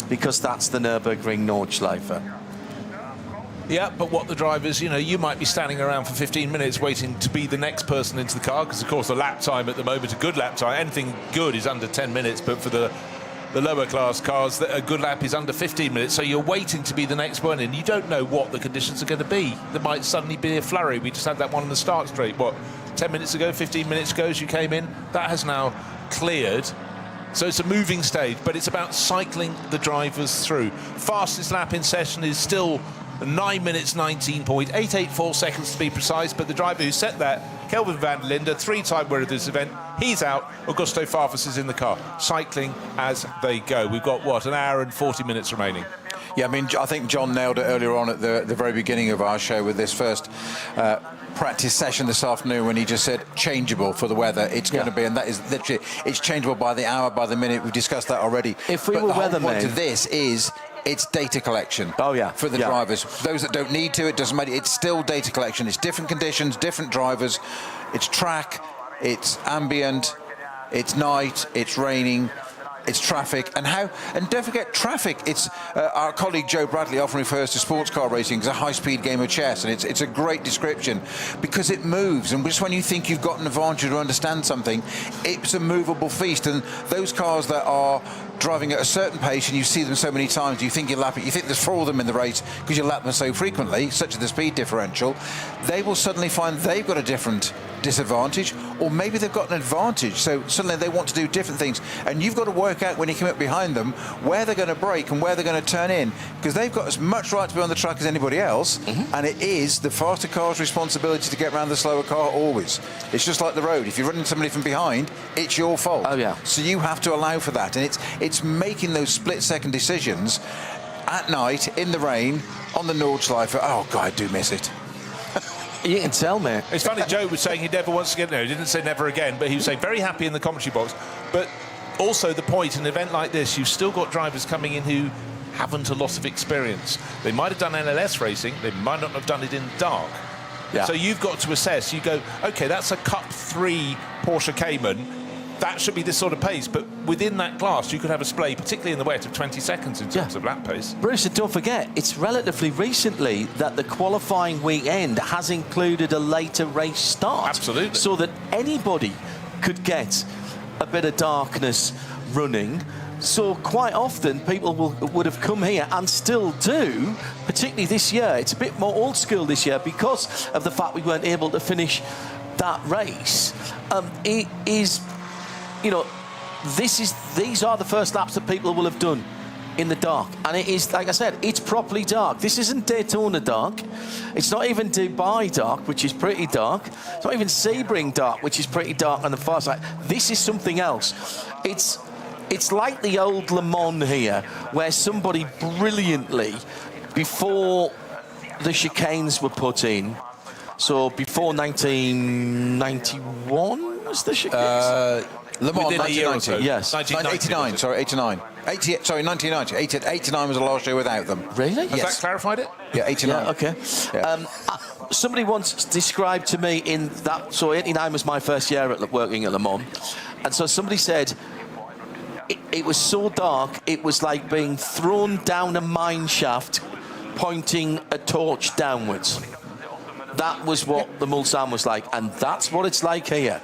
because that's the Nürburgring Nordschleife. Yeah, but what the drivers, you might be standing around for 15 minutes waiting to be the next person into the car, because, of course, the lap time at the moment, a good lap time, anything good is under 10 minutes, but for the lower class cars, a good lap is under 15 minutes, so you're waiting to be the next one, and you don't know what the conditions are going to be. There might suddenly be a flurry. We just had that one on the start straight, 10 minutes ago, 15 minutes ago as you came in? That has now cleared. So it's a moving stage, but it's about cycling the drivers through. Fastest lap in session is still 9 minutes 19.884 seconds to be precise, but the driver who set that, Kelvin van der Linde, 3-time winner of this event, he's out. Augusto Farfus is in the car, cycling as they go. We've got, an hour and 40 minutes remaining. Yeah, I think John nailed it earlier on at the very beginning of our show with this first practice session this afternoon, when he just said changeable for the weather. It's going to be, and that is literally, it's changeable by the hour, by the minute. We've discussed that already. If we but were the whole weathermen, point of this is it's data collection. Oh yeah, for the drivers. Those that don't need to, it doesn't matter. It's still data collection. It's different conditions, different drivers. It's track, it's ambient, it's night, it's raining, it's traffic, and don't forget traffic. It's our colleague Joe Bradley often refers to sports car racing as a high-speed game of chess, and it's a great description, because it moves, and just when you think you've got an advantage to understand something, it's a movable feast. And those cars that are driving at a certain pace, and you see them so many times, you think you lap it, you think there's 4 of them in the race because you lap them so frequently, such as the speed differential, they will suddenly find they've got a different disadvantage, or maybe they've got an advantage, so suddenly they want to do different things, and you've got to work out when you come up behind them where they're going to brake and where they're going to turn in, because they've got as much right to be on the track as anybody else, and it is the faster car's responsibility to get around the slower car always. It's just like the road. If you're running somebody from behind, it's your fault. Oh yeah. So you have to allow for that, and it's making those split-second decisions at night in the rain on the Nordschleife. Oh God, I do miss it. You can tell, mate. It's funny, Joe was saying he never wants to get there. He didn't say never again, but he was saying very happy in the commentary box. But also the point, in an event like this, you've still got drivers coming in who haven't a lot of experience. They might have done NLS racing, they might not have done it in dark. Yeah. So you've got to assess. You go, OK, that's a Cup 3 Porsche Cayman. That should be this sort of pace, but within that class you could have a splay, particularly in the wet, of 20 seconds in terms of lap pace. Bruce, and don't forget, it's relatively recently that the qualifying weekend has included a later race start. Absolutely. So that anybody could get a bit of darkness running. So quite often people would have come here, and still do, particularly this year. It's a bit more old school this year because of the fact we weren't able to finish that race. It is... these are the first laps that people will have done in the dark, and it is, like I said, it's properly dark. This isn't Daytona dark. It's not even Dubai dark, which is pretty dark. It's not even Sebring dark, which is pretty dark on the far side. This is something else. It's like the old Le Mans here, where somebody brilliantly, before the chicanes were put in, so before 1991 was the chicanes? Le Mans, within a year or so. Yes. 89, sorry, 89. 1990. 89 was the last year without them. Really? Has that clarified it? Yeah, 89. Yeah, okay. Yeah. somebody once described to me in that, so 89 was my first year working at Le Mans, and so somebody said it was so dark, it was like being thrown down a mine shaft pointing a torch downwards. That was what the Mulsanne was like, and that's what it's like here.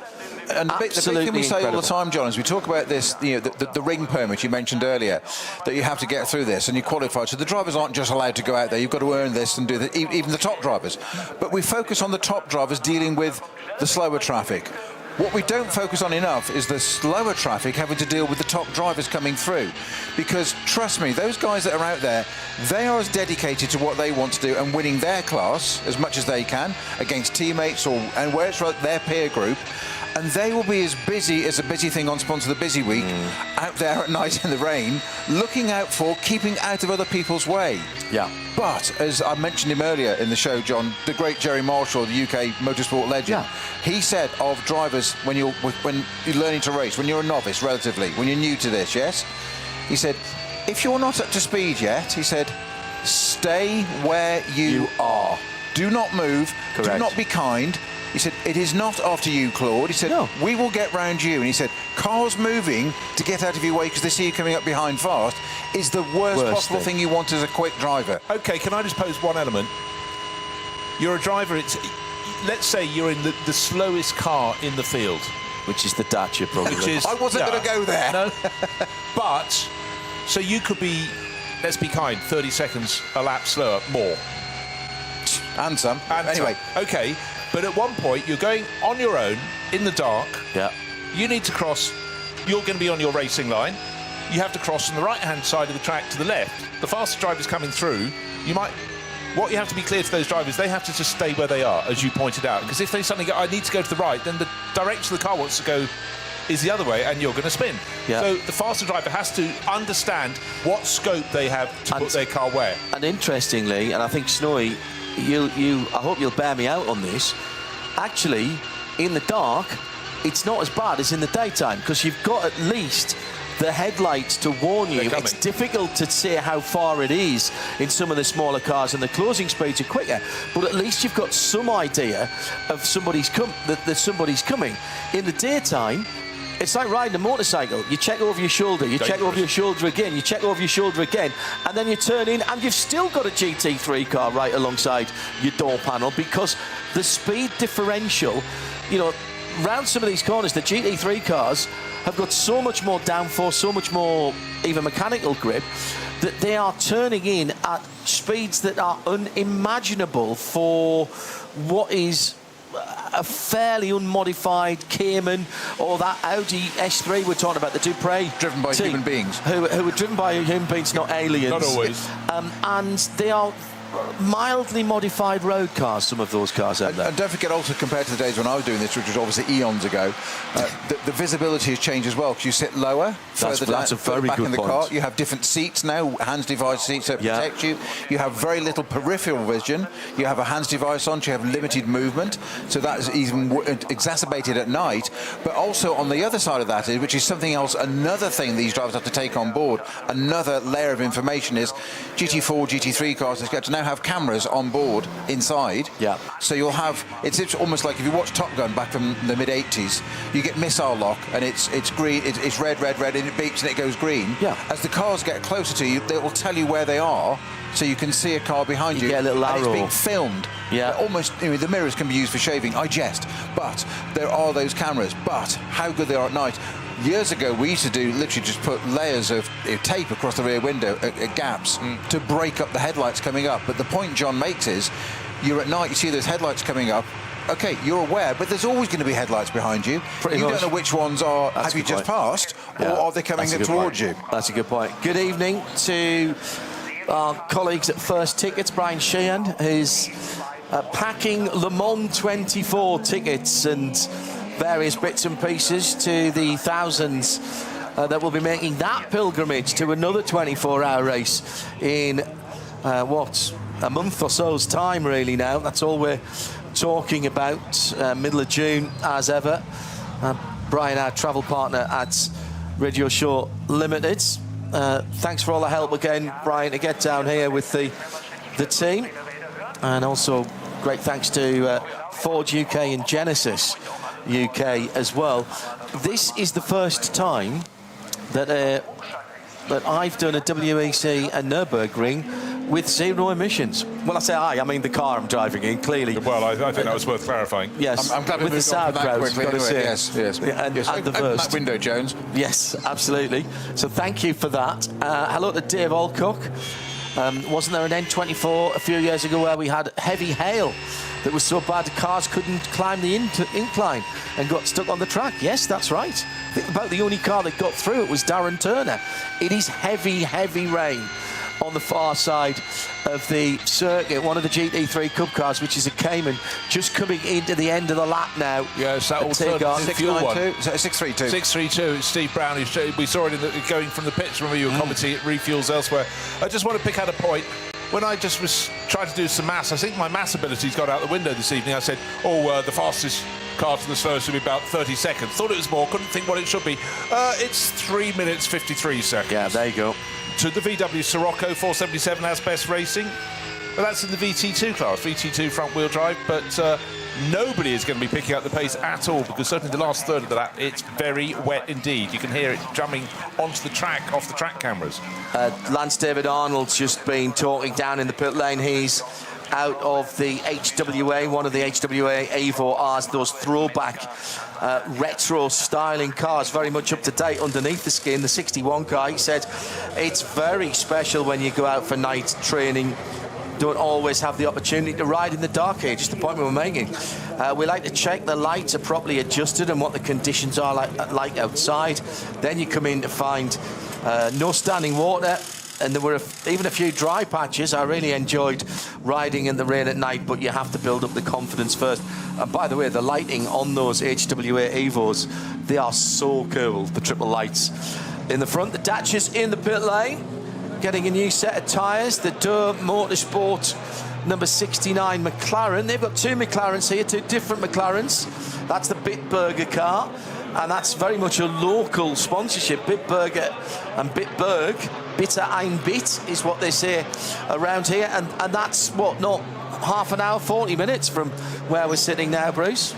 And the big thing we say all the time, John, is we talk about this, the ring permit you mentioned earlier, that you have to get through this and you qualify. So the drivers aren't just allowed to go out there. You've got to earn this and do that, even the top drivers. But we focus on the top drivers dealing with the slower traffic. What we don't focus on enough is the slower traffic having to deal with the top drivers coming through. Because, trust me, those guys that are out there, they are as dedicated to what they want to do and winning their class as much as they can against teammates and where it's their peer group. And they will be as busy as a busy thing on Sponsor the Busy Week, out there at night in the rain, looking out for keeping out of other people's way. Yeah. But, as I mentioned him earlier in the show, John, the great Jerry Marshall, the UK motorsport legend, he said of drivers, when you're learning to race, when you're a novice, relatively, when you're new to this, yes? He said, if you're not up to speed yet, he said, stay where you are. Do not move. Correct. Do not be kind. He said, it is not after you, Claude. He said, no. We will get round you. And he said, cars moving to get out of your way because they see you coming up behind fast is the worst possible thing you want as a quick driver. OK, can I just pose one element? You're a driver, let's say you're in the slowest car in the field. Which is the Dacia, probably. I wasn't going to go there. No. But, so you could be, let's be kind, 30 seconds a lap slower, more. And some. Anyway. OK. But at one point, you're going on your own, in the dark. Yeah. You need to cross. You're going to be on your racing line. You have to cross from the right-hand side of the track to the left. The faster driver's coming through. What you have to be clear to those drivers, they have to just stay where they are, as you pointed out. Because if they suddenly go, I need to go to the right, then the direction the car wants to go is the other way, and you're going to spin. Yeah. So the faster driver has to understand what scope they have to put their car where. And interestingly, and I think Snowy, I hope you'll bear me out on this. Actually, in the dark, it's not as bad as in the daytime because you've got at least the headlights to warn you. It's difficult to see how far it is in some of the smaller cars, and the closing speeds are quicker. But at least you've got some idea of that somebody's coming. In the daytime, it's like riding a motorcycle. You check over your shoulder, you check over your shoulder again, you check over your shoulder again, and then you turn in and you've still got a GT3 car right alongside your door panel because the speed differential, round some of these corners, the GT3 cars have got so much more downforce, so much more even mechanical grip, that they are turning in at speeds that are unimaginable for what is a fairly unmodified Cayman or that Audi S3 we're talking about, the Dupre driven by human beings, who are driven by human beings, not aliens. Not always. And they are mildly modified road cars, some of those cars out there. And don't forget also, compared to the days when I was doing this, which was obviously eons ago, the visibility has changed as well because you sit lower, further that's down, a very back good in the point. car. You have different seats now, hands device seats that protect you. You have very little peripheral vision. You have a hands device on, so you have limited movement. So that is even exacerbated at night. But also on the other side of that, which is something else, another thing these drivers have to take on board, another layer of information is GT4, GT3 cars have got to now have cameras on board inside. Yeah. So you'll have, it's almost like if you watch Top Gun back from the mid-80s, you get missile lock and it's green, it's red, and it beeps and it goes green. Yeah. As the cars get closer to you, they will tell you where they are, so you can see a car behind you. Get a little arrow. And it's being filmed. Yeah. Almost, the mirrors can be used for shaving. I jest. But there are those cameras. But how good they are at night. Years ago, we used to literally just put layers of tape across the rear window at gaps to break up the headlights coming up. But the point John makes is, you're at night, you see those headlights coming up. OK, you're aware, but there's always going to be headlights behind you. Pretty you much. don't know which ones are, have you just passed, or are they coming towards you? That's a good point. Good evening to our colleagues at First Tickets. Brian Sheehan, who's packing Le Mans 24 tickets and various bits and pieces to the thousands that will be making that pilgrimage to another 24-hour race in a month or so's time, really. Now that's all we're talking about. Middle of June, as ever. Brian, our travel partner at Radio Show Limited. Thanks for all the help again, Brian, to get down here with the team, and also Great thanks to Ford UK and Genesis UK as well. This is the first time that I've done a WEC and Nürburgring with 0 emissions. Well, I say I mean the car I'm driving in, clearly. Well, I think that was worth clarifying. Yes, I'm glad we with the moved on from that sauerkraut, quickly got to anyway. say. Yes, yes. And Yes. the Open Wurst. that window, Jones. Yes, absolutely. So thank you for that. Hello to Dave Alcock. Wasn't there an N24 a few years ago where we had heavy hail that was so bad the cars couldn't climb the incline and got stuck on the track? Yes, that's right. I think about the only car that got through it was Darren Turner. It is heavy, heavy rain on the far side of the circuit. One of the GT3 Cup cars, which is a Cayman, just coming into the end of the lap now. Yeah, it's that old fuel one. 632. 632, Steve Brown. We saw it going from the pits. Remember, you were commenting at refuels elsewhere. I just want to pick out a point. When I just was trying to do some maths, I think my maths ability's got out the window this evening. I said, the fastest car to the slowest will be about 30 seconds. Thought it was more, couldn't think what it should be. It's 3 minutes 53 seconds. Yeah, there you go. To the VW Sirocco 477 as best racing. Well, that's in the VT2 class, VT2 front-wheel drive, but nobody is going to be picking up the pace at all, because certainly the last third of the lap, it's very wet indeed. You can hear it drumming onto the track, off the track cameras. Lance David Arnold's just been talking down in the pit lane. He's out of the HWA, one of the HWA Evo Rs, those throwback retro styling cars, very much up to date underneath the skin, the 61 car. He said it's very special when you go out for night training. Don't always have the opportunity to ride in the dark here, just the point we were making. We like to check the lights are properly adjusted and what the conditions are like outside. Then you come in to find no standing water, and there were even a few dry patches. I really enjoyed riding in the rain at night, but you have to build up the confidence first. And by the way, the lighting on those HWA Evos, they are so cool, the triple lights. In the front, the Dacia's in the pit lane, getting a new set of tyres. The Durr Motorsport number 69 McLaren. They've got 2 McLarens here, 2 different McLarens. That's the Bitburger car, and that's very much a local sponsorship. Bitburger and Bitburg, Bitter ein Bit is what they say around here, and that's what, not half an hour, 40 minutes from where we're sitting now, Bruce.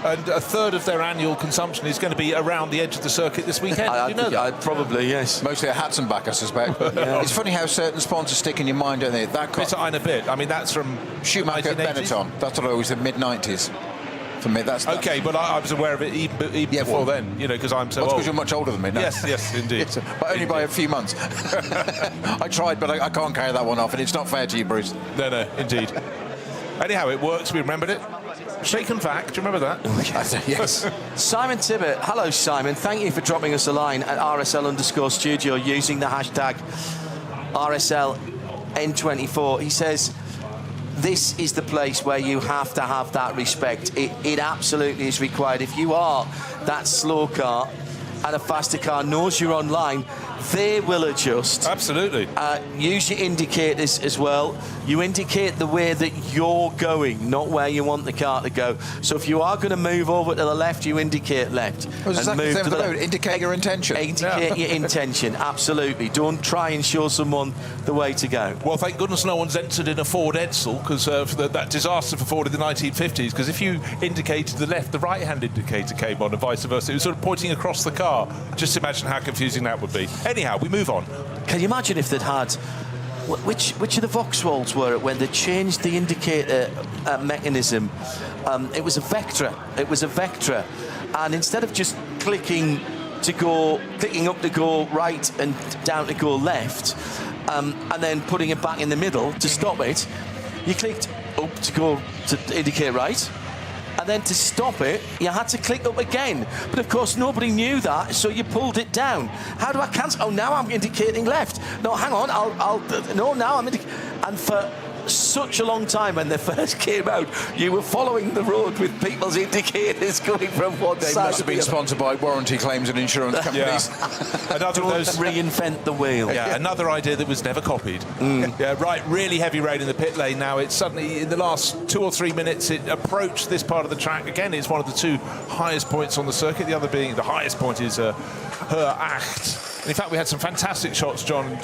And a third of their annual consumption is going to be around the edge of the circuit this weekend. I you know that? Probably, yes. Mostly at Hatzenbach, I suspect. Yeah. It's funny how certain sponsors stick in your mind, don't they? That Bitter ein Bit. I mean, that's from Schumacher 1980s. Benetton. That's what I always said, mid-90s. For me, that's okay, but I was aware of it even before then, because I'm so old. old. Because you're much older than me now. Yes, indeed. Yes, but only by a few months. I tried, but I can't carry that one off, and it's not fair to you, Bruce. No, indeed. Anyhow, it works. We remembered it. Shaken fact. Do you remember that? Yes. Simon Tibbett. Hello, Simon. Thank you for dropping us a line at RSL_studio using the hashtag RSLN24. He says, this is the place where you have to have that respect. It absolutely is required. If you are that slow car and a faster car knows you're online, they will adjust. Absolutely. Use your indicators as well. You indicate the way that you're going, not where you want the car to go. So if you are going to move over to the left, you indicate left. Indicate your intention. Indicate your intention, absolutely. Don't try and show someone the way to go. Well, thank goodness no one's entered in a Ford Edsel, because that disaster for Ford in the 1950s, because if you indicated the left, the right-hand indicator came on and vice versa. It was sort of pointing across the car. Just imagine how confusing that would be. Anyhow, we move on. Can you imagine if they'd had... Which of the Vauxhalls were it when they changed the indicator mechanism? It was a Vectra. And instead of just clicking up to go right and down to go left, and then putting it back in the middle to stop it, you clicked up to indicate right. And then to stop it, you had to click up again. But of course, nobody knew that, so you pulled it down. How do I cancel? Oh, now I'm indicating left. No, hang on, now I'm indicating. And for such a long time, when they first came out, you were following the road with people's indicators going from one side. They must have been sponsored by warranty claims and insurance companies. Another of those. Reinvent the wheel. Yeah, another idea that was never copied. Yeah, right, really heavy rain in the pit lane now. It's suddenly, in the last 2 or 3 minutes, it approached this part of the track. Again, it's one of the 2 highest points on the circuit. The other being, the highest point is Her Acht. And in fact, we had some fantastic shots, John and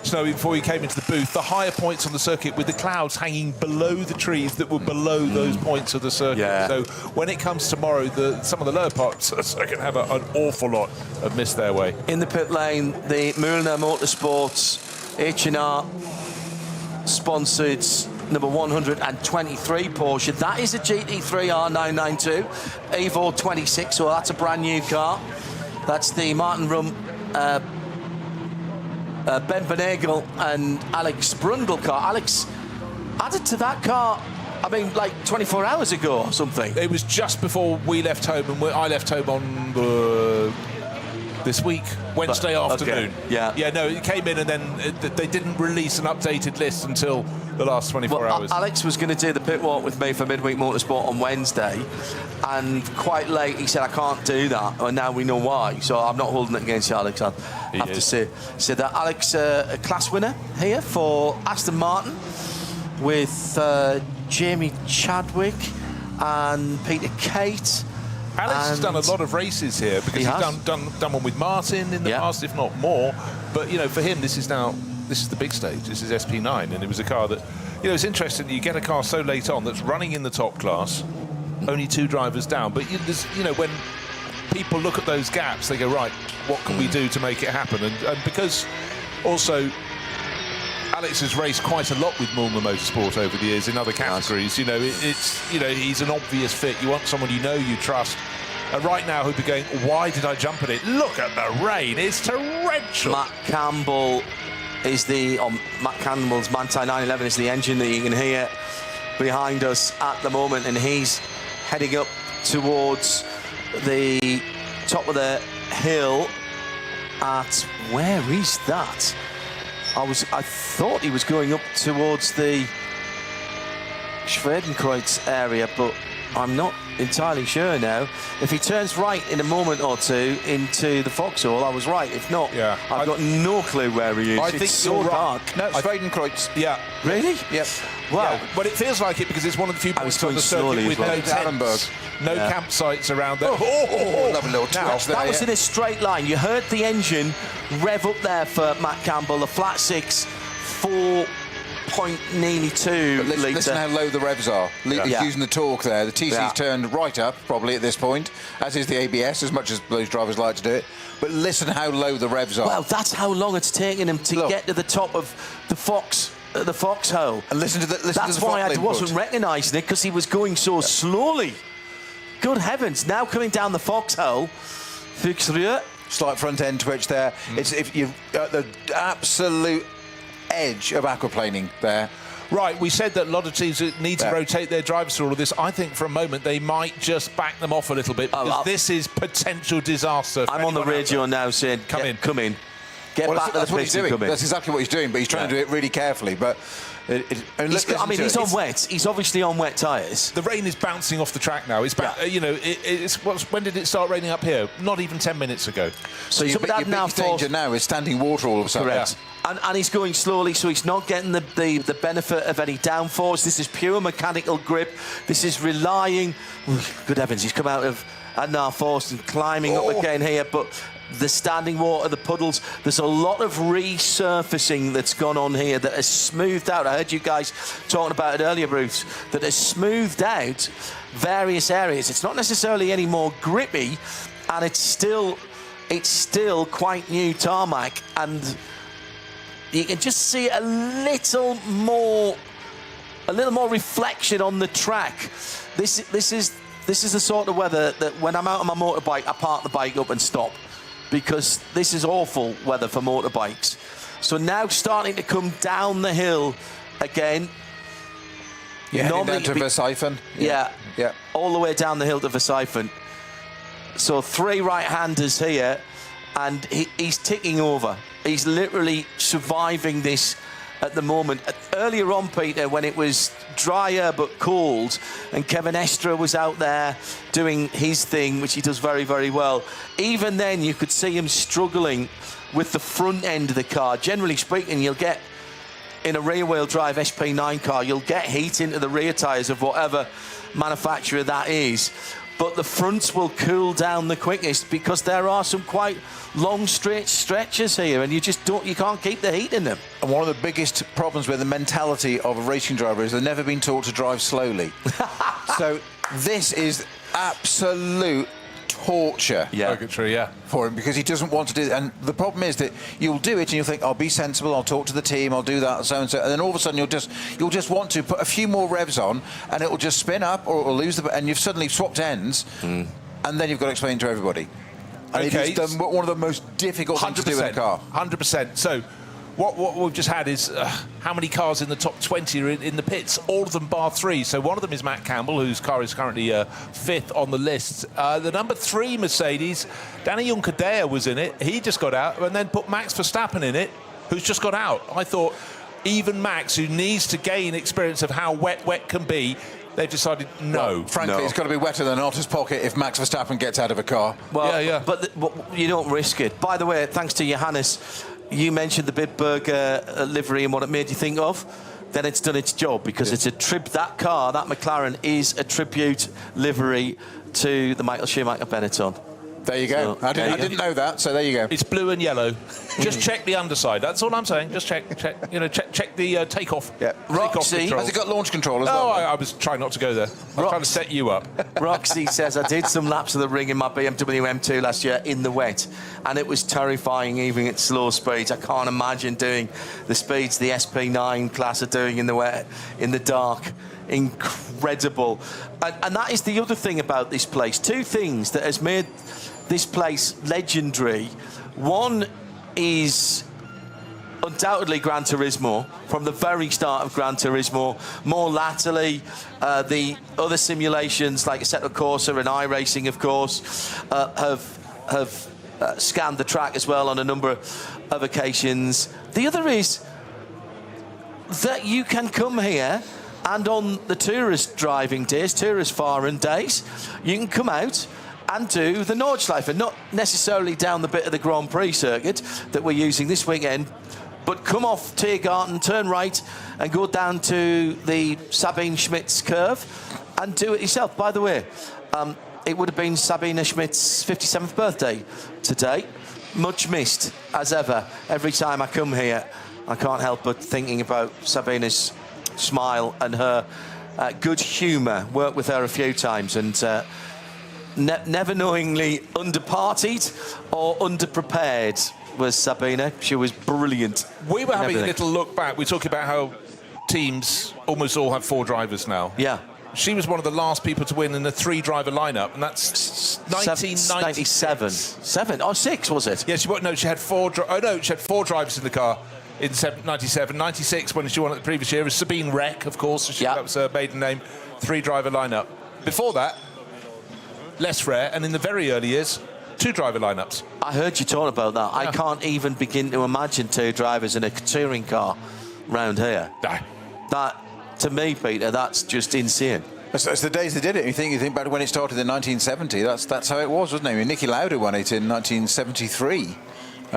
Snowy, before we came into the booth. The higher points on the circuit with the clouds hanging below the trees that were below those points of the circuit. Yeah. So when it comes tomorrow, some of the lower parts of the circuit have an awful lot of missed their way. In the pit lane, the Mühlner Motorsports H&R sponsored number 123 Porsche. That is a GT3 R992 Evo 26, so that's a brand new car. That's the Martin Rum, Ben Benagel and Alex Brundle car. Alex added to that car, I mean, like 24 hours ago or something. It was just before we left home, and I left home on this week, Wednesday afternoon. Okay. Yeah. Yeah, no, it came in and then they didn't release an updated list until the last 24 hours. Alex was going to do the pit walk with me for Midweek Motorsport on Wednesday, and quite late he said, I can't do that, and now we know why. So I'm not holding it against you, Alex. I have to say that Alex, a class winner here for Aston Martin with Jamie Chadwick and Peter Kate. Alex has done a lot of races here because he's done one with Martin in the past, if not more. But, you know, for him, this is the big stage. This is SP9, and it was a car that, you know, it's interesting that you get a car so late on that's running in the top class, only 2 drivers down. But, you know, when people look at those gaps, they go, right, what can we do to make it happen? And because also Alex has raced quite a lot with Mühlner Motorsport over the years in other categories. You know, he's an obvious fit. You want someone you know, you trust. And right now, who'd be going, why did I jump at it? Look at the rain. It's torrential. Matt Campbell's Manthey 911 is the engine that you can hear behind us at the moment, and he's heading up towards the top of the hill at, where is that? I thought he was going up towards the Schwedenkreuz area, but I'm not entirely sure now. If he turns right in a moment or two into the Vauxhall, I was right. If not, I've got no clue where he is. I think it's so dark. No, Schwedenkreuz. Yeah. Really? Yep. Wow. Yeah. But it feels like it because it's one of the few points on the circuit with no tents, no campsites around there. Lovely little twitch there. That was in a straight line. You heard the engine rev up there for Matt Campbell, a flat 6, 4.92 litre. Listen how low the revs are. He's using the torque there. The TC's turned right up, probably at this point, as is the ABS, as much as those drivers like to do it. But listen how low the revs are. Well, that's how long it's taken him to get to the top of the Foxhole. And listen to the That's why I wasn't recognising it, because he was going so slowly. Good heavens! Now coming down the Foxhole, Fuchsrue. Slight front end twitch there. It's if you're at the absolute edge of aquaplaning there. Right, we said that a lot of teams need to rotate their drivers through all of this. I think for a moment they might just back them off a little bit, because this is potential disaster. I'm on the radio now saying, come in. Get back to the pits and come in. That's exactly what he's doing, but he's trying to do it really carefully. But he's on wet. He's obviously on wet tyres. The rain is bouncing off the track now. It's you know, when did it start raining up here? Not even 10 minutes ago. So your biggest danger now is standing water all of a sudden. Correct. And he's going slowly, so he's not getting the benefit of any downforce. This is pure mechanical grip. This is relying. Good heavens, he's come out of Adnar Force and climbing up again here, but the standing water, the puddles, there's a lot of resurfacing that's gone on here that has smoothed out. I heard you guys talking about it earlier, Bruce, that has smoothed out various areas. It's not necessarily any more grippy, and it's still quite new tarmac, and you can just see a little more reflection on the track. This is the sort of weather that when I'm out on my motorbike, I park the bike up and stop, because this is awful weather for motorbikes. So now starting to come down the hill again. Yeah, down to Verstappen. Yeah, all the way down the hill to Verstappen. So 3 right-handers here, and he's ticking over. He's literally surviving this at the moment. Earlier on, Peter, when it was drier but cold, and Kevin Estre was out there doing his thing, which he does very, very well, even then you could see him struggling with the front end of the car. Generally speaking, you'll get, in a rear-wheel drive SP9 car, you'll get heat into the rear tyres of whatever manufacturer that is. but the fronts will cool down the quickest because there are some quite long straight stretches here, and you can't keep the heat in them. And one of the biggest problems with the mentality of a racing driver is they've never been taught to drive slowly. So this is absolute torture for him, because he doesn't want to do it. And the problem is that you'll do it and you'll think, I'll be sensible, I'll talk to the team, I'll do that, so and so, and then all of a sudden you'll just want to put a few more revs on, and it'll just spin up, or it'll lose and you've suddenly swapped ends, and then you've got to explain to everybody. And it is one of the most difficult things to do in a car. 100%. So what we've just had is how many cars in the top 20 are in the pits? All of them bar 3. So one of them is Matt Campbell, whose car is currently 5th on the list. The number 3 Mercedes, Danny Juncadella was in it. He just got out, and then put Max Verstappen in it, who's just got out. I thought even Max, who needs to gain experience of how wet can be, they've decided no. Well, frankly, it's got to be wetter than an otter's pocket if Max Verstappen gets out of a car. Well, but you don't risk it. By the way, thanks to Johannes, you mentioned the Bitburger livery and what it made you think of. Then it's done its job, because it's a that car, that McLaren, is a tribute livery to the Michael Schumacher Benetton. There you go. So, I didn't know that, so there you go. It's blue and yellow. Just check the underside. That's all I'm saying. Just check. You know, check the takeoff. Yeah. Roxy, has it got launch control as well? No, I was trying not to go there. I was trying to set you up. Roxy says, I did some laps of the ring in my BMW M2 last year in the wet, and it was terrifying, even at slow speeds. I can't imagine doing the speeds the SP9 class are doing in the wet, in the dark. Incredible. And that is the other thing about this place. Two things that has made this place legendary. One is undoubtedly Gran Turismo. From the very start of Gran Turismo, more latterly, the other simulations like Assetto Corsa and iRacing, of course, have scanned the track as well on a number of occasions. The other is that you can come here, and on the tourist driving days, tourist foreign days, you can come out and do the Nordschleife, not necessarily down the bit of the Grand Prix circuit that we're using this weekend, but come off Tiergarten, turn right, and go down to the Sabine Schmidt's curve and do it yourself. By the way, it would have been Sabine Schmidt's 57th birthday today. Much missed, as ever. Every time I come here, I can't help but thinking about Sabine's smile and her good humour. Worked with her a few times, and never knowingly underpartied or underprepared was Sabina. She was brilliant. We were having a little look back. We were talking about how teams almost all have 4 drivers now. Yeah. She was one of the last people to win in a 3-driver lineup, and that's 1997. 6 was it? Yeah, she had 4. She had 4 drivers in the car in 97. 96 when she won it the previous year was Sabine Reck, of course. That was her maiden name. 3-driver lineup. Before that, less rare, and in the very early years, 2-driver lineups. I heard you talk about that. Yeah. I can't even begin to imagine 2 drivers in a touring car round here. No. That, to me, Peter, that's just insane. That's the days they did it. You think about when it started in 1970. That's how it was, wasn't it? I mean, Niki Lauda won it in 1973.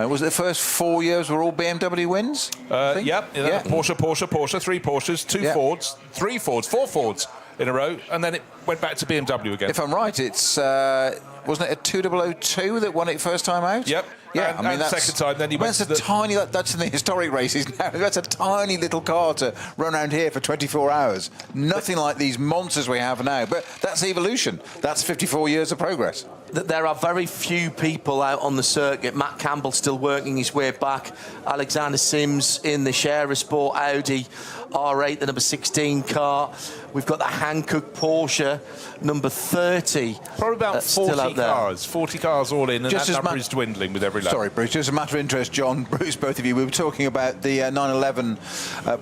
Was it the first 4 years were all BMW wins? Porsche, 3 Porsches, 2 Fords, 3 Fords, 4 Fords in a row, and then it went back to BMW again. If I'm right, it's wasn't it a 2002 that won it first time out? Yep. Yeah, and the second time, then he went to tiny. That's in the historic races now. That's a tiny little car to run around here for 24 hours. Nothing like these monsters we have now. But that's evolution. That's 54 years of progress. There are very few people out on the circuit. Matt Campbell still working his way back. Alexander Sims in the Scherer Sport Audi R8, the number 16 car. We've got the Hankook Porsche, number 30. Probably about 40 cars. 40 cars all in, and just that number is dwindling with every lap. Sorry, Bruce. Just a matter of interest, John, Bruce, both of you. We were talking about the 911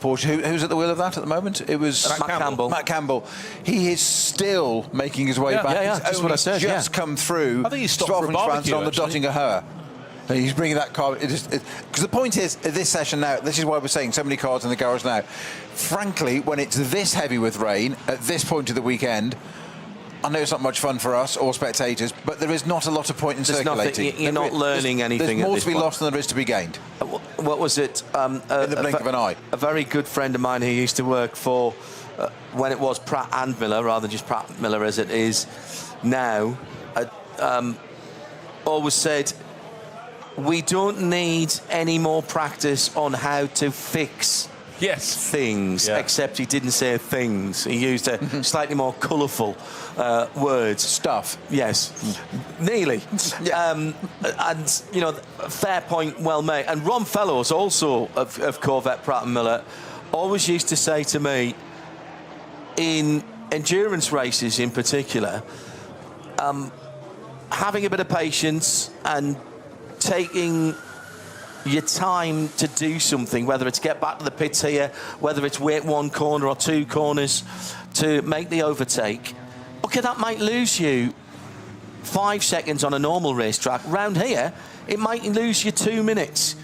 Porsche. Who's at the wheel of that at the moment? It was Matt Campbell. Matt Campbell. He is still making his way back. Yeah, that's what I said. Just come through. I think he stopped for a barbecue, on the Dottinger Her. He's bringing that car. Because the point is, this session now, this is why we're saying so many cars in the garage now. Frankly, when it's this heavy with rain at this point of the weekend, I know it's not much fun for us or spectators, but there is not a lot of point in circulating. You're not learning anything. There's more to be lost than there is to be gained. What was it? In the blink of an eye. A very good friend of mine who used to work for, when it was Pratt and Miller, rather than just Pratt Miller as it is, now always said, we don't need any more practice on how to fix things, except he didn't say things. He used a slightly more colourful words. Stuff. Yes, nearly. And, you know, fair point, well made. And Ron Fellows, also of Corvette Pratt & Miller, always used to say to me, in endurance races in particular, having a bit of patience and taking your time to do something, whether it's get back to the pits here, whether it's wait one corner or two corners to make the overtake. Okay, that might lose you 5 seconds on a normal racetrack. Round here, it might lose you 2 minutes.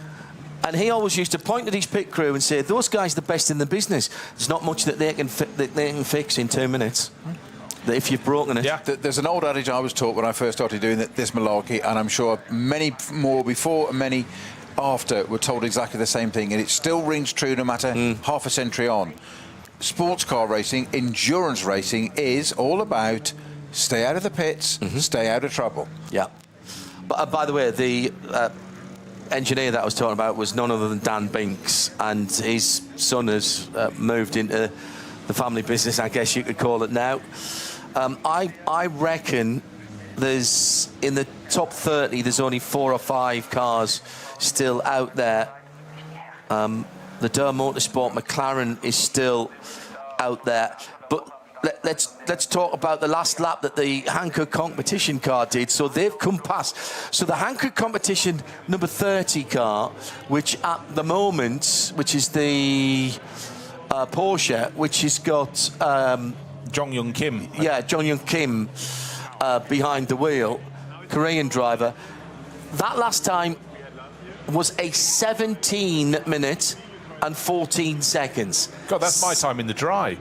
And he always used to point at his pit crew and say, those guys are the best in the business. There's not much that they can fix in 2 minutes. If you've broken it. Yeah, there's an old adage I was taught when I first started doing this malarkey, and I'm sure many more before and many after were told exactly the same thing, and it still rings true no matter half a century on. Sports car racing, endurance racing is all about stay out of the pits, stay out of trouble. Yeah. But by the way, the engineer that I was talking about was none other than Dan Binks, and his son has moved into the family business, I guess you could call it now. I reckon there's, in the top 30, there's only 4 or 5 cars still out there. The Durham Motorsport McLaren is still out there. But let's talk about the last lap that the Hankook competition car did. So they've come past. So the Hankook competition number 30 car, which at the moment, which is the Porsche, which has got Jong Young Kim. Yeah, Jong Young Kim behind the wheel, Korean driver. That last time was a 17 minute and 14 seconds. God, that's my time in the dry.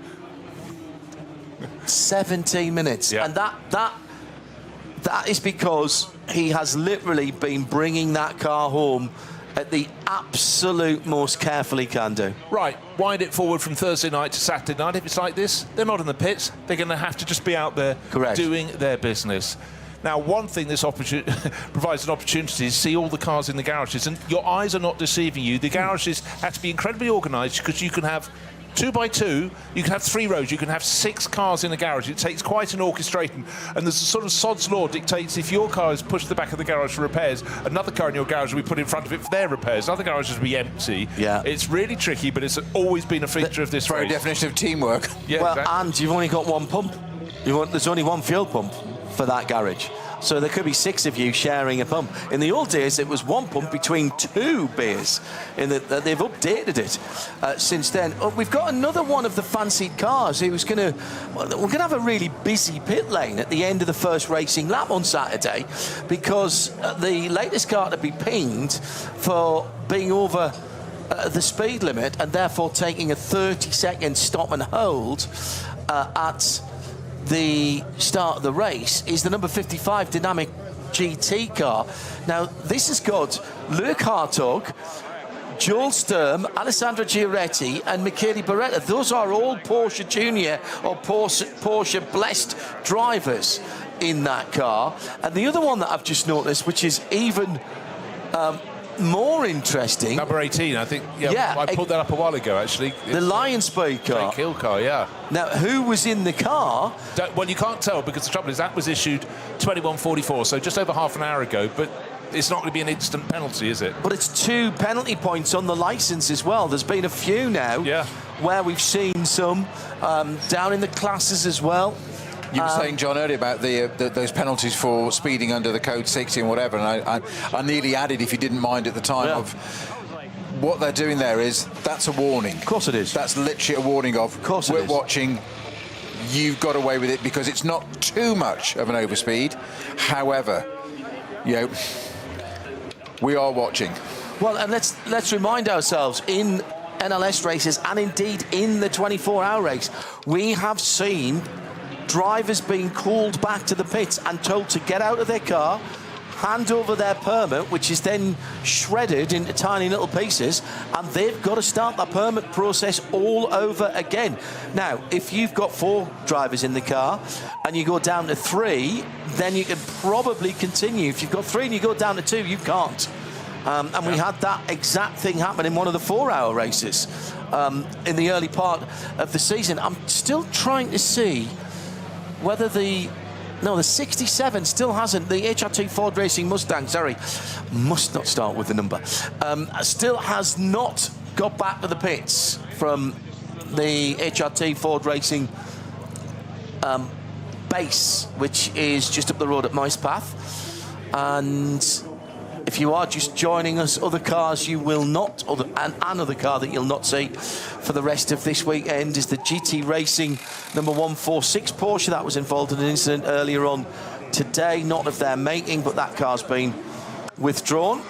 17 minutes. Yeah. And that is because he has literally been bringing that car home at the absolute most careful he can do. Right, wind it forward from Thursday night to Saturday night. If it's like this, they're not in the pits. They're going to have to just be out there doing their business. Now, one thing this provides an opportunity is to see all the cars in the garages, and your eyes are not deceiving you. The garages have to be incredibly organised because you can have 2 by 2, you can have 3 rows, you can have 6 cars in a garage. It takes quite an orchestration, and there's a sort of sod's law dictates if your car is pushed to the back of the garage for repairs, another car in your garage will be put in front of it for their repairs. Other garages will be empty. Yeah. It's really tricky, but it's always been a feature of this very race. definition of teamwork. Yeah, well, exactly. And you've only got one pump. There's only one fuel pump for that garage. So there could be 6 of you sharing a pump. In the old days, it was 1 pump between 2 bays. They've updated it since then. Oh, we've got another one of the fancied cars who's we're going to have a really busy pit lane at the end of the first racing lap on Saturday, because the latest car to be pinged for being over the speed limit and therefore taking a 30-second stop and hold at the start of the race is the number 55 Dynamic GT car. Now, this has got Luke Hartog, Joel Sturm, Alessandro Giaretti and Michele Beretta. Those are all Porsche Junior or Porsche blessed drivers in that car. And the other one that I've just noticed, which is even more interesting. Number 18, I think. Yeah, I pulled that up a while ago, actually. The Lion Speed car. Jake Hill car, yeah. Now, who was in the car? Well, you can't tell, because the trouble is that was issued 21:44, so just over half an hour ago, but it's not going to be an instant penalty, is it? But it's 2 penalty points on the licence as well. There's been a few now where we've seen some down in the classes as well. You were saying, John, earlier about those penalties for speeding under the code 60 and whatever, and I nearly added, if you didn't mind at the time, of what they're doing there is, that's a warning. Of course it is. That's literally a warning of, we're watching, you've got away with it, because it's not too much of an overspeed. However, you know, we are watching. Well, and let's remind ourselves, in NLS races and indeed in the 24-hour race, we have seen drivers being called back to the pits and told to get out of their car, hand over their permit, which is then shredded into tiny little pieces, and they've got to start the permit process all over again. Now, if you've got 4 drivers in the car and you go down to 3, then you can probably continue. If you've got 3 and you go down to 2, you can't. And we had that exact thing happen in one of the 4-hour races in the early part of the season. I'm still trying to see whether the 67 still hasn't. The HRT Ford Racing Mustang, sorry, must not start with the number, still has not got back to the pits from the HRT Ford Racing base, which is just up the road at Mice Path. And if you are just joining us, other cars you will not, another car that you'll not see for the rest of this weekend is the GT Racing number 146 Porsche. That was involved in an incident earlier on today, not of their making, but that car's been withdrawn.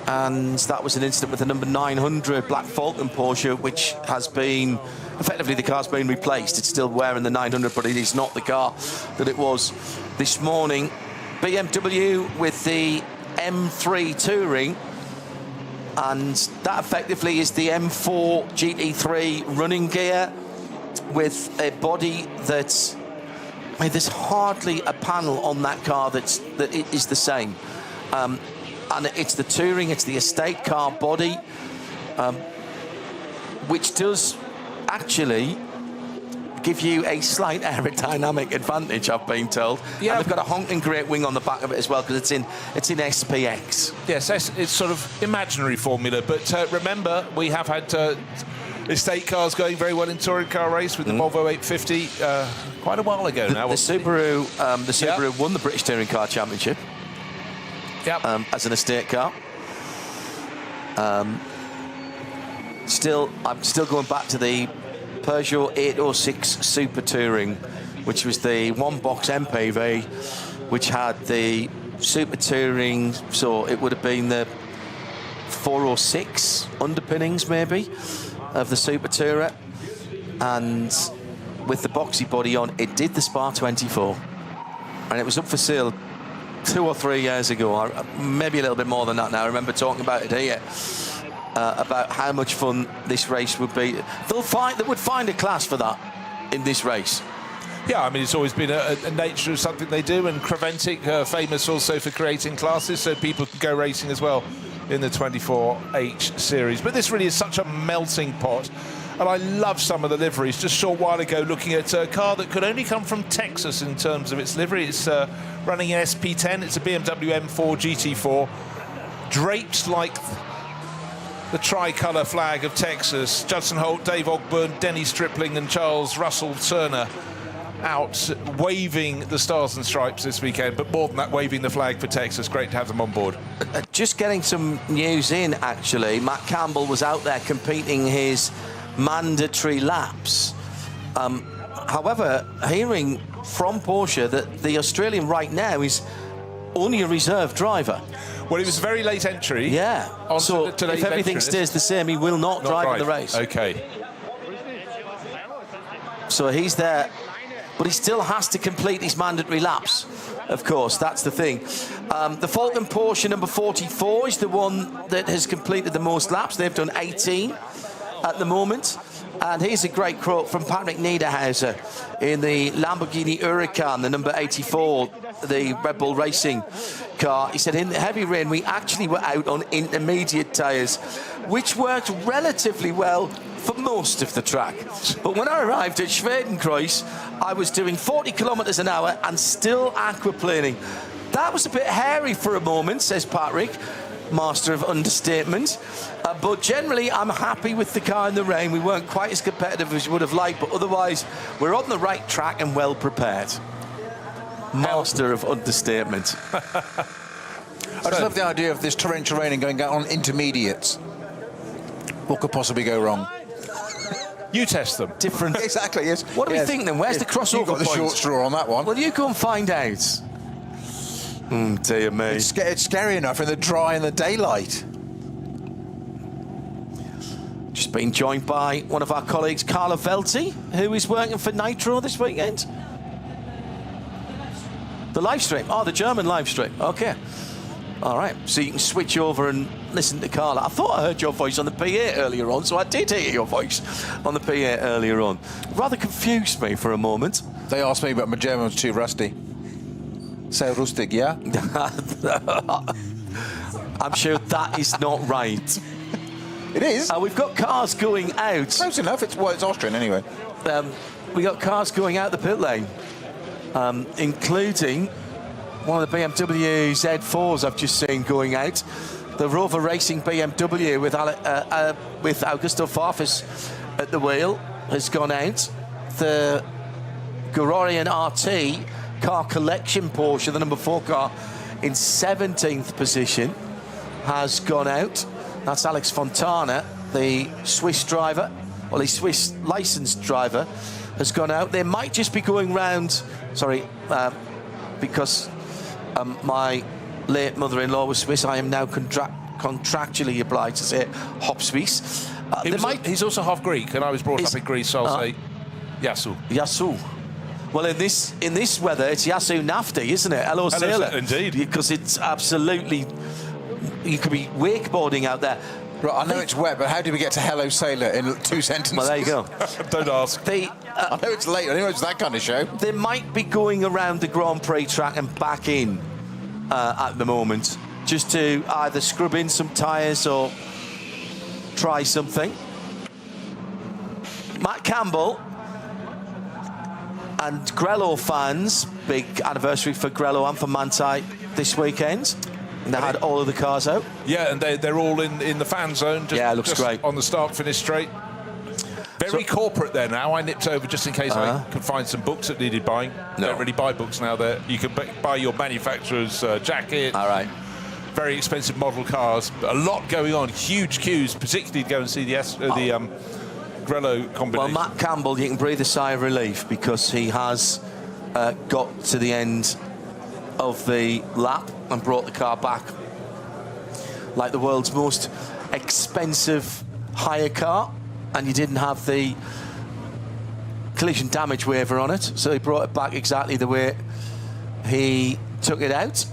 And that was an incident with the number 900 Black Falcon Porsche, which has been, effectively the car's been replaced. It's still wearing the 900, but it is not the car that it was this morning. BMW with the M3 Touring, and that effectively is the M4 GT3 running gear with a body that's, I mean, there's hardly a panel on that car that it is the same. And it's the Touring, it's the estate car body, which does actually give you a slight aerodynamic advantage, I've been told. Yeah. And they've got a honking great wing on the back of it as well, because it's in SPX. Yes, it's sort of imaginary formula, but remember, we have had estate cars going very well in touring car race with the Volvo 850 quite a while ago now. The Subaru won the British Touring Car Championship as an estate car. I'm still going back to the Peugeot 806 Super Touring, which was the one-box MPV, which had the Super Touring, so it would have been the 406 underpinnings, maybe, of the Super Tourer. And with the boxy body on, it did the Spa 24. And it was up for sale 2 or 3 years ago, maybe a little bit more than that now. I remember talking about it here. About how much fun this race would be. They would find a class for that in this race. Yeah, I mean, it's always been a nature of something they do, and Creventic, famous also for creating classes, so people can go racing as well in the 24H series. But this really is such a melting pot, and I love some of the liveries. Just a short while ago, looking at a car that could only come from Texas in terms of its livery. It's running an SP10. It's a BMW M4 GT4, draped like the tricolour flag of Texas. Judson Holt, Dave Ogburn, Denny Stripling and Charles Russell Turner out waving the stars and stripes this weekend, but more than that, waving the flag for Texas. Great to have them on board. Just getting some news in, actually. Matt Campbell was out there competing his mandatory laps. However, hearing from Porsche that the Australian right now is only a reserve driver. Well, it was a very late entry. Yeah. So if everything stays the same, he will not drive in the race. Okay. So he's there, but he still has to complete his mandatory laps. Of course, that's the thing. The Falcon Porsche number 44 is the one that has completed the most laps. They've done 18 at the moment. And here's a great quote from Patrick Niederhauser in the Lamborghini Huracan, the number 84, the Red Bull Racing car. He said, in the heavy rain, we actually were out on intermediate tyres, which worked relatively well for most of the track. But when I arrived at Schwedenkreuz, I was doing 40 kilometres an hour and still aquaplaning. That was a bit hairy for a moment, says Patrick, master of understatement. But generally, I'm happy with the car in the rain. We weren't quite as competitive as we would have liked, but otherwise, we're on the right track and well prepared. Master of understatement. I just love the idea of this torrential rain and going out on intermediates. What could possibly go wrong? You test them. Different. Exactly, yes. What do we think then? Where's the crossover You got the point? short straw on that one. Well, you go and find out. Dear me. It's scary enough in the dry and the daylight. Just been joined by one of our colleagues, Carlo Velti, who is working for Nitro this weekend. The live stream. Oh, the German live stream. Okay. All right. So you can switch over and listen to Carla. I thought I heard your voice on the PA earlier on, so I did hear your voice on the PA earlier on. Rather confused me for a moment. They asked me, but my German was too rusty. So rustic, yeah? I'm sure that is not right. It is. We've got cars going out. Close enough. It's Austrian anyway. We got cars going out the pit lane, including one of the BMW Z4s I've just seen going out. The Rover Racing BMW with Augusto Farfus at the wheel has gone out. The Gororian RT car collection Porsche, the number 4 car, in 17th position, has gone out. That's Alex Fontana, the Swiss driver, well, the Swiss licensed driver, has gone out. They might just be going round, because my late mother-in-law was Swiss. I am now contractually obliged to say Hop Suisse. He's also half Greek, and I was brought up in Greece, so I'll say Yasu. Yasu. Well, in this weather, it's Yasu Nafti, isn't it? Hello, sailor. Indeed. Because it's absolutely... You could be wakeboarding out there. Right, I know it's wet, but how do we get to hello sailor in 2 sentences? Well, there you go. Don't ask. I know it's late. I know it's that kind of show. They might be going around the Grand Prix track and back in at the moment, just to either scrub in some tyres or try something. Matt Campbell and Grello fans, big anniversary for Grello and for Manthey this weekend. And they had all of the cars out. Yeah, and they're all in the fan zone. It looks great. On the start-finish straight. Very corporate there now. I nipped over just in case I could find some books that needed buying. No. Don't really buy books now. There, you can buy your manufacturer's jacket. All right. Very expensive model cars. A lot going on. Huge queues, particularly to go and see the Grello combination. Well, Matt Campbell, you can breathe a sigh of relief because he has got to the end of the lap and brought the car back like the world's most expensive hire car, and you didn't have the collision damage waiver on it, so he brought it back exactly the way he took it out.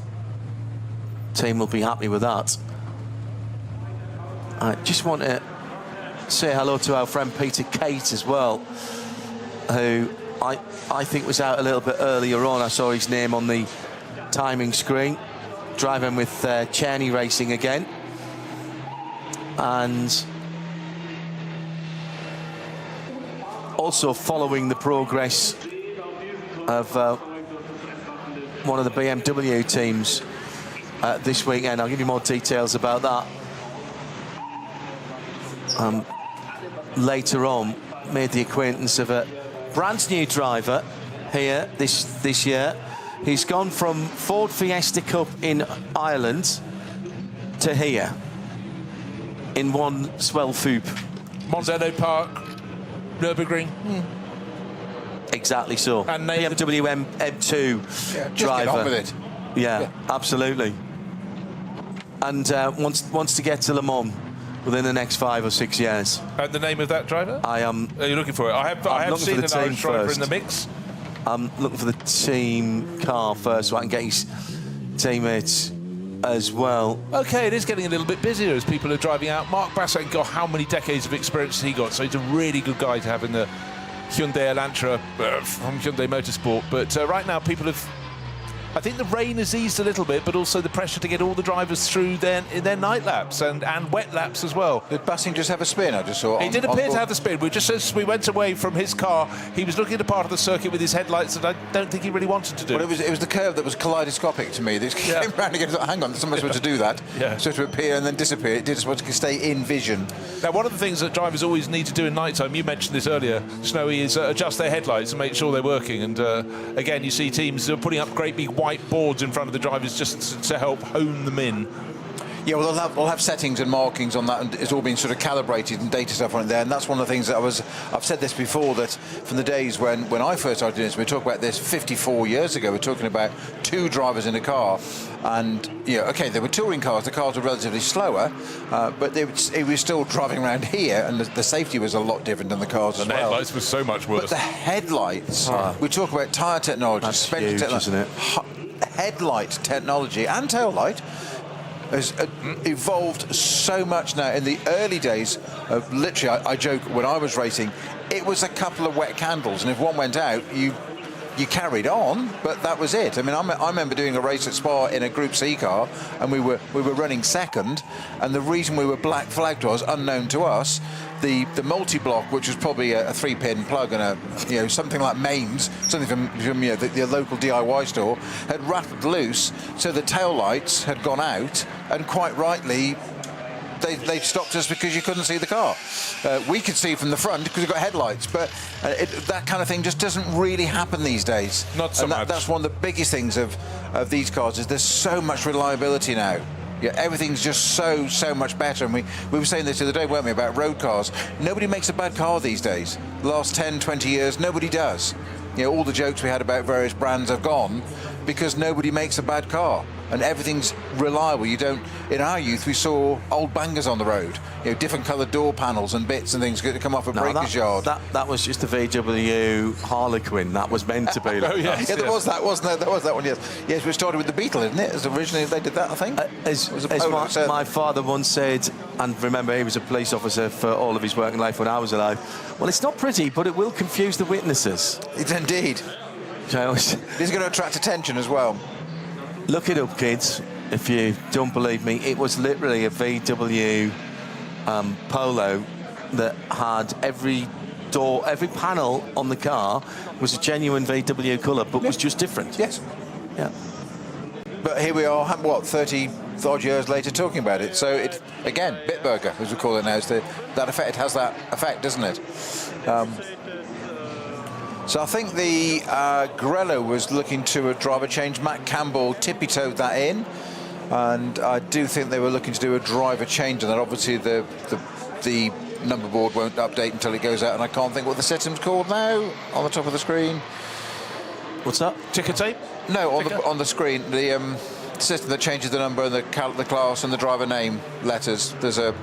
Team will be happy with that. I just want to say hello to our friend Peter Kate as well, who I think was out a little bit earlier on. I saw his name on the timing screen, driving with Czerny Racing again, and also following the progress of one of the BMW teams this weekend. I'll give you more details about that later on. Made the acquaintance of a brand new driver here this year. He's gone from Ford Fiesta Cup in Ireland to here in one swell foop. Mondello Park, Nürburgring. Exactly so. And BMW M2 Just driver. get on with it. Yeah, absolutely. And wants to get to Le Mans within the next 5 or 6 years. And the name of that driver? I am. Are you looking for it? I have seen an Irish driver in the mix. I'm looking for the team car first, so I can get his teammates as well. Okay, it is getting a little bit busier as people are driving out. Mark Bassett, got how many decades of experience has he got? So he's a really good guy to have in the Hyundai Elantra from Hyundai Motorsport. But right now, people have... I think the rain has eased a little bit, but also the pressure to get all the drivers through their night laps and wet laps as well. Did Bassing just have a spin? I just saw. He did appear to have the spin. Just as we went away from his car, he was looking at a part of the circuit with his headlights that I don't think he really wanted to do. Well, it was the curve that was kaleidoscopic to me. This came round again. Hang on, somebody's supposed to do that. Yeah. So to appear and then disappear. It did supposed to stay in vision. Now, one of the things that drivers always need to do in night time, you mentioned this earlier, Snowy, is adjust their headlights and make sure they're working. And again, you see teams putting up great big white boards in front of the drivers just to help hone them in. Yeah, well, they'll have settings and markings on that, and it's all been sort of calibrated and data stuff on it there. And that's one of the things that I've said this before, that from the days when I first started doing this, we talked about this 54 years ago. We're talking about 2 drivers in a car, and okay, they were touring cars. The cars were relatively slower, but it was still driving around here, and the safety was a lot different than the cars as well. The headlights were so much worse. But the headlights, we talk about tyre technology, suspension technology, isn't it? headlight technology and tail light has evolved so much now. In the early days, literally, I joke, when I was racing, it was a couple of wet candles, and if one went out, you carried on, but that was it. I mean, I remember doing a race at Spa in a Group C car, and we were running second, and the reason we were black flagged was unknown to us. The multi-block, which was probably a 3-pin plug and something like Maine's, something from the local DIY store, had rattled loose, so the tail lights had gone out, and quite rightly, they stopped us because you couldn't see the car. We could see from the front because we've got headlights, but that kind of thing just doesn't really happen these days. Not so much. That's one of the biggest things of these cars, is there's so much reliability now. Yeah, everything's just so much better. And we were saying this the other day, weren't we, about road cars? Nobody makes a bad car these days. The last 10, 20 years, nobody does. All the jokes we had about various brands have gone because nobody makes a bad car. And everything's reliable. You don't. In our youth, we saw old bangers on the road. Different coloured door panels and bits and things that come off a breaker's yard. That was just a VW Harlequin. That was meant to be. Oh, yes, there was that, wasn't there? There was that one. Yes. We started with the Beetle, isn't it? As originally they did that, I think. As my father once said, and remember, he was a police officer for all of his working life when I was alive. Well, it's not pretty, but it will confuse the witnesses. It's indeed. It's going to attract attention as well. Look it up, kids, if you don't believe me. It was literally a VW Polo that had every door, every panel on the car was a genuine VW colour, but was just different. Yes. Yeah. But here we are, 30 odd years later, talking about it. So it, again, Bitburger, as we call it now, is that effect. It has that effect, doesn't it? So I think the Grello was looking to a driver change. Matt Campbell tippy-toed that in, and I do think they were looking to do a driver change, and that obviously the number board won't update until it goes out, and I can't think what the system's called now on the top of the screen. What's that? Ticker tape? No, on the screen, the system that changes the number and the class and the driver name letters. There's a...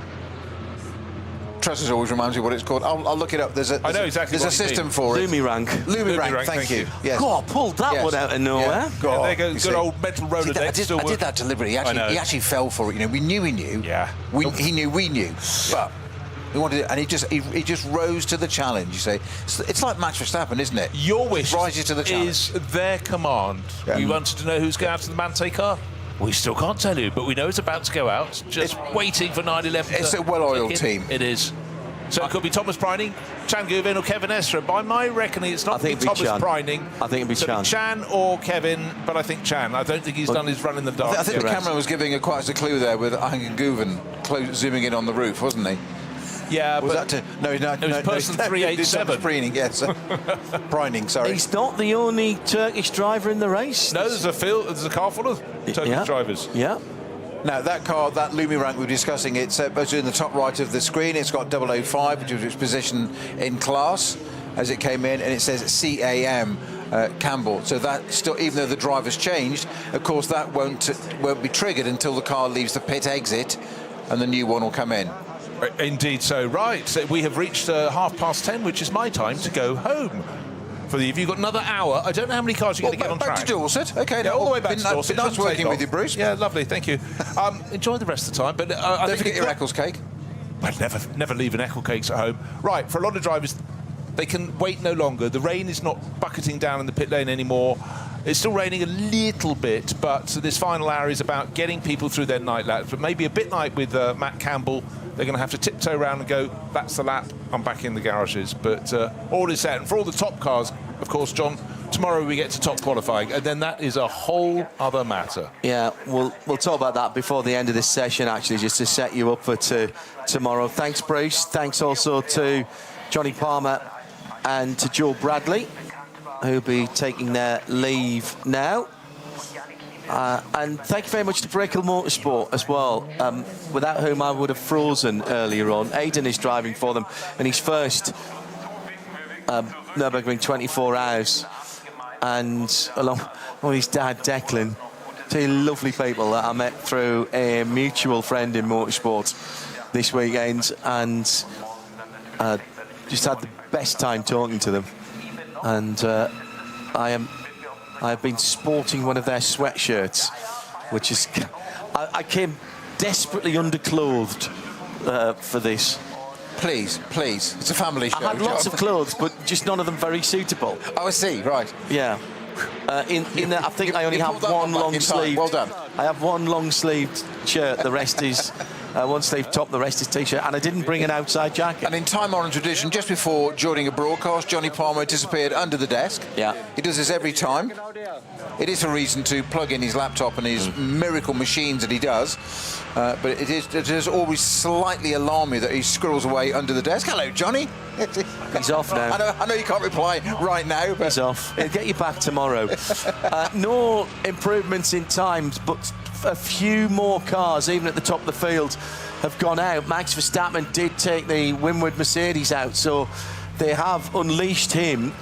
Trusses always reminds me what it's called. I'll look it up. I know exactly There's a system for it. Lumirank. Lumirank, thank you. Yes. God, pulled that one out of nowhere. Yeah. Yeah, there goes good old metal roller I did that deliberately. He actually fell for it. We knew he knew. Yeah. He knew we knew. But we wanted it, and he just rose to the challenge. You say it's like Max Verstappen, isn't it? Your wish rises to the challenge. Is their command. Yeah. We wanted to know who's going out to the Mante car. We still can't tell you, but we know it's about to go out. Just waiting for 911. It's a well-oiled team. It is. So it could be Thomas Preining, Chan Guvin or Kevin Estre. By my reckoning, it's not going to be Thomas Preining. I think it'd be Chan. Chan or Kevin, but I think Chan. I don't think he's done his run in the dark. I think the camera was giving quite a clue there with Chan Guvin zooming in on the roof, wasn't he? Yeah, was but that no, it was person 387. Preining, yes. Preining, sorry. He's not the only Turkish driver in the race. No, there's a car full of Turkish drivers. Yeah. Now, that car, that Lumirank we're discussing, it's in the top right of the screen. It's got 005, which is its position in class as it came in, and it says CAM Campbell. So that still, even though the driver's changed, of course, that won't be triggered until the car leaves the pit exit, and the new one will come in. Indeed so. Right, so we have reached 10:30, which is my time to go home. If you've got another hour, I don't know how many cars you're going to get on track. Back to Dorset. Okay, all the way back to Dorset. Nice working with you, Bruce. Yeah, lovely, thank you. Enjoy the rest of the time. But don't forget your Eccles cake. Well, never leave an Eccles cakes at home. Right, for a lot of drivers, they can wait no longer. The rain is not bucketing down in the pit lane anymore. It's still raining a little bit, but this final hour is about getting people through their night laps. But maybe a bit like with Matt Campbell, they're going to have to tiptoe around and go, that's the lap, I'm back in the garages. But all is set. And for all the top cars, of course, John, tomorrow we get to top qualifying, and then that is a whole other matter. Yeah, we'll talk about that before the end of this session, actually, just to set you up for tomorrow. Thanks, Bruce. Thanks also to Johnny Palmer and to Joel Bradley, who'll be taking their leave now. And thank you very much to Brakel Motorsport as well, without whom I would have frozen earlier on. Aidan is driving for them in his first Nürburgring 24 hours, and along with his dad Declan, two lovely people that I met through a mutual friend in motorsport this weekend, and just had the best time talking to them. And I am I've been sporting one of their sweatshirts, which is... I came desperately underclothed for this. Please, it's a family show. I had lots John. of clothes, but just none of them very suitable. Oh, I see, right. Yeah. In that, I think I only you have pulled that one one back long in time. sleeve. Well done. I have one long sleeved shirt. The rest is one sleeve top. The rest is t-shirt. And I didn't bring an outside jacket. And in time-honoured tradition, just before joining a broadcast, Johnny Palmer disappeared under the desk. Yeah. He does this every time. It is a reason to plug in his laptop and his miracle machines that he does. But it is always slightly alarming that he squirrels away under the desk. Hello, Johnny. He's off now. I know you can't reply right now, but He's off. He'll get you back tomorrow. No improvements in times, but a few more cars, even at the top of the field, have gone out. Max Verstappen did take the Windward Mercedes out, so they have unleashed him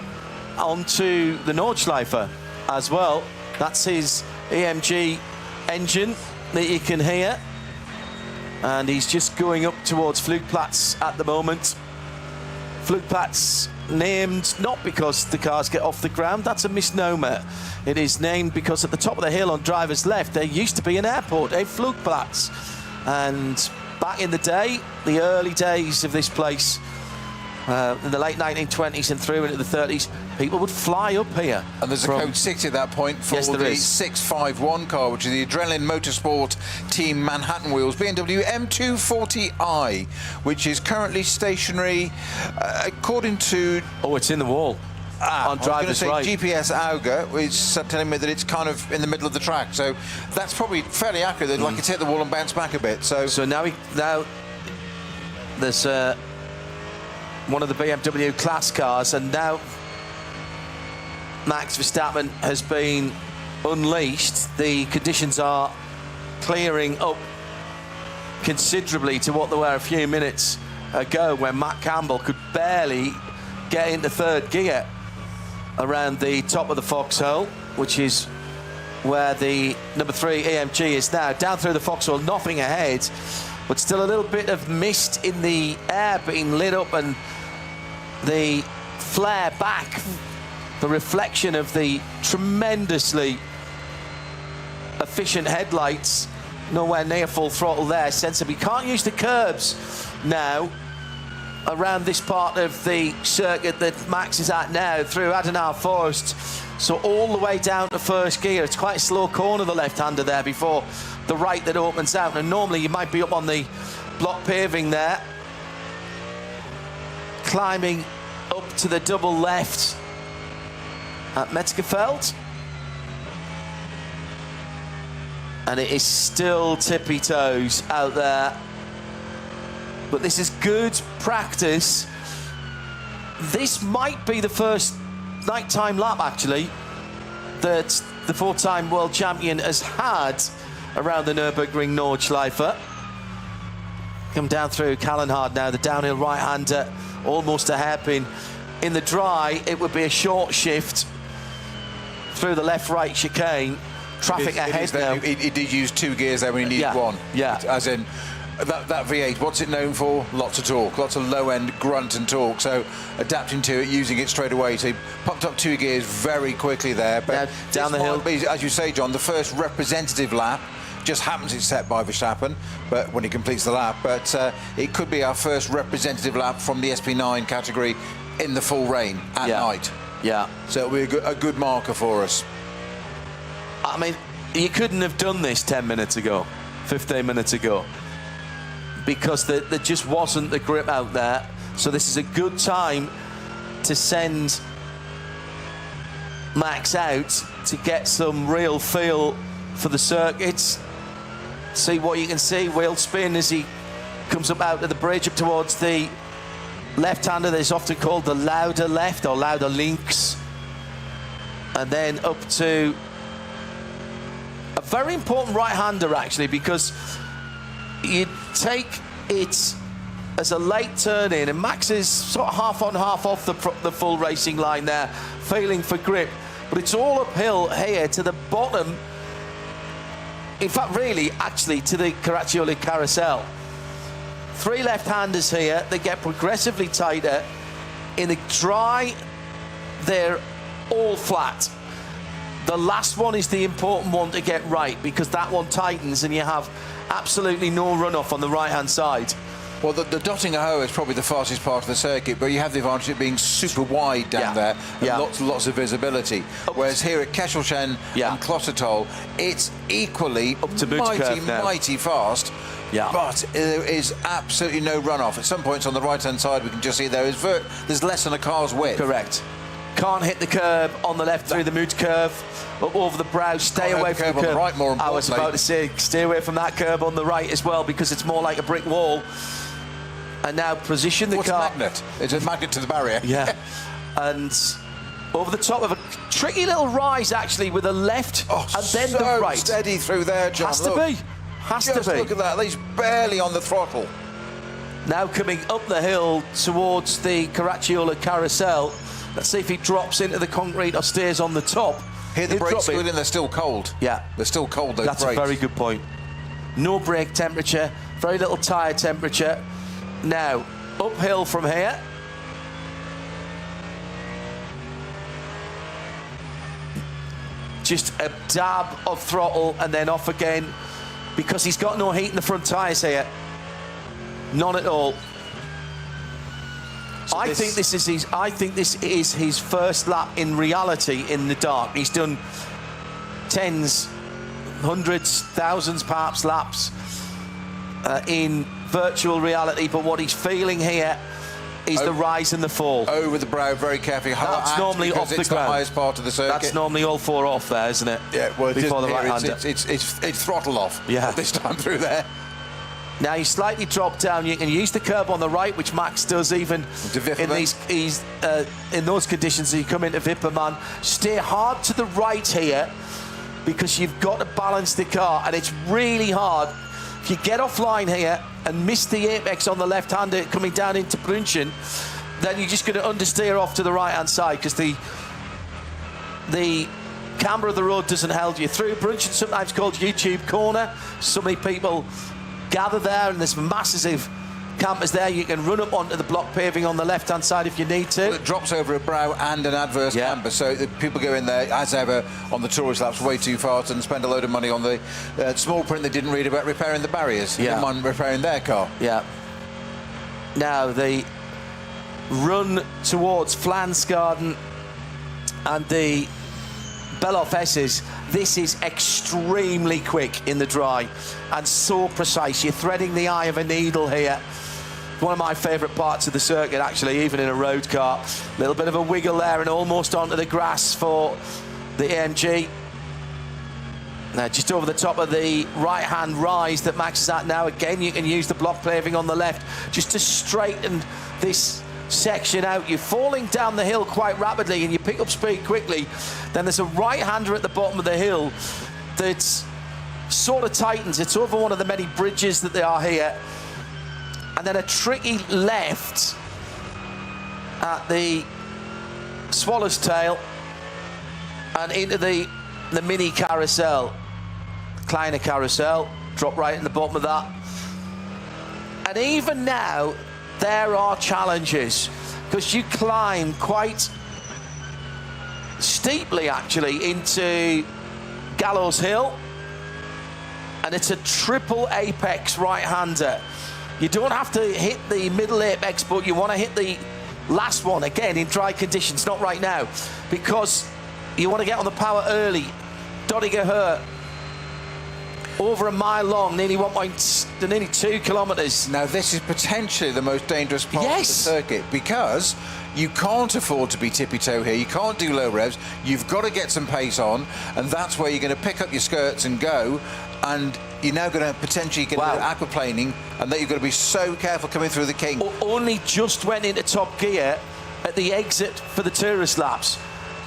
onto the Nordschleife as well. That's his AMG engine that you can hear. And he's just going up towards Flugplatz at the moment. Flugplatz named not because the cars get off the ground, that's a misnomer. It is named because at the top of the hill on driver's left, there used to be an airport, a Flugplatz. And back in the day, the early days of this place, in the late 1920s and through into the 30s, people would fly up here. And there's a code 60 at that point for the 651 car, which is the Adrenaline Motorsport Team Manhattan Wheels BMW M240i, which is currently stationary, according to... Oh, it's in the wall. On driver's right. GPS Auger is telling me that it's kind of in the middle of the track, so that's probably fairly accurate. They'd like it to hit the wall and bounce back a bit. So now there's one of the BMW class cars, and now Max Verstappen has been unleashed. The conditions are clearing up considerably to what they were a few minutes ago, when Matt Campbell could barely get into third gear around the top of the foxhole, which is where the number 3 AMG is now. Down through the foxhole, nothing ahead, but still a little bit of mist in the air being lit up, and the flare back, the reflection of the tremendously efficient headlights, nowhere near full throttle there. Sensibly can't use the curbs now around this part of the circuit that Max is at now, through Adenauer Forest, so all the way down to first gear. It's quite a slow corner, the left-hander there, before the right that opens out, and normally you might be up on the block paving there, climbing up to the double left at Metzgerfeld. And it is still tippy toes out there, but this is good practice. This might be the first nighttime lap, actually, that the 4-time world champion has had around the Nürburgring Nordschleife. Come down through Kallenhard now, the downhill right-hander, almost a hairpin. In the dry, it would be a short shift through the left-right chicane. Traffic ahead now. He did use 2 gears there when he needed one. Yeah. As in, that V8, what's it known for? Lots of torque, lots of low-end grunt and torque. So adapting to it, using it straight away. So he popped up 2 gears very quickly there. But now, down the hill. Be, as you say, John, the first representative lap. Just happens it's set by Verstappen, but when he completes the lap. But it could be our first representative lap from the SP9 category in the full rain at night. Yeah. So it'll be a good marker for us. I mean, you couldn't have done this 10 minutes ago, 15 minutes ago, because there just wasn't the grip out there. So this is a good time to send Max out to get some real feel for the circuits. See what you can see. Wheel spin as he comes up out of the bridge up towards the left-hander that is often called the louder left or louder links, and then up to a very important right-hander, actually, because you take it as a late turn in, and Max is sort of half on, half off the full racing line there, feeling for grip, but it's all uphill here to the bottom. In fact, really, actually, to the Caraccioli carousel. 3 left-handers here. They get progressively tighter. In the dry, they're all flat. The last one is the important one to get right, because that one tightens and you have absolutely no runoff on the right-hand side. Well, the Dottingerhoe is probably the fastest part of the circuit, but you have the advantage of being super wide down there and lots of visibility. Whereas here at Kesselchen and Klostotol, it's equally up to mighty fast. Yeah. But there is absolutely no runoff. At some points on the right-hand side, we can just see there's less than a car's width. Correct. Can't hit the curb on the left through the Moot curve. Up over the brow, stay away from the curb. On the right, more I was about to say, stay away from that curb on the right as well, because it's more like a brick wall. And now position the car. What's a magnet? It's a magnet to the barrier. Yeah. And over the top of a tricky little rise, actually, with a left and then the right. Steady through there, John. Has to be. Has to be. Look at that. He's barely on the throttle. Now coming up the hill towards the Caracciolo carousel. Let's see if he drops into the concrete or stays on the top. Here the brakes squeal in, they're still cold. Yeah. They're still cold, those brakes. That's a very good point. No brake temperature, very little tyre temperature. Now, uphill from here. Just a dab of throttle and then off again, because he's got no heat in the front tyres here. None at all. So I think this is his first lap in reality in the dark. He's done tens, hundreds, thousands perhaps laps in virtual reality, but what he's feeling here is the rise and the fall. Over the brow, very carefully. That's normally off the ground. It's the highest part of the circuit. That's normally all four off there, isn't it? Yeah, well, before the right-hander. It's throttle off. Yeah. This time through there. Now you slightly drop down. You can use the curb on the right, which Max does even in those conditions. You come into Wipperman, stay hard to the right here, because you've got to balance the car, and it's really hard. If you get offline here and miss the apex on the left-hander coming down into Brunchen, then you're just going to understeer off to the right-hand side, because the camber of the road doesn't hold you through. Brunchen, sometimes called YouTube corner. So many people gather there, and there's massive campers there. You can run up onto the block paving on the left-hand side if you need to. Well, it drops over a brow and an adverse camber, so the people go in there, as ever, on the tourist laps way too fast and spend a load of money on the small print they didn't read about repairing the barriers. They didn't mind repairing their car. Yeah. Now the run towards Flansgarden and the Beloff S's, this is extremely quick in the dry and so precise. You're threading the eye of a needle here. One of my favourite parts of the circuit, actually, even in a road car. A little bit of a wiggle there and almost onto the grass for the AMG. Now, just over the top of the right-hand rise that Max is at now. Again, you can use the block paving on the left just to straighten this section out. You're falling down the hill quite rapidly and you pick up speed quickly. Then there's a right-hander at the bottom of the hill that sort of tightens. It's over one of the many bridges that there are here. And then a tricky left at the Swallow's Tail and into the mini carousel, Kleiner carousel, drop right in the bottom of that. And even now, there are challenges, because you climb quite steeply, actually, into Gallows Hill, and it's a triple apex right-hander. You don't have to hit the middle apex, but you want to hit the last one, again, in dry conditions, not right now, because you want to get on the power early. Dottingerhoe, over a mile long, nearly 2 kilometres. Now, this is potentially the most dangerous part of the circuit, because you can't afford to be tippy-toe here. You can't do low revs. You've got to get some pace on, and that's where you're going to pick up your skirts and go. And you're now going to potentially get into aquaplaning, and that you've got to be so careful coming through the King. Only just went into top gear at the exit for the tourist laps,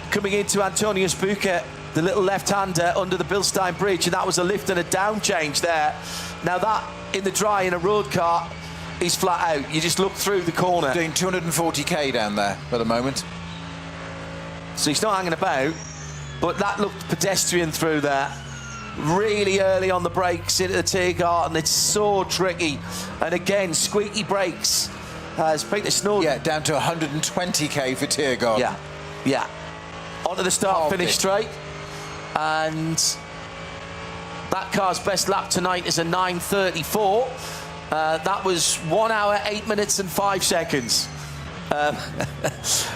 coming into Antonius Bucher, the little left-hander under the Bilstein Bridge, and that was a lift and a down change there. Now that, in the dry, in a road car, is flat out. You just look through the corner. Doing 240k down there at the moment. So he's not hanging about, but that looked pedestrian through there. Really early on the brakes into the Tiergarten. It's so tricky. And again, squeaky brakes as Peter Snowden. Yeah, down to 120k for Tiergarten. Yeah. Onto the start-finish straight. And that car's best lap tonight is a 9:34. That was 1 hour, 8 minutes and 5 seconds.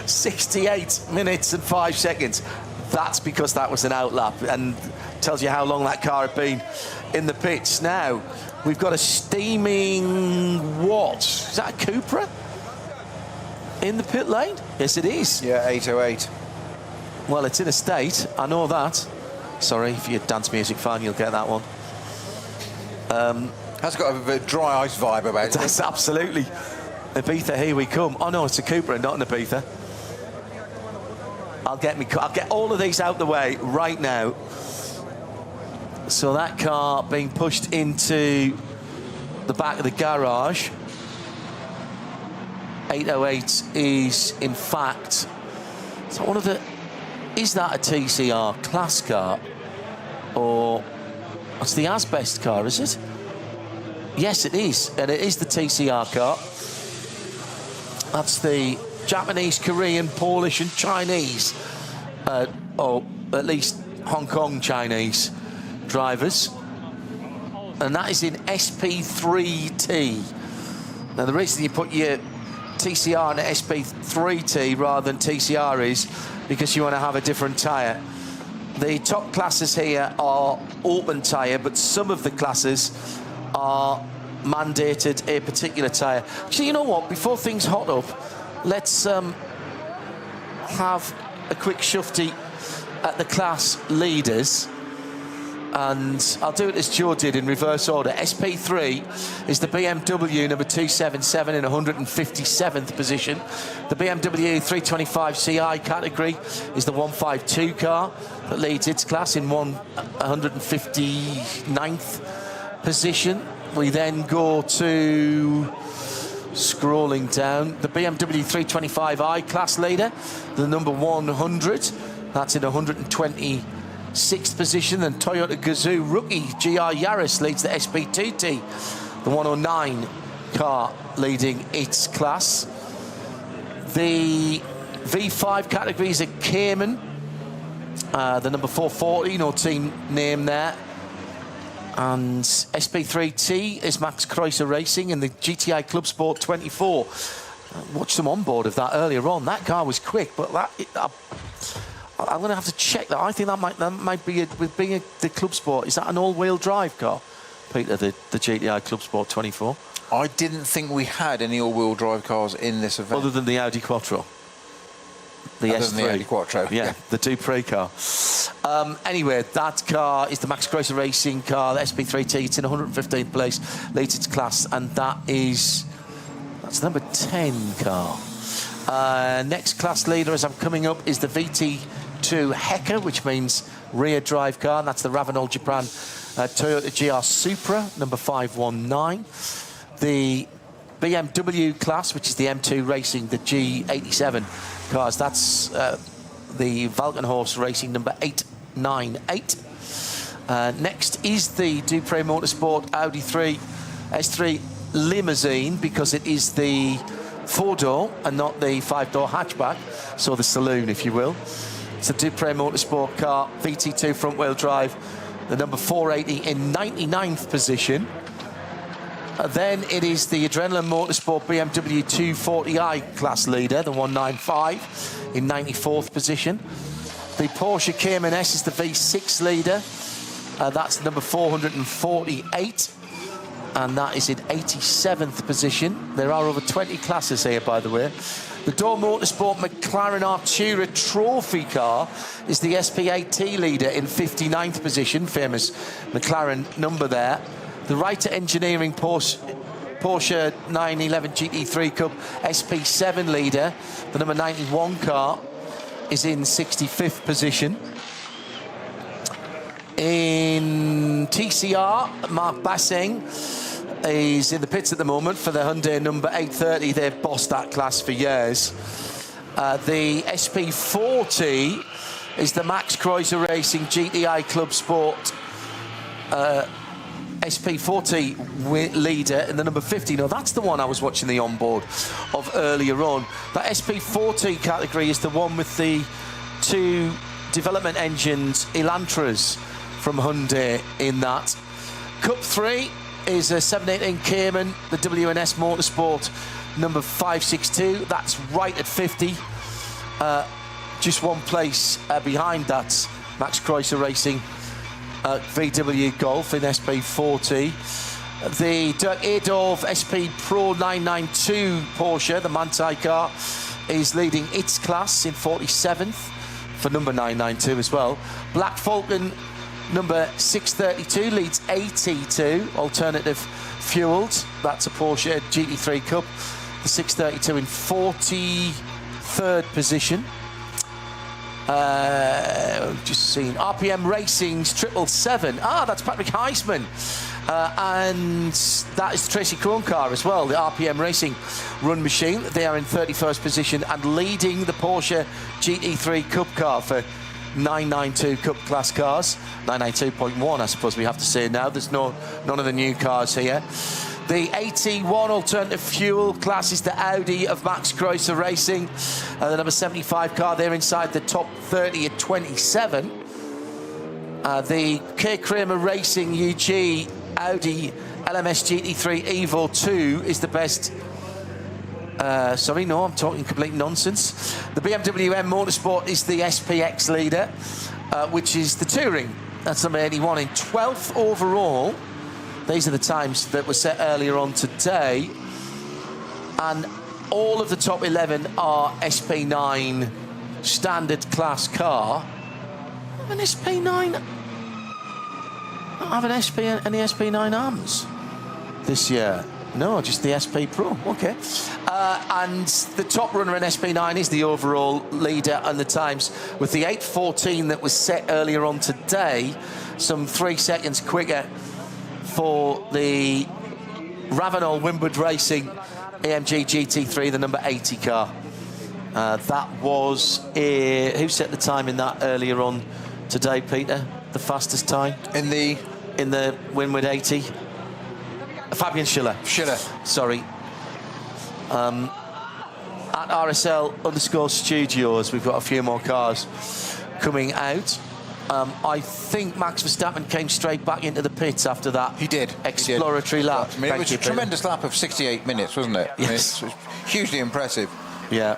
68 minutes and 5 seconds. That's because that was an outlap, and tells you how long that car had been in the pits. Now, we've got a steaming, what? Is that a Cupra in the pit lane? Yes, it is. Yeah, 808. Well, it's in a state, I know that. Sorry, if you're a dance music fan, you'll get that one. Has got a dry ice vibe about it. That's absolutely. Ibiza, here we come. Oh no, it's a Cupra, not an Ibiza. I'll get all of these out the way right now. So that car being pushed into the back of the garage. 808 is, in fact, so one of the. Is that a TCR class car, or it's the Asbest car? Is it? Yes, it is, and it is the TCR car. That's the Japanese, Korean, Polish and Chinese, or at least Hong Kong Chinese drivers. And that is in SP3T. Now, the reason you put your TCR in SP3T rather than TCR is because you want to have a different tyre. The top classes here are open tyre, but some of the classes are mandated a particular tyre. Actually, you know what? Before things hot up, let's have a quick shufty at the class leaders. And I'll do it as Joe did in reverse order. SP3 is the BMW number 277 in 157th position. The BMW 325 Ci category is the 152 car that leads its class in 159th position. We then go to, scrolling down, the BMW 325i class leader, the number 100. That's in 126th position. And Toyota Gazoo rookie GR Yaris leads the SP2T, the 109 car leading its class. The V5 category is a Cayman, the number 440, no team name there. And SP3T is Max Kreuzer Racing in the GTI Club Sport 24. I watched some on board of that earlier on. That car was quick, but I'm going to have to check that. I think that might be with being the Club Sport. Is that an all-wheel drive car, Peter? The GTI Club Sport 24. I didn't think we had any all-wheel drive cars in this event. Other than the Audi Quattro. The Other S3. than the Audi Quattro. Yeah, the Dupree car. Anyway, that car is the Max Kreuzer Racing car, the SP3T. It's in 115th place, leads its class, and that's the number 10 car. Next class leader, as I'm coming up, is the VT2 Hecker, which means rear drive car, and that's the Ravenol Japan Toyota GR Supra, number 519. The BMW class, which is the M2 Racing, the G87 cars, that's the Valkenhorst Racing, number 898. Next is the Dupree Motorsport Audi 3 S3 Limousine, because it is the 4-door and not the 5-door hatchback, so the saloon, if you will. It's a Dupree Motorsport car, VT2 front-wheel drive, the number 480 in 99th position. Then it is the Adrenaline Motorsport BMW 240i class leader, the 195 in 94th position. The Porsche Cayman S is the V6 leader. That's number 448, and that is in 87th position. There are over 20 classes here, by the way. The Door Motorsport McLaren Artura Trophy car is the SP8T leader in 59th position, famous McLaren number there. The Reiter Engineering Porsche 911 GT3 Cup SP7 leader, the number 91 car, is in 65th position. In TCR, Mark Basseng is in the pits at the moment for the Hyundai number 830. They've bossed that class for years. The SP40 is the Max Kreuzer Racing GTI Club Sport SP40 leader in the number 50. Now, that's the one I was watching the onboard of earlier on. That SP40 category is the one with the two development engines, Elantras from Hyundai in that. Cup 3 is a 718 Cayman, the WNS Motorsport number 562. That's right at 50. Just one place behind that, Max Kreuzer Racing VW Golf in SP40. The Dirk Adolf SP Pro 992 Porsche, the Manthey car, is leading its class in 47th for number 992 as well. Black Falcon number 632 leads AT2, alternative fueled. That's a Porsche GT3 Cup. The 632 in 43rd position. Just seen RPM Racing's 777. That's Patrick Heisman. And that is Tracy Krohn car as well, the RPM Racing run machine. They are in 31st position and leading the Porsche GT3 Cup car for 992 Cup class cars. 992.1, I suppose we have to say now. There's none of the new cars here. The 81 alternative fuel class is the Audi of Max Kreuzer Racing. The number 75 car, they're inside the top 30 at 27. The K. Kramer Racing UG Audi LMS GT3 Evo 2 is the best. Sorry, no, I'm talking complete nonsense. The BMW M Motorsport is the SPX leader, which is the Touring. That's number 81 in 12th overall. These are the times that were set earlier on today. And all of the top 11 are SP9 standard class car. An SP9. I don't have an any SP9 arms this year. No, just the SP Pro. Okay. And the top runner in SP9 is the overall leader and the times, with the 8:14 that was set earlier on today, some 3 seconds quicker for the Ravenel Windward Racing AMG GT3, the number 80 car. That was who set the time in that earlier on today, Peter? The fastest time in the Windward 80. Fabian Schiller. Sorry. At RSL_studios, we've got a few more cars coming out. I think Max Verstappen came straight back into the pits after that. He did. Exploratory lap. I mean, it was a tremendous lap of 68 minutes, wasn't it? Yes. I mean, it's hugely impressive. Yeah.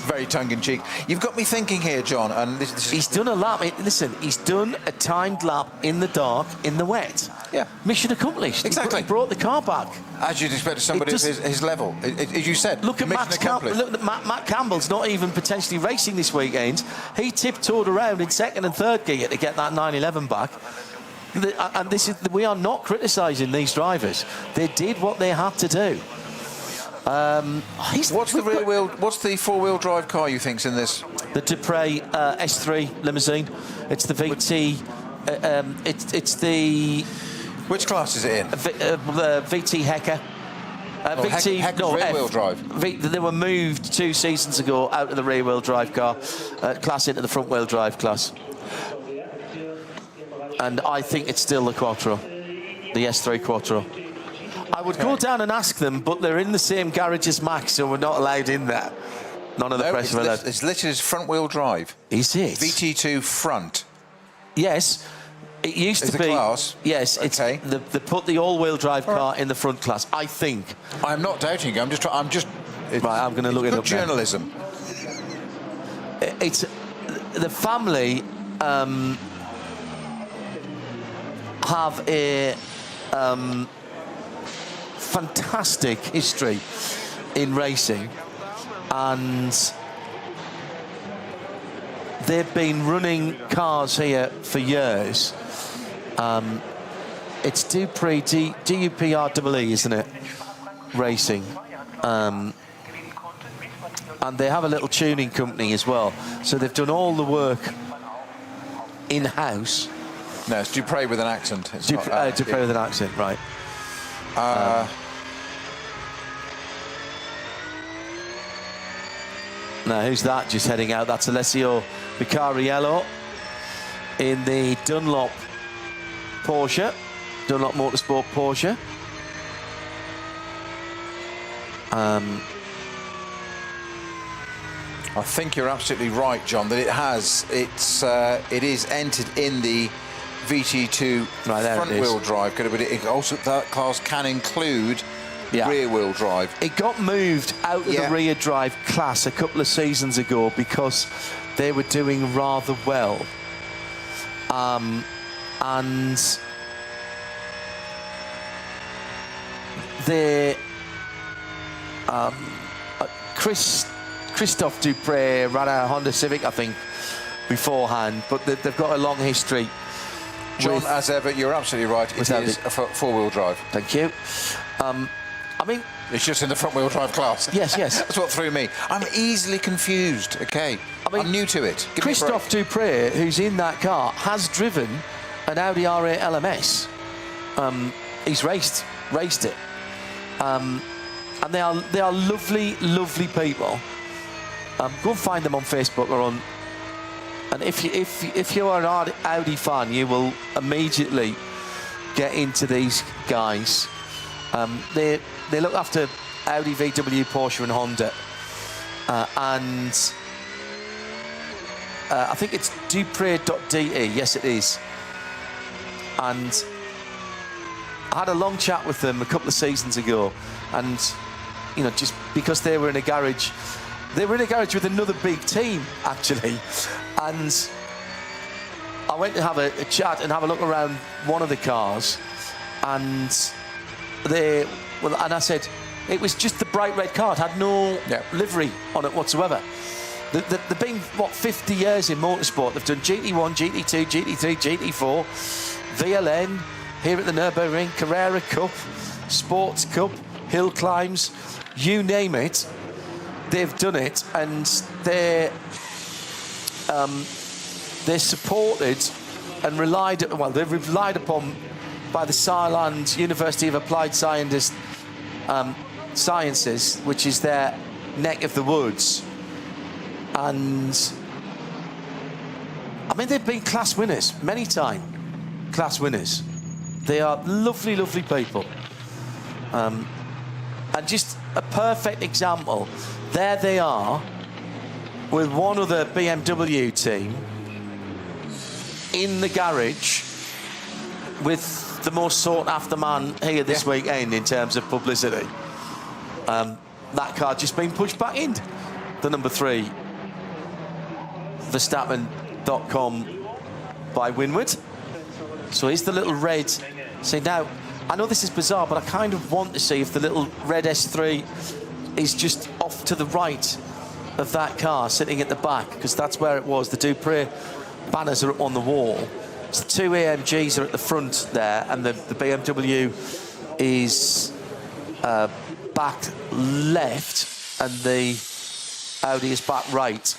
Very tongue-in-cheek. You've got me thinking here, John, and this is... He's done a lap. Listen, he's done a timed lap in the dark, in the wet. Yeah. Mission accomplished. Exactly. He brought the car back. As you'd expect of somebody of his level. As you said, look at Matt Campbell's not even potentially racing this weekend. He tiptoed around in second and third gear to get that 911 back. And we are not criticising these drivers. They did what they had to do. What's the four-wheel drive car you think's in this? The Dupre S3 limousine. It's the VT. It's the. Which class is it in? The VT Hecker. Hecker's rear-wheel drive. They were moved 2 seasons ago out of the rear-wheel drive car class into the front-wheel drive class. And I think it's still the Quattro, the S3 Quattro. I would go down and ask them, but they're in the same garage as Max, so we're not allowed in there. None of the press are allowed. It's listed as front-wheel drive. Is it? VT2 front. Yes. It used to be. The class? Yes. Okay. They put the all-wheel drive car in the front class, I think. I'm not doubting you. I'm just. Right, I'm going to look it up. Good journalism. It's the family have a fantastic history in racing, and they've been running cars here for years. It's Dupre, D-U-P-R-E-E, isn't it? Racing. And they have a little tuning company as well. So they've done all the work in-house. No, it's Dupre with an accent. Dupre with an accent, right. Now, who's that just heading out? That's Alessio Vicariello in the Dunlop Porsche, Dunlop Motorsport Porsche. I think you're absolutely right, John, that it is entered in the VT2 front-wheel drive, but it also, that class can include rear-wheel drive. It got moved out of the rear drive class a couple of seasons ago because they were doing rather well. And they Christophe Dupre ran a Honda Civic, I think, beforehand, but they've got a long history. John, as ever, you're absolutely right. It is a four-wheel drive. Thank you. I mean, it's just in the front-wheel drive class. Yes. That's what threw me. I'm easily confused. Okay, I'm new to it. Christophe Dupre, who's in that car, has driven an Audi R8 LMS. He's raced it. And they are lovely, lovely people. Go and find them on Facebook or on. And if you are an Audi fan, you will immediately get into these guys. They look after Audi, VW, Porsche, and Honda. And I think it's Dupre.de. Yes, it is. And I had a long chat with them a couple of seasons ago, and just because they were in a garage with another big team actually, and I went to have a chat and have a look around one of the cars, and I said it was just the bright red car. It had no livery on it whatsoever. They've been 50 years in motorsport. They've done GT1, GT2, GT3, GT4, VLN. Here at the Nürburgring, Carrera Cup, Sports Cup, hill climbs, you name it, they've done it, and they're supported and they're relied upon by the Saarland University of Applied Sciences, which is their neck of the woods. And I mean, they've been class winners many times, class winners. They are lovely, lovely people. And just a perfect example. There they are with one other BMW team in the garage with the most sought-after man here this weekend in terms of publicity. That car just been pushed back in. The number 3, Verstappen.com by Winward. So here's the little red. See, now, I know this is bizarre, but I kind of want to see if the little red S3 is just off to the right of that car, sitting at the back, because that's where it was. The Dupre banners are up on the wall. So the 2 AMGs are at the front there, and the BMW is back left, and the Audi is back right.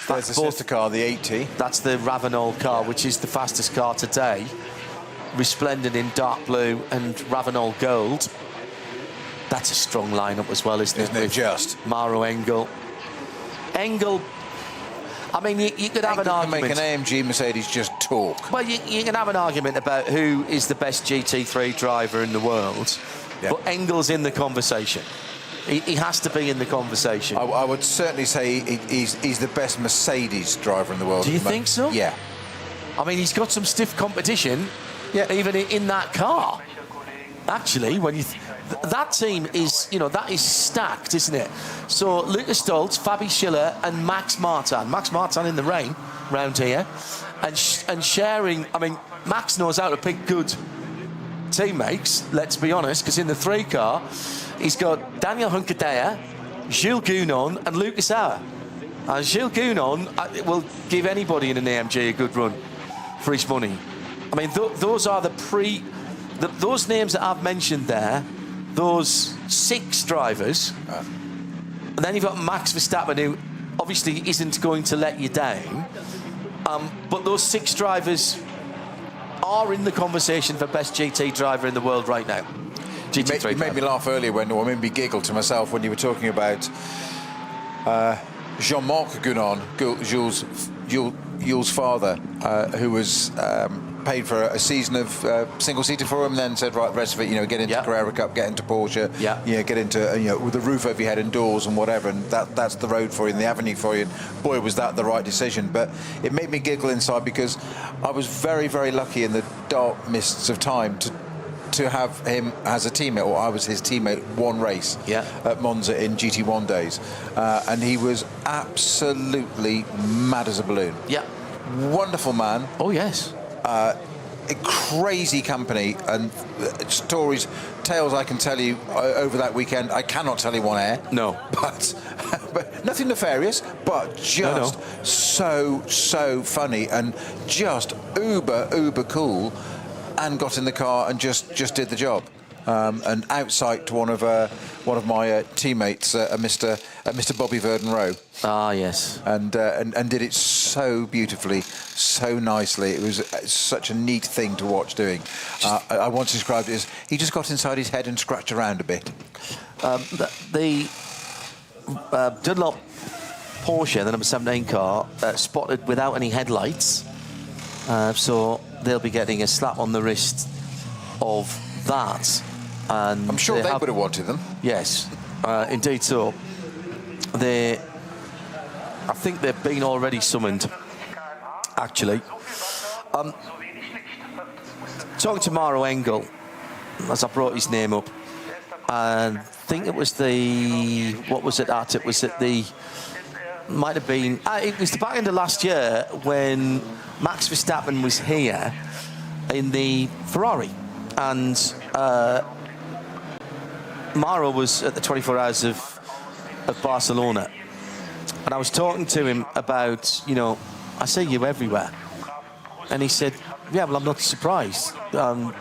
There's the sister car, the 80. That's the Ravenol car, which is the fastest car today. Resplendent in dark blue and Ravenol gold. That's a strong lineup as well, isn't it? Just Maro Engel. I mean, you could have an argument. Make an AMG Mercedes just talk. Well, you can have an argument about who is the best GT3 driver in the world, but Engel's in the conversation. He has to be in the conversation. I would certainly say he's the best Mercedes driver in the world. Do you think so? Yeah. I mean, he's got some stiff competition, even in that car. Actually, when you that team is, that is stacked, isn't it? So Lucas Stoltz, Fabi Schiller, and Max Martin. Max Martin in the rain round here, and sharing. I mean, Max knows how to pick good teammates. Let's be honest, because in the 3 car, he's got Daniel Hunkadea, Gilles Gounon, and Lucas Auer. Gilles Gounon will give anybody in an AMG a good run for his money. I mean, those are those names that I've mentioned there, those 6 drivers. And then you've got Max Verstappen, who obviously isn't going to let you down. But those 6 drivers are in the conversation for best GT driver in the world right now. You made me laugh earlier or made me giggle to myself when you were talking about Jean-Marc Gounon, Jules' father, who was paid for a season of single-seater for him, then said, right, the rest of it, get into Carrera Cup, get into Porsche, get into, with the roof over your head and doors and whatever, and that's the road for you and the avenue for you. And boy, was that the right decision. But it made me giggle inside because I was very, very lucky in the dark mists of time to have him as a teammate, or I was his teammate one race at Monza in GT1 days. And he was absolutely mad as a balloon. Yeah. Wonderful man. Oh, yes. A crazy company, and stories, tales I can tell you over that weekend. I cannot tell you on air. No. But nothing nefarious, but just so funny and just uber cool, and got in the car and just did the job. And outpsyched one of my teammates, Mr. Bobby Verden-Rowe. Ah, yes. And did it so beautifully, so nicely. It was such a neat thing to watch doing. I once described it as he just got inside his head and scratched around a bit. The Dunlop Porsche, the number 17 car, spotted without any headlights. So they'll be getting a slap on the wrist of that. And I'm sure they would have wanted them. Yes, indeed so. I think they've been already summoned, actually. Talking to Maro Engel, as I brought his name up, and I think it was what was it at? It was at might have been, it was the back end of last year when Max Verstappen was here in the Ferrari, and Maro was at the 24 Hours of Barcelona, and I was talking to him about, I see you everywhere, and he said, yeah, well, I'm not surprised. I'm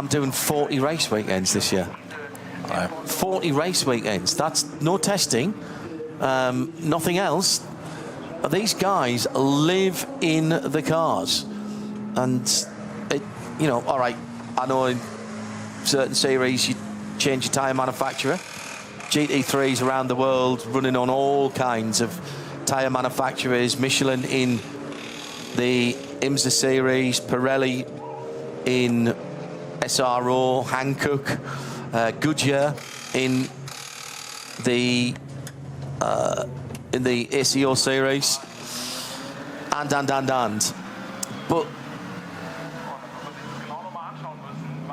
doing 40 race weekends this year. 40 race weekends. That's no testing, nothing else. These guys live in the cars, and all right, I know in certain series you change your tyre manufacturer. GT3s around the world running on all kinds of tyre manufacturers. Michelin in the IMSA series, Pirelli in SRO, Hankook, Goodyear in the ACO series, and. But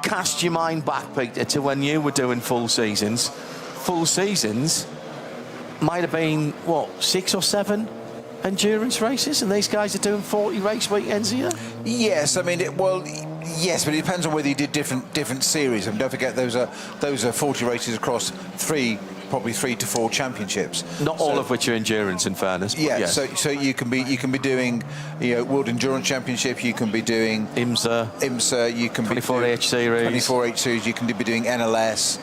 cast your mind back, Peter, to when you were doing full seasons. Full seasons might have been, 6 or 7 endurance races, and these guys are doing 40 race weekends a year? Yes, I mean, yes, but it depends on whether you did different series. And don't forget, those are 40 races across probably 3 to 4 championships. Not all of which are endurance, in fairness. Yeah, yes. So you can be doing World Endurance Championship. You can be doing IMSA. You can 24H series. 24H series. You can be doing NLS.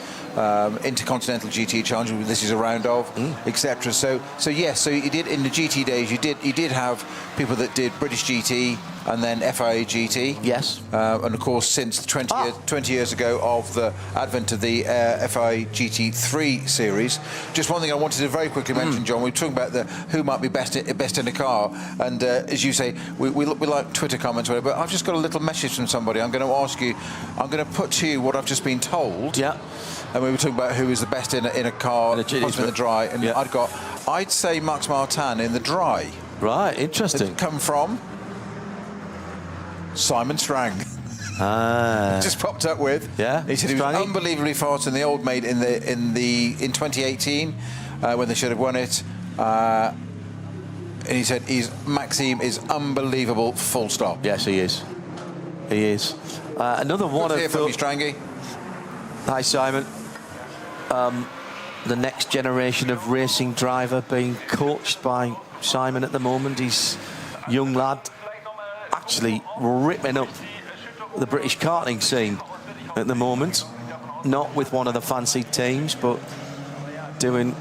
Intercontinental GT Challenge, this is a round of, etc. So yes, so you did in the GT days. You did have people that did British GT and then FIA GT. Yes. And of course, since 20 years ago of the advent of the FIA GT3 series. Just one thing I wanted to very quickly mention, John. We were talking about who might be best in a car, and as you say, we like Twitter comments or whatever. But I've just got a little message from somebody. I'm going to ask you. I'm going to put to you what I've just been told. Yeah. And we were talking about who is the best in a car, in the dry, and I'd say Max Martin in the dry. Right, interesting. It's come from Simon Strang. Just popped up with. Yeah. He said he was unbelievably fast in the old maid in 2018 when they should have won it. And he said Maxime is unbelievable. Full stop. Yes, he is. He is. Another one of. Good to hear from you, Strangy. Hi, Simon. The next generation of racing driver being coached by Simon at the moment. He's a young lad, actually ripping up the British karting scene at the moment. Not with one of the fancy teams, but doing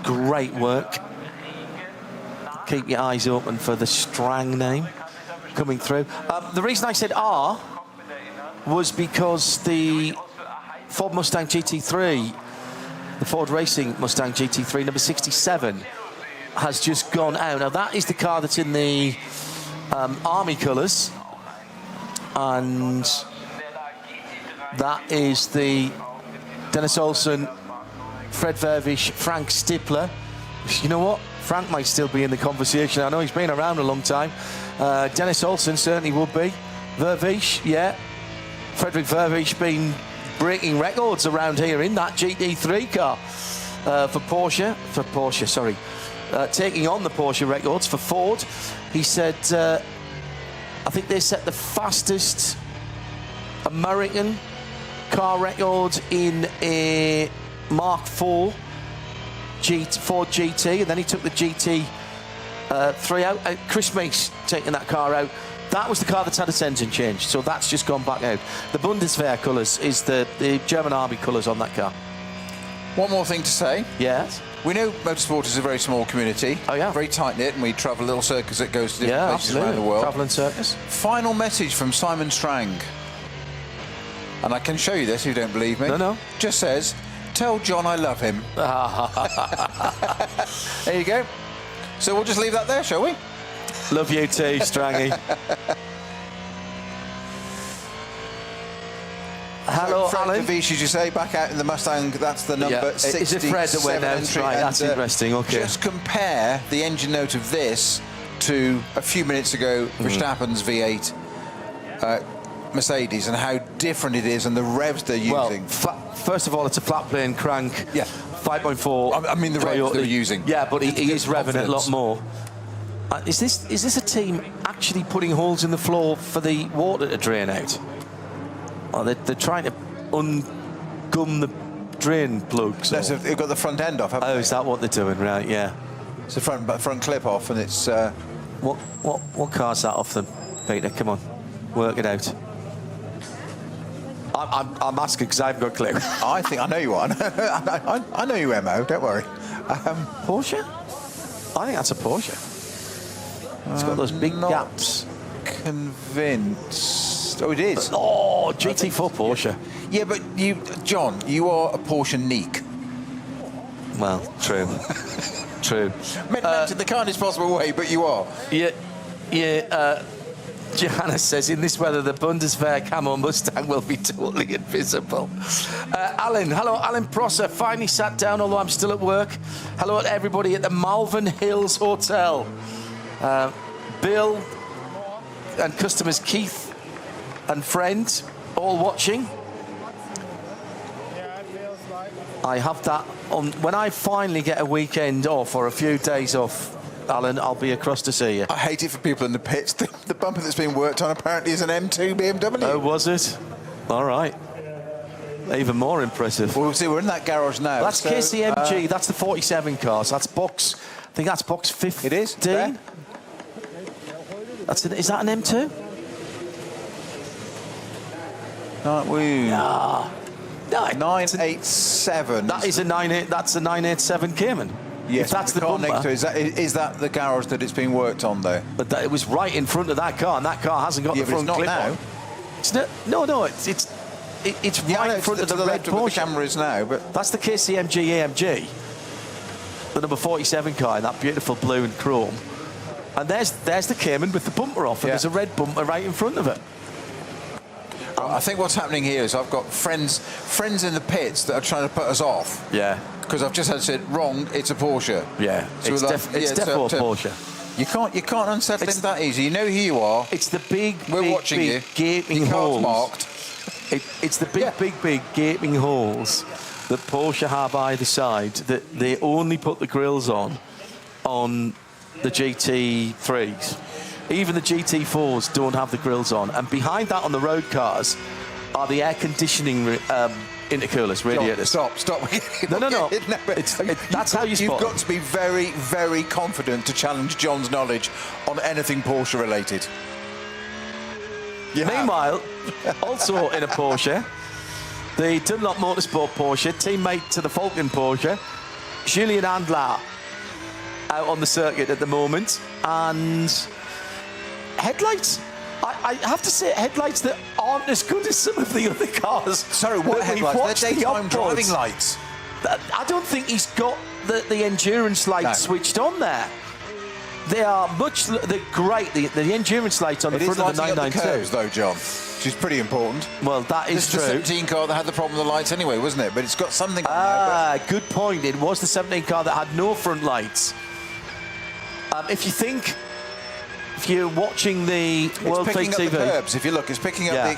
great work. Keep your eyes open for the Strang name coming through. The reason I said R was because the Ford Mustang GT3, the Ford Racing Mustang GT3 number 67, has just gone out. Now that is the car that's in the Army colours, and that is the Dennis Olsen, Fred Vervish, Frank Stipler. You know what? Frank might still be in the conversation. I know he's been around a long time. Dennis Olsen certainly would be. Vervish, yeah. Frederick Vervish been breaking records around here in that GT3 car for Porsche, taking on the Porsche records for Ford. He said, I think they set the fastest American car record in a Mark IV Ford GT, and then he took the GT3 out. Chris Meeks taking that car out. That was the car that's had its engine changed, so that's just gone back out. The Bundeswehr colours is the German Army colours on that car. One more thing to say. Yes. We know motorsport is a very small community. Oh, yeah. Very tight-knit, and we travel a little circus that goes to different places around the world. Travelling circus. Final message from Simon Strang. And I can show you this if you don't believe me. No. Just says, tell John I love him. There you go. So we'll just leave that there, shall we? Love you too, Strangy. Hello, Fred Alan. Vervish, as you say, back out in the Mustang. That's the number. Yeah. Is it Fred that went out? entry, Right, and, that's interesting. Okay. Just compare the engine note of this to a few minutes ago Verstappen's V8 Mercedes, and how different it is, and the revs they're using. Well, first of all, it's a flat plane crank. Yeah. 5.4. I mean the revs they're using. Yeah, but he is revving it a lot confidence. more. Is this a team actually putting holes in the floor for the water to drain out? Oh, they're trying to ungum the drain plugs. No, so they've got the front end off, haven't Oh, they? is that what they're doing? Right, yeah. It's the front clip off, and it's... What car's that off them, Peter? Come on, work it out. I'm asking because I haven't got a clue. I think I know you are. I know you, Mo. Don't worry. Porsche? I think that's a Porsche. It's got those big not gaps. Convinced. Oh, it is. Oh, GT4 Porsche. Yeah, but John, you are a Porsche neek. Well, true. True. Meant in the kindest possible way, but you are. Yeah. Johanna says, in this weather, the Bundeswehr Camo Mustang will be totally invisible. Alan, hello, Alan Prosser. Finally sat down, although I'm still at work. Hello to everybody at the Malvern Hills Hotel. Bill and customers Keith and friend all watching. I have that on. When I finally get a weekend off or a few days off, Alan, I'll be across to see you. I hate it for people in the pits. The bumper that's being worked on apparently is an M2 BMW. Oh, was it? All right. Even more impressive. Well, we'll see. We're in that garage now. That's KCMG. That's the 47 cars. That's box. I think that's box 15. It is. There. Is that an M2? No, 987. that is a 98. That's a 987 Cayman. Yes, if that's the car bumper. next to it. Is that the garage that it's being worked on, though? But it was right in front of that car, and that car hasn't got the but it's front not clip now. on. It's no. It's right in front of the red The Porsche. camera is now, but That's the KCMG AMG, the number 47 car in that beautiful blue and chrome. And there's the Cayman with the bumper off, and Yeah. there's a red bumper right in front of it. I think what's happening here is I've got friends in the pits that are trying to put us off. Yeah. Because I've just had said wrong. It's a Porsche. Yeah. So It's we're defo a Porsche. You can't unsettle him that easy. You know who you are. It's the big, We're big, watching big you. gaping Your car's holes. marked. It's the big gaping holes that Porsche have either side that they only put the grills on the GT3s. Even the GT4s don't have the grills on. And behind that on the road cars are the air conditioning intercoolers, radiators. Stop. No. That's how you spot You've got them. to be very, very confident to challenge John's knowledge on anything Porsche related. Meanwhile, also in a Porsche, the Dunlop Motorsport Porsche, teammate to the Falcon Porsche, Julien Andlar, out on the circuit at the moment, and headlights. I have to say, headlights that aren't as good as some of the other cars. Sorry, what that we've headlights? watched They're the daytime upwards. driving lights. I don't think he's got the endurance light switched on there. They are they're great. The endurance lights on the front of the 992. The curves, though, John, which is pretty important. Well, that is true. true. The 17 car that had the problem with the lights anyway, wasn't it? But it's got something on there. Good point. It was the 17 car that had no front lights. If you're watching the World Fleet It's picking TV, up the curbs. If you look, it's picking up the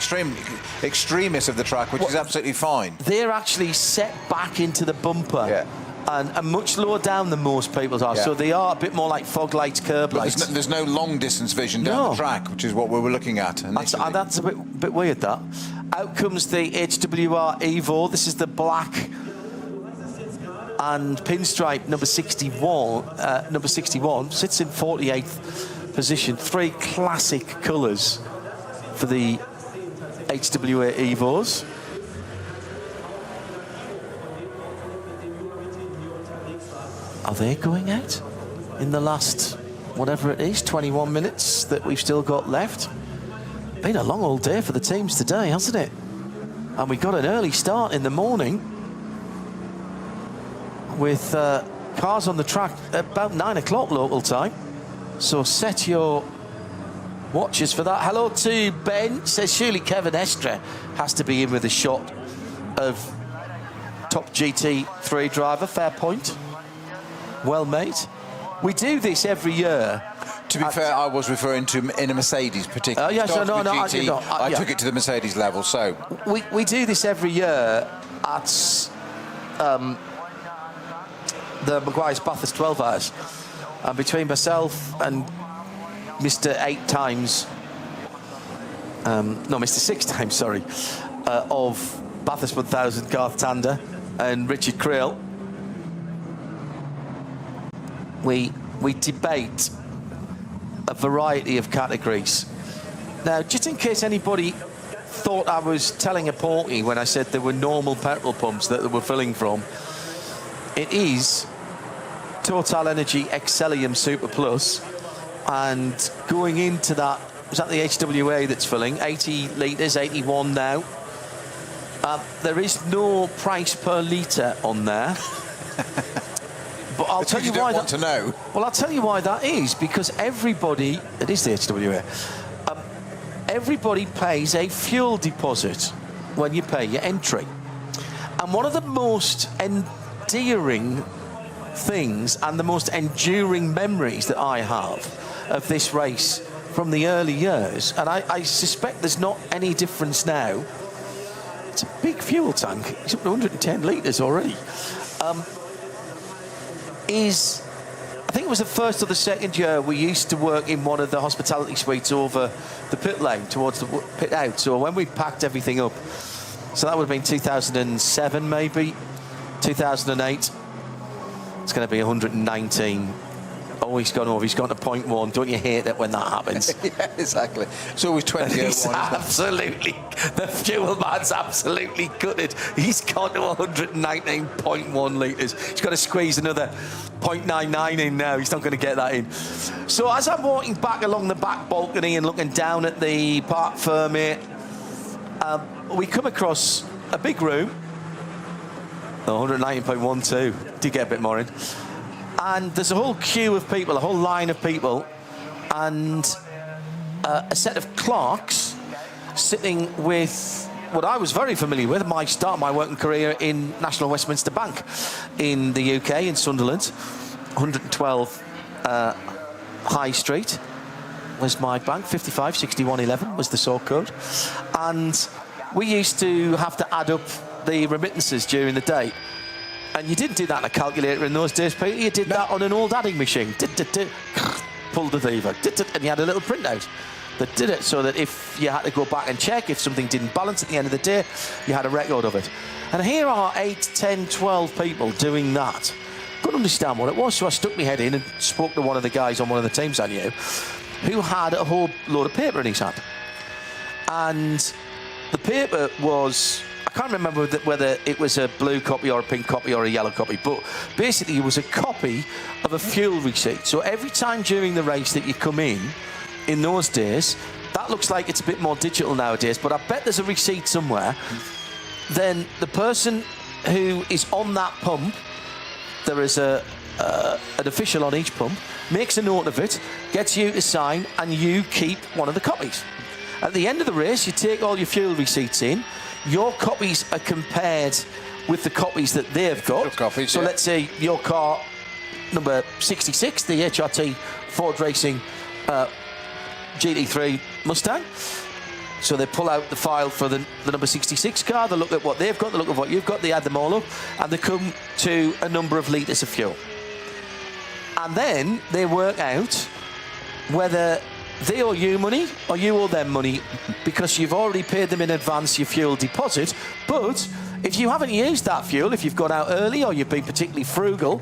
extremists of the track, which is absolutely fine. they're actually set back into the bumper. Yeah. And much lower down than most people's are, so they are a bit more like fog lights, curb lights. There's no long distance vision down the track, which is what we were looking at. That's a bit weird. That out comes the HWR Evo. This is the black and pinstripe number 61. Number 61 sits in 48th position. 3 classic colours for the HWA Evos. Are they going out in the last, whatever it is, 21 minutes that we've still got left? Been a long old day for the teams today, hasn't it? And we got an early start in the morning with cars on the track at about 9 o'clock local time. So set your watches for that. Hello to Ben. Says surely Kevin Estre has to be in with a shot of top GT3 driver. Fair point. Well, mate, we do this every year. To be fair, I was referring to in a Mercedes particularly. Yes, I took it to the Mercedes level, so... We do this every year at the Maguire's Bathurst 12 Hours. And between myself and Mr. 8 times... Mr. 6 times, sorry, of Bathurst 1000, Garth Tander, and Richard Creel, we debate a variety of categories. Now, just in case anybody thought I was telling a porky when I said there were normal petrol pumps that they were filling from, it is Total Energy Excellium Super Plus, and going into that, was that the HWA that's filling? 80 litres, 81 now. There is no price per litre on there. But I'll tell you why. Well, I'll tell you why that is, because everybody, it is the HWA, everybody pays a fuel deposit when you pay your entry. And one of the most endearing things and the most enduring memories that I have of this race from the early years, and I suspect there's not any difference now, it's a big fuel tank, it's up to 110 litres already. I think it was the first or the second year we used to work in one of the hospitality suites over the pit lane towards the pit out. So when we packed everything up, so that would have been 2007 maybe, 2008. It's going to be 119. Oh, he's gone over. He's gone to 0.1. Don't you hate that when that happens? Yeah, exactly. It's always 20. He's absolutely, the fuel man's absolutely gutted. He's gone to 119.1 litres. He's got to squeeze another 0.99 in now. He's not going to get that in. So as I'm walking back along the back balcony and looking down at the Parc Fermé, we come across a big room. 119.12. Did get a bit more in. And there's a whole queue of people, a whole line of people, and a set of clerks sitting with what I was very familiar with. I started my working career in National Westminster Bank in the UK, in Sunderland. 112 High Street was my bank. 55 6111 was the sort code. And we used to have to add up the remittances during the day. And you didn't do that on a calculator in those days, Peter. You did that on an old adding machine. Pulled the lever. And you had a little printout that did it, so that if you had to go back and check if something didn't balance at the end of the day, you had a record of it. And here are 8, 10, 12 people doing that. Couldn't understand what it was, so I stuck my head in and spoke to one of the guys on one of the teams I knew, who had a whole load of paper in his hand. And the paper was... I can't remember whether it was a blue copy or a pink copy or a yellow copy, but basically it was a copy of a fuel receipt. So every time during the race that you come in those days, that looks like it's a bit more digital nowadays, but I bet there's a receipt somewhere. Then the person who is on that pump, there is an official on each pump, makes a note of it, gets you to sign, and you keep one of the copies. At the end of the race, you take all your fuel receipts in. Your copies are compared with the copies that they've got. Copies, so yeah. let's say your car, number 66, the HRT Ford Racing GT3 Mustang. So they pull out the file for the number 66 car, they look at what they've got, they look at what you've got, they add them all up, and they come to a number of litres of fuel. And then they work out whether they owe you money or you owe them money, because you've already paid them in advance your fuel deposit. But if you haven't used that fuel, if you've gone out early or you've been particularly frugal,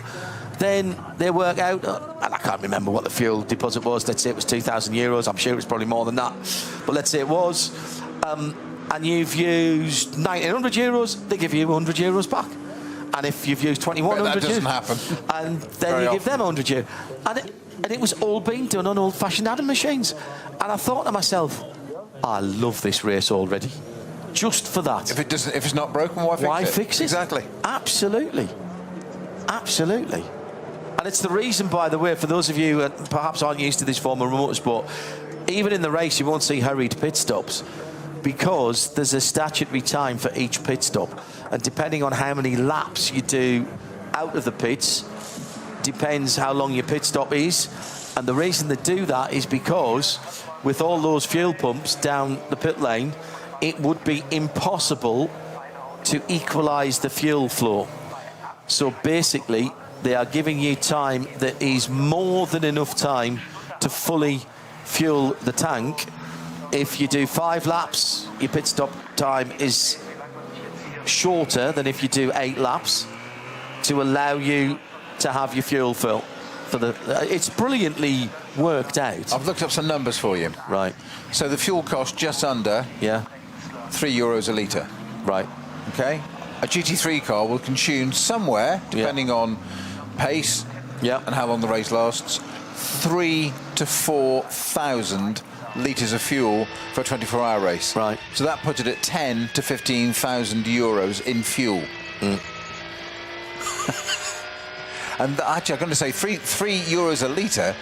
then they work out, and I can't remember what the fuel deposit was, let's say it was €2,000, I'm sure it's probably more than that, but let's say it was, and you've used €1,900, they give you €100 back. And if you've used 2,100, that doesn't happen. And then Very you give often. them €100. And it was all being done on old-fashioned Adam machines. And I thought to myself, I love this race already, just for that. If it's not broken, why fix it? Exactly. Absolutely. Absolutely. And it's the reason, by the way, for those of you who perhaps aren't used to this form of motorsport, even in the race you won't see hurried pit stops, because there's a statutory time for each pit stop. And depending on how many laps you do out of the pits, depends how long your pit stop is. And the reason they do that is because with all those fuel pumps down the pit lane, it would be impossible to equalise the fuel flow. So basically, they are giving you time that is more than enough time to fully fuel the tank. If you do 5 laps, your pit stop time is shorter than if you do 8 laps, to allow you to have your fuel fill. It's brilliantly worked out. I've looked up some numbers for you. Right. So the fuel cost just under €3 a litre. Right. Okay? A GT3 car will consume somewhere, depending on pace and how long the race lasts, 3,000 to 4,000 litres of fuel for a 24-hour race. Right. So that puts it at 10 to 15,000 euros in fuel. And actually, I'm going to say €3 a litre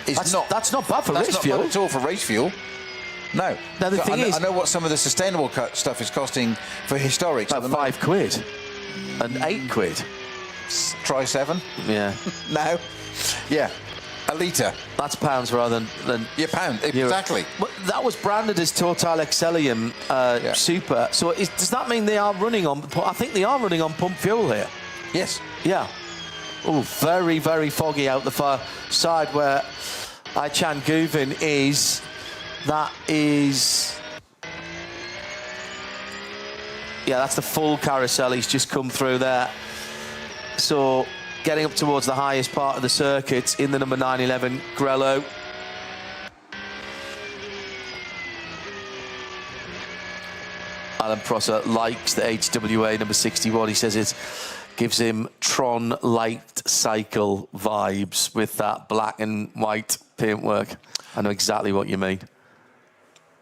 is that's not bad for race fuel. That's not bad at all for race fuel. No. Now the thing is, I know what some of the sustainable stuff is costing for historics. about £5 and £8. Try 7. Yeah. No. Yeah. A litre. That's pounds rather than pound. euro. Exactly. But that was branded as Total Excellium Super. So does that mean they are running on? I think they are running on pump fuel here. Yes. Yeah. Oh, very, very foggy out the far side where Aichan Guvin is. That is... Yeah, that's the full carousel. He's just come through there. So getting up towards the highest part of the circuit in the number 911 Grello. Alan Prosser likes the HWA number 61. He says it gives him Tron Light Cycle vibes with that black and white paintwork. I know exactly what you mean.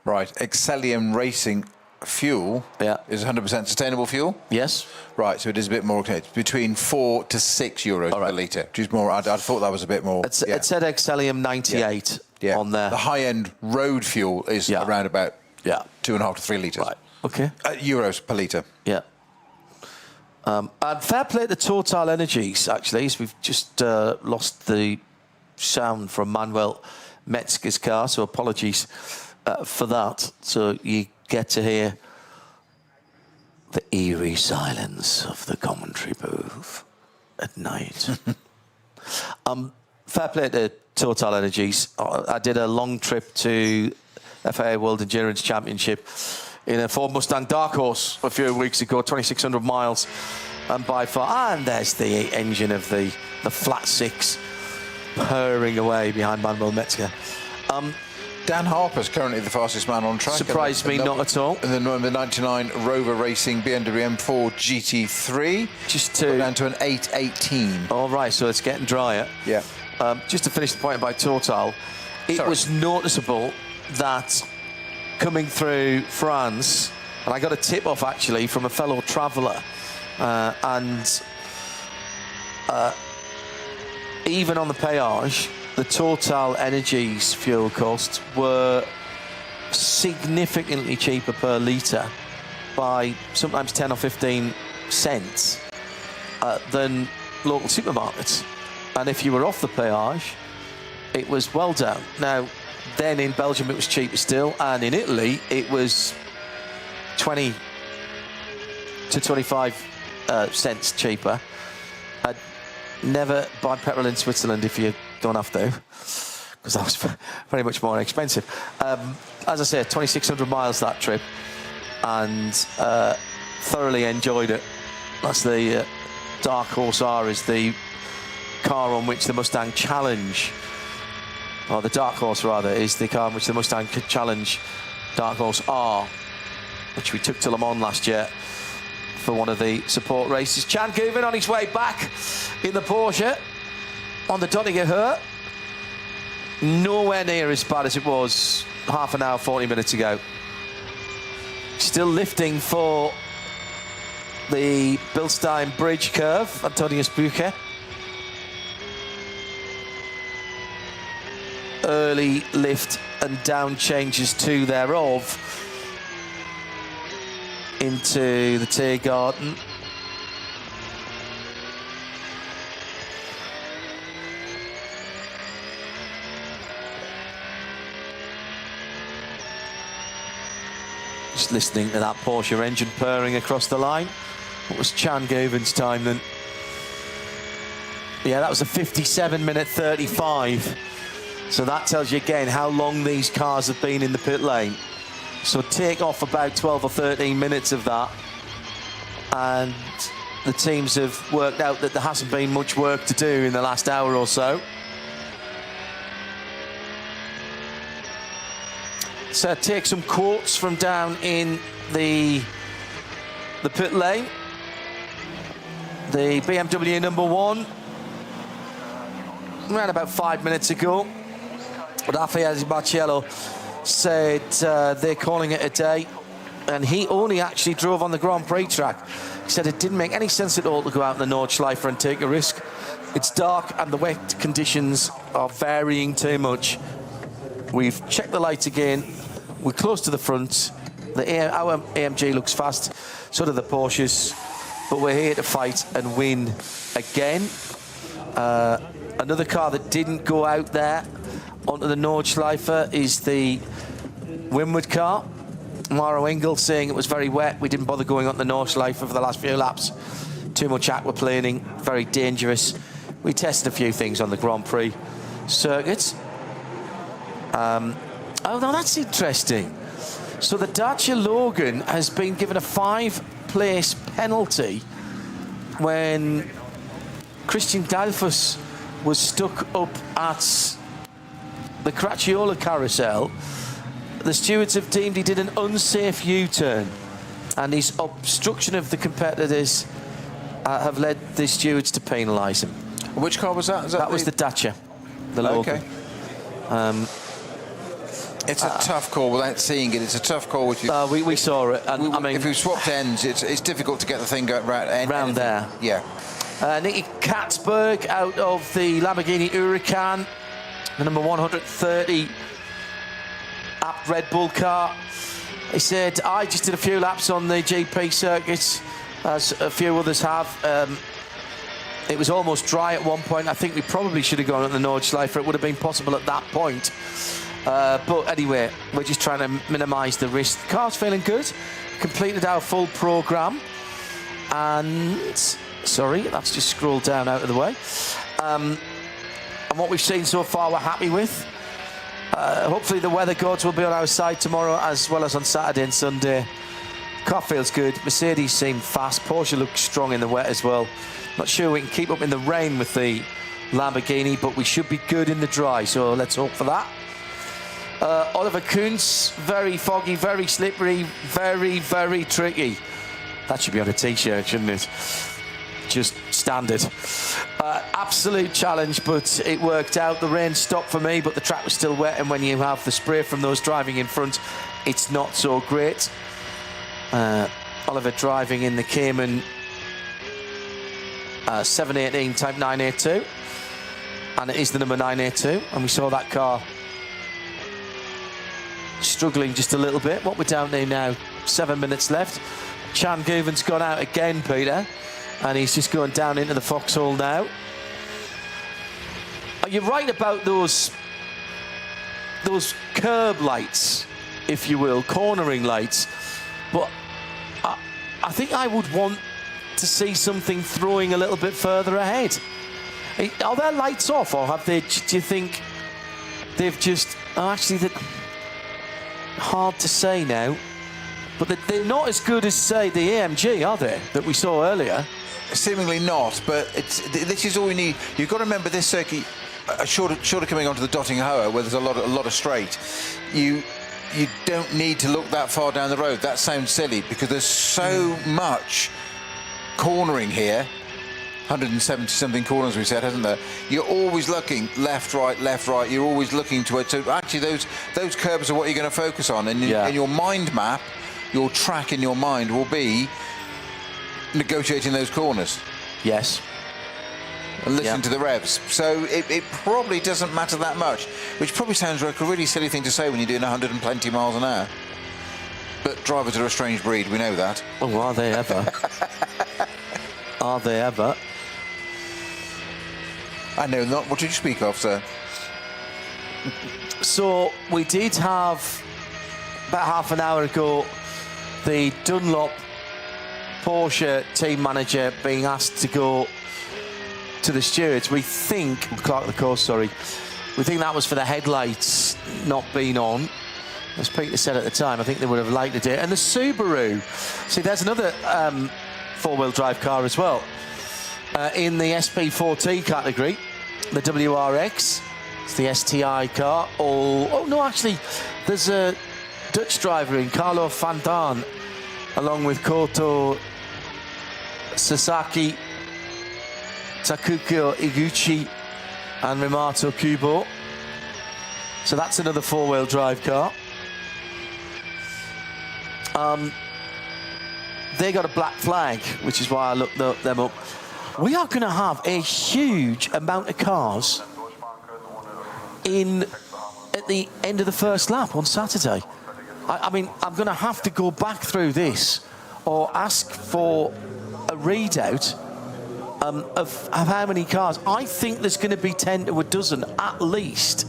Right. Excellium Racing fuel is 100% sustainable fuel. Yes. Right, so it is a bit more, it's between €4 to €6 per litre, which is more, I thought that was a bit more. It said Excellium 98 on there. The high-end road fuel is around about 2.5 to 3 litres. Right, okay. Euros per litre. Yeah. And fair play to Total Energies, actually, as we've just lost the sound from Manuel Metzger's car, so apologies for that. So you get to hear the eerie silence of the commentary booth at night. Fair play to Total Energies. I did a long trip to FIA World Endurance Championship in a Ford Mustang Dark Horse a few weeks ago, 2,600 miles, and by far, and there's the engine of the flat 6 purring away behind Manuel Metzger. Dan Harper's currently the fastest man on track. Surprised me not at all. And the number 99 Rover Racing BMW M4 GT3. Just to down to an 8:18. All right, so it's getting drier. Yeah. Just to finish the point about Total, it was noticeable that coming through France, and I got a tip off actually from a fellow traveller, and even on the péage, the Total Energies fuel costs were significantly cheaper per litre by sometimes 10 or 15 cents than local supermarkets. And if you were off the péage, it was well down. Now, then in Belgium it was cheaper still, and in Italy it was 20 to 25 cents cheaper. I'd never buy petrol in Switzerland if you don't have to, because that was very much more expensive. As I said, 2,600 miles that trip, and thoroughly enjoyed it. That's the Dark Horse R is the car on which the Mustang Challenge, or the Dark Horse rather, is the car on which the Mustang Challenge Dark Horse R, which we took to Le Mans last year for one of the support races. Chan Guven on his way back in the Porsche on the Donninger Hurt. Nowhere near as bad as it was half an hour, 40 minutes ago. Still lifting for the Bilstein Bridge curve, Antonius Bucher. Early lift and down changes two thereof into the Tiergarten. Just listening to that Porsche engine purring across the line. What was Chan Guven's time then? Yeah, that was a 57-minute 35. So that tells you again how long these cars have been in the pit lane. So take off about 12 or 13 minutes of that, and the teams have worked out that there hasn't been much work to do in the last hour or so. So take some quotes from down in the pit lane. The BMW number one, around about 5 minutes ago, Raffaele Barcelo said they're calling it a day, and he only actually drove on the Grand Prix track. He said it didn't make any sense at all to go out in the Nordschleife and take a risk. It's dark and the wet conditions are varying too much. We've checked the lights again. We're close to the front. Our AMG looks fast, so do the Porsches, but we're here to fight and win again. Another car that didn't go out there onto the Nordschleife is the Windward car. Maro Engel saying it was very wet. We didn't bother going on the Nordschleife for the last few laps. Too much aquaplaning, very dangerous. We tested a few things on the Grand Prix circuit. Oh, now that's interesting. So the Dacia Logan has been given a 5-place penalty when Christian Galfus was stuck up at the Cracchiola carousel. The stewards have deemed he did an unsafe U-turn, and his obstruction of the competitors have led the stewards to penalise him. Which car was that? That was the Dacia, the Logan. Okay. It's a tough call without seeing it. It's a tough call. We saw it, and I mean, if we swapped ends, it's difficult to get the thing going round there. Yeah. Nicky Katzberg out of the Lamborghini Huracan, the number 130 app Red Bull car. He said, I just did a few laps on the GP circuits, as a few others have. It was almost dry at one point. I think we probably should have gone at the Nordschleife. It would have been possible at that point. But anyway, we're just trying to minimise the risk. The car's feeling good. Completed our full programme. And, sorry, that's just scrolled down out of the way. And what we've seen so far, we're happy with. Hopefully the weather gods will be on our side tomorrow, as well as on Saturday and Sunday. Car feels good. Mercedes seem fast. Porsche looks strong in the wet as well. Not sure we can keep up in the rain with the Lamborghini, but we should be good in the dry, so let's hope for that. Oliver Kuntz, very foggy, very slippery, very, very tricky. That should be on a t-shirt, shouldn't it? Just standard. Absolute challenge, but it worked out. The rain stopped for me, but the track was still wet, and when you have the spray from those driving in front, it's not so great. Oliver driving in the Cayman 718 Type 982. and it is the number 982, and we saw that car struggling just a little bit. What we're down to now, 7 minutes left. Chan Guven's gone out again, Peter, and he's just going down into the foxhole now. You're right about those curb lights, if you will, cornering lights, but I think I would want to see something throwing a little bit further ahead. Are their lights off, or have they? Do you think they've just? Oh, actually, hard to say now. But they're not as good as, say, the AMG, are they? That we saw earlier. Seemingly not, but this is all you need. You've got to remember this circuit. Short of coming onto the Dotting Hoa, where there's a lot of straight, you don't need to look that far down the road. That sounds silly because there's so much cornering here. 170 something corners we said, hasn't there? You're always looking left, right, left, right. You're always looking to it. So actually, those curbs are what you're going to focus on, and in your mind map, your track in your mind will be negotiating those corners. Yes. And listen to the revs. So it probably doesn't matter that much, which probably sounds like a really silly thing to say when you're doing 120 miles an hour. But drivers are a strange breed, we know that. Oh, are they ever? Are they ever? I know not. What did you speak of, sir? So we did have, about half an hour ago, the Dunlop Porsche team manager being asked to go to the stewards. We think, Clark the course, sorry, we think that was for the headlights not being on. As Peter said at the time, I think they would have liked it. And the Subaru, see, there's another four-wheel drive car as well. In the SP4T category, the WRX, it's the STI car. Oh no, actually, there's a Dutch driver in, Carlo van Daan, along with Koto Sasaki, Takuko Iguchi and Rimato Kubo. So that's another four-wheel drive car. They got a black flag, which is why I looked them up. We are going to have a huge amount of cars at the end of the first lap on Saturday. I mean, I'm going to have to go back through this or ask for a readout of how many cars. I think there's going to be 10 to a dozen at least.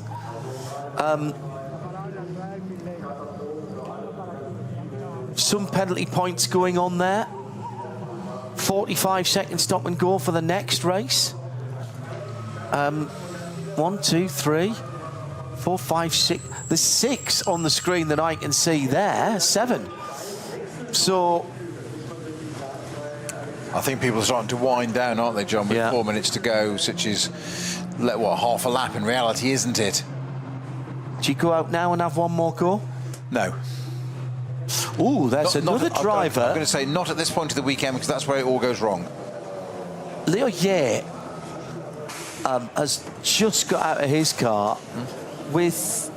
Some penalty points going on there. 45-second stop and go for the next race. 1, 2, 3, 4, 5, 6. There's 6 on the screen that I can see there. 7. So I think people are starting to wind down, aren't they, John? With 4 minutes to go, such as half a lap in reality, isn't it? Do you go out now and have one more go? No. Oh, there's another driver. I'm going to say not at this point of the weekend, because that's where it all goes wrong. Leo Ye has just got out of his car with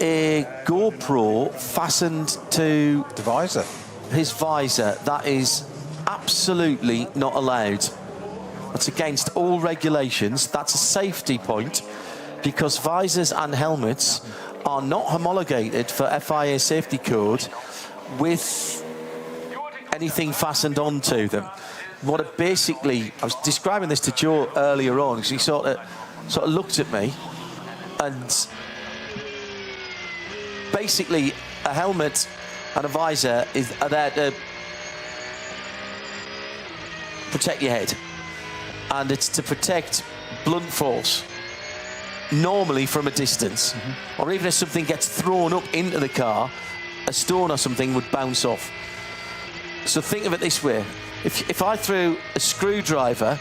a GoPro fastened to the visor. His visor. That is absolutely not allowed. That's against all regulations. That's a safety point, because visors and helmets are not homologated for FIA safety code with anything fastened onto them. What it basically, I was describing this to Joe earlier on, because he sort of looked at me, and basically a helmet and a visor are there to protect your head, and it's to protect blunt force, normally from a distance, or even if something gets thrown up into the car, a stone or something would bounce off. So think of it this way: if I threw a screwdriver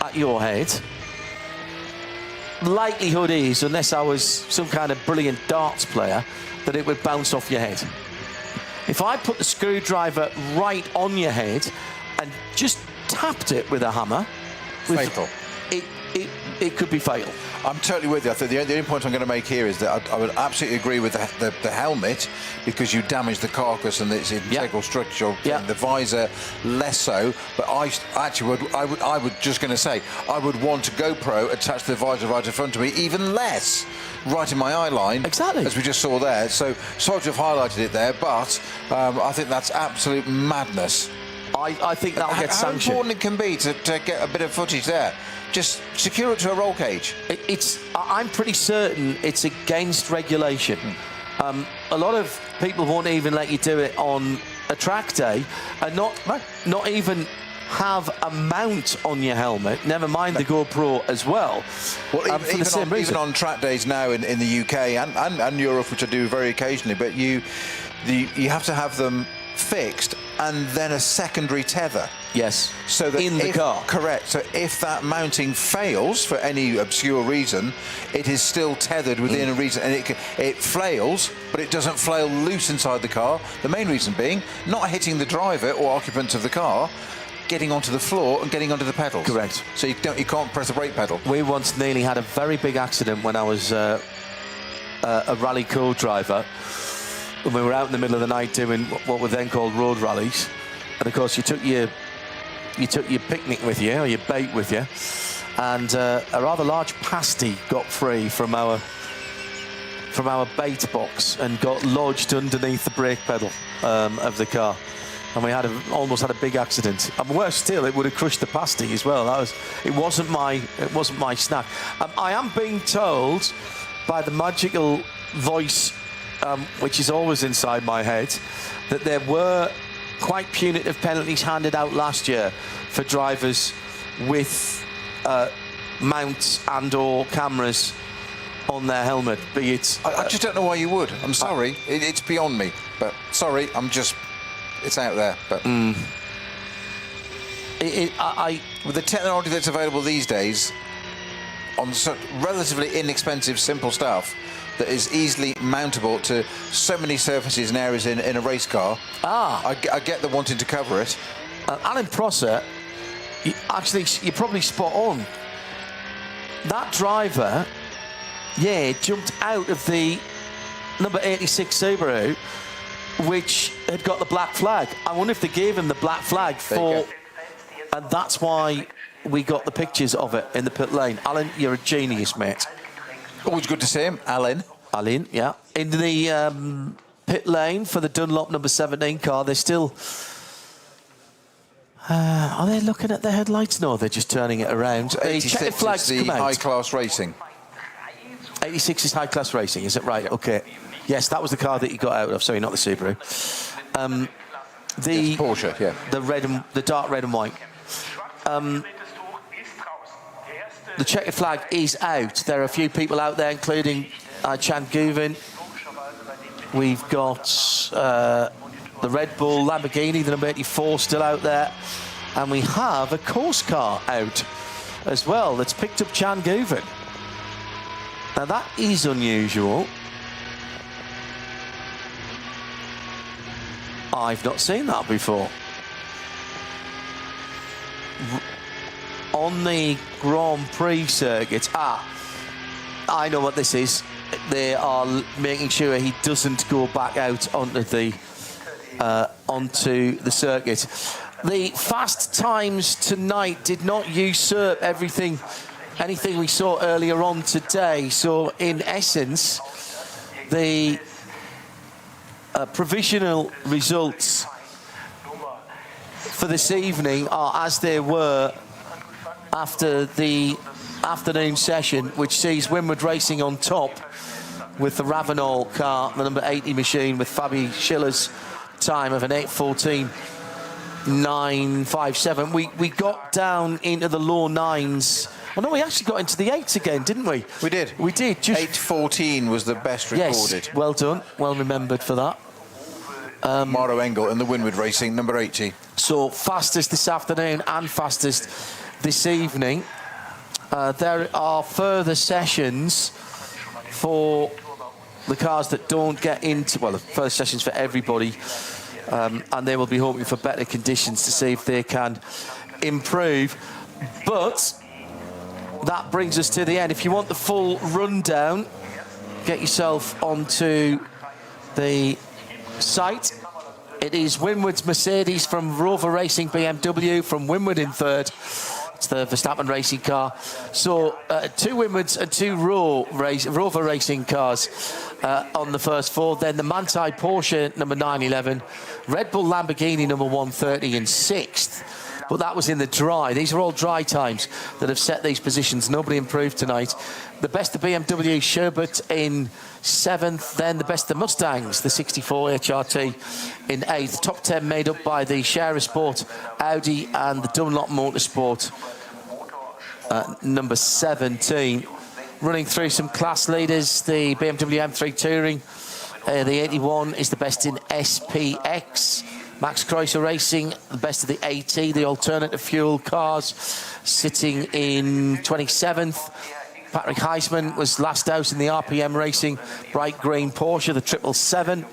at your head, likelihood is, unless I was some kind of brilliant darts player, that it would bounce off your head. If I put the screwdriver right on your head and just tapped it with a hammer, fatal. it could be fatal. I'm totally with you. I think the only point I'm going to make here is that I would absolutely agree with the helmet, because you damage the carcass and its integral structure. The visor less so, but I would just going to say I would want a GoPro attached to the visor right in front of me, even less right in my eye line. Exactly. As we just saw there. So sorry to have highlighted it there, but I think that's absolute madness. I think that'll get sanctioned. How important it can be to get a bit of footage there. Just secure it to a roll cage. I'm pretty certain it's against regulation. A lot of people won't even let you do it on a track day, and not even have a mount on your helmet. Never mind the GoPro as well. Well, even on track days now in the UK and Europe, which I do very occasionally, but you have to have them fixed and then a secondary tether. Yes. So that in the car. Correct. So if that mounting fails for any obscure reason, it is still tethered within a reason, and it flails, but it doesn't flail loose inside the car. The main reason being not hitting the driver or occupants of the car, getting onto the floor and getting onto the pedals. Correct. So you can't press the brake pedal. We once nearly had a very big accident when I was a rally co-driver. When we were out in the middle of the night doing what were then called road rallies, and of course you took your picnic with you, or your bait with you, and a rather large pasty got free from our bait box and got lodged underneath the brake pedal of the car, and we almost had a big accident. And worse still, it would have crushed the pasty as well. It wasn't my snack. I am being told by the magical voice, which is always inside my head, that there were quite punitive penalties handed out last year for drivers with mounts and or cameras on their helmet. Be it I just don't know why you would. I'm sorry, it's beyond me. But sorry, it's out there. But with the technology that's available these days, on relatively inexpensive, simple stuff that is easily mountable to so many surfaces and areas in a race car. I get the wanting to cover it. Alan Prosser, you're probably spot on. That driver, jumped out of the number 86 Subaru, which had got the black flag. I wonder if they gave him the black flag and that's why we got the pictures of it in the pit lane. Alan, you're a genius, mate. Always good to see him, Alan. Yeah. In the pit lane for the Dunlop number 17 car, they're still... are they looking at the headlights? No, they're just turning it around. The 86 flags is the come out. high-class racing. 86 is high-class racing, is it right? Yep. Okay. Yes, that was the car that you got out of. Sorry, not the Subaru. The Porsche, yeah. The dark red and white. The checkered flag is out. There are a few people out there, including Chan Guvin. We've got the Red Bull Lamborghini, the number 84, still out there. And we have a course car out as well that's picked up Chan Guvin. Now, that is unusual. I've not seen that before. On the Grand Prix circuit, I know what this is. They are making sure he doesn't go back out onto the circuit. The fast times tonight did not usurp anything we saw earlier on today. So, in essence, the provisional results for this evening are as they were after the afternoon session, which sees Winward Racing on top with the Ravenol car, the number 80 machine, with Fabi Schiller's time of an 8:14.957. We got down into the low nines. Oh no, we actually got into the eights again, didn't we? We did. We did. 8:14 was the best recorded. Yes, well done. Well remembered for that. Maro Engel and the Winward Racing, number 80. So fastest this afternoon and fastest this evening. There are further sessions for the cars that don't get into, well, the first sessions for everybody, and they will be hoping for better conditions to see if they can improve. But that brings us to the end. If you want the full rundown, get yourself onto the site. It is Winward's Mercedes from Rover Racing BMW, from Winward in third. It's the Verstappen racing car. So 2 Winwards and 2 Rover racing cars on the first 4. Then the Manthey Porsche number 911, Red Bull Lamborghini number 130 in 6th. But that was in the dry. These are all dry times that have set these positions. Nobody improved tonight. The best of BMW, Sherbert in 7th. Then the best of the Mustangs, the 64 HRT in 8th. Top 10 made up by the Shara Sport, Audi and the Dunlop Motorsport, number 17. Running through some class leaders, the BMW M3 Touring, the 81 is the best in SPX. Max Kreuzer Racing, the best of the AT, the alternative fuel cars, sitting in 27th. Patrick Heisman was last out in the RPM Racing bright green Porsche, the 777,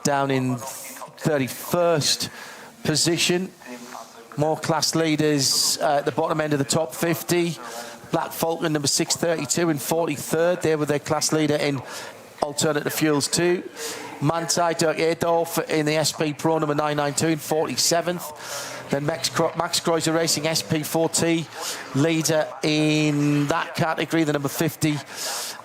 down in 31st position. More class leaders at the bottom end of the top 50. Black Falcon number 632 in 43rd. They were their class leader in alternative fuels too. Manthey Dirk Adolf in the SP Pro number 992 in 47th. Then Max Kreuzer Racing SP4T, leader in that category, the number 50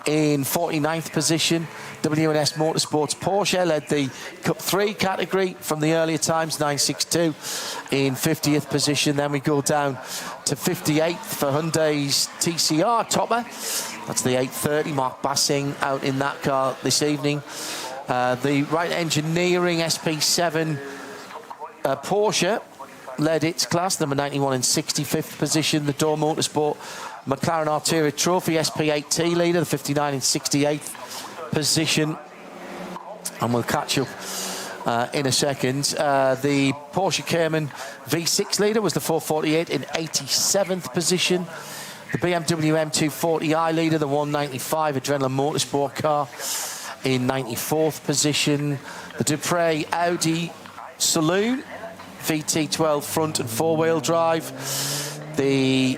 in 49th position. W&S Motorsports Porsche led the Cup 3 category from the earlier times, 962 in 50th position. Then we go down to 58th for Hyundai's TCR Topper. That's the 830, Mark Bassing out in that car this evening. The Wright Engineering SP7 Porsche led its class, number 91 in 65th position. The Door Motorsport McLaren Artura Trophy SP8T leader, the 59 in 68th position. And we'll catch up in a second. The Porsche Cayman V6 leader was the 448 in 87th position. The BMW M240i leader, the 195 Adrenaline Motorsport car, in 94th position. The Dupre Audi Saloon VT12 front and 4-wheel drive. The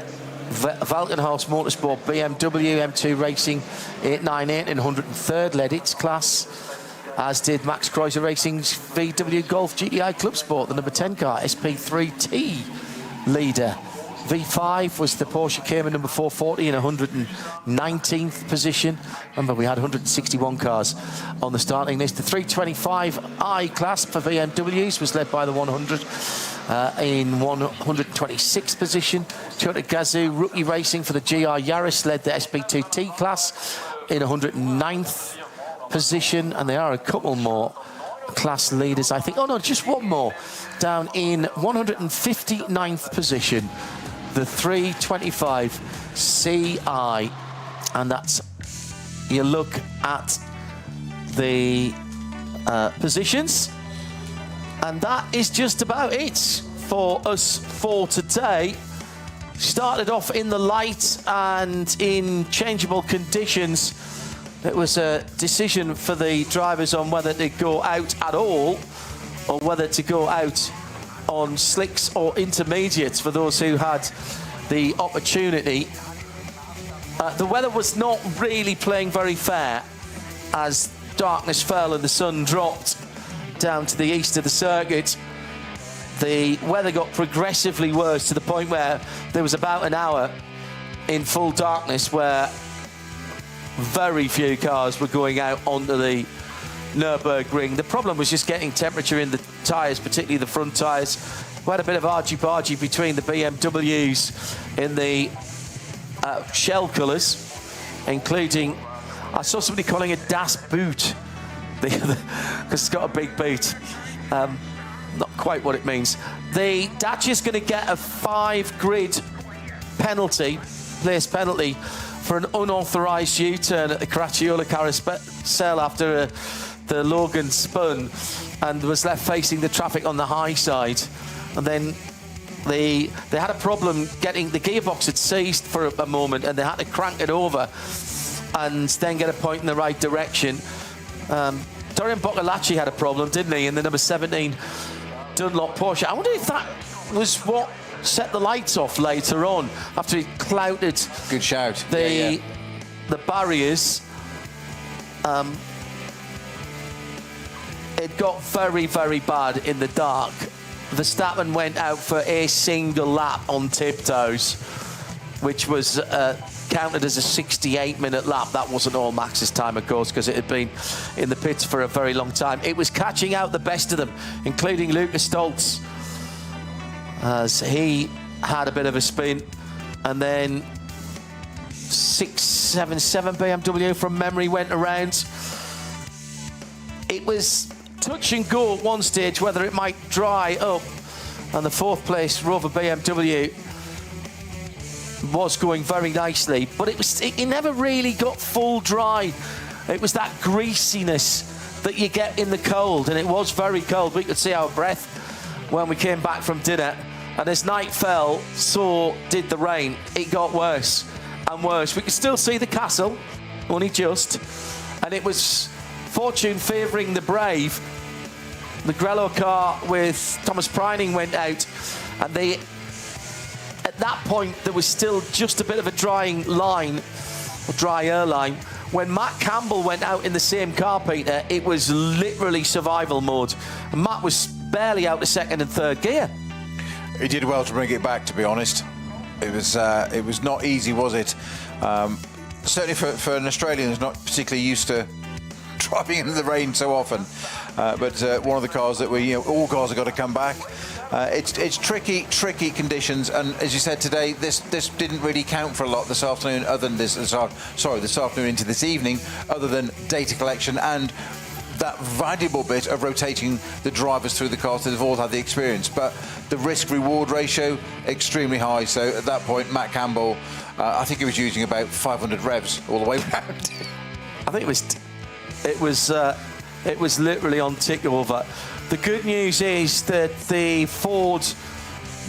Valkenhaus Motorsport BMW M2 Racing 898 in 103rd led its class, as did Max Kreuzer Racing's VW Golf GTI Club Sport, the number 10 car, SP3T leader. V5 was the Porsche Cayman number 440 in 119th position. Remember, we had 161 cars on the starting list. The 325i class for BMWs was led by the 100 in 126th position. Toyota Gazoo Rookie Racing for the GR Yaris led the SP2T class in 109th position. And there are a couple more class leaders, I think. Oh no, just one more. Down in 159th position, the 325 CI. And that's you look at the positions. And that is just about it for us for today. Started off in the light and in changeable conditions. It was a decision for the drivers on whether to go out at all or whether to go out on slicks or intermediates for those who had the opportunity. The weather was not really playing very fair as darkness fell and the sun dropped down to the east of the circuit. The weather got progressively worse to the point where there was about an hour in full darkness where very few cars were going out onto the Nürburgring. The problem was just getting temperature in the tyres, particularly the front tyres. We had a bit of argy-bargy between the BMWs in the shell colours, including, I saw somebody calling it Das Boot, because it's got a big boot. Not quite what it means. The Dacia's going to get a 5-grid penalty, place penalty, for an unauthorised U-turn at the Caracciolo Carousel after the Logan spun and was left facing the traffic on the high side. And then they had a problem getting, the gearbox had seized for a moment and they had to crank it over and then get a point in the right direction. Dorian Boccolacci had a problem, didn't he, in the number 17 Dunlop Porsche. I wonder if that was what set the lights off later on after he clouted Good shout. the barriers. It got very, very bad in the dark. Verstappen went out for a single lap on tiptoes, which was counted as a 68-minute lap. That wasn't all Max's time, of course, because it had been in the pits for a very long time. It was catching out the best of them, including Lucas Stoltz, as he had a bit of a spin, and then 677 BMW from memory went around. It was touch and go at one stage whether it might dry up, and the fourth place Rover BMW was going very nicely, but it never really got full dry. It was that greasiness that you get in the cold, and it was very cold. We could see our breath when we came back from dinner, and as night fell, so did the rain. It got worse and worse. We could still see the castle, only just, and it was fortune favouring the brave. The Grello car with Thomas Preining went out, and at that point there was still just a bit of a drying line, or drier line. When Matt Campbell went out in the same car, Peter, it was literally survival mode. And Matt was barely out of second and third gear. He did well to bring it back, to be honest. It was not easy, was it? Certainly for an Australian who's not particularly used to driving in the rain so often. But one of the cars that all cars have got to come back. It's tricky conditions, and as you said today, this didn't really count for a lot this afternoon, other than this afternoon into this evening, other than data collection and that valuable bit of rotating the drivers through the cars that have all had the experience. But the risk-reward ratio extremely high. So at that point, Matt Campbell, I think he was using about 500 revs all the way around. I think it was literally on tick over. The good news is that the Ford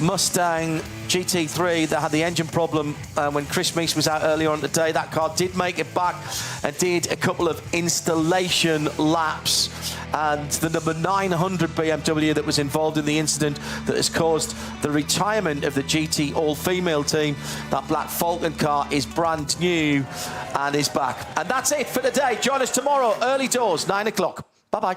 Mustang GT3 that had the engine problem when Chris Meese was out earlier on today, that car did make it back and did a couple of installation laps, and the number 900 BMW that was involved in the incident that has caused the retirement of the GT all-female team, that black Falcon car, is brand new and is back. And that's it for today. Join us tomorrow, early doors, 9 o'clock. Bye-bye.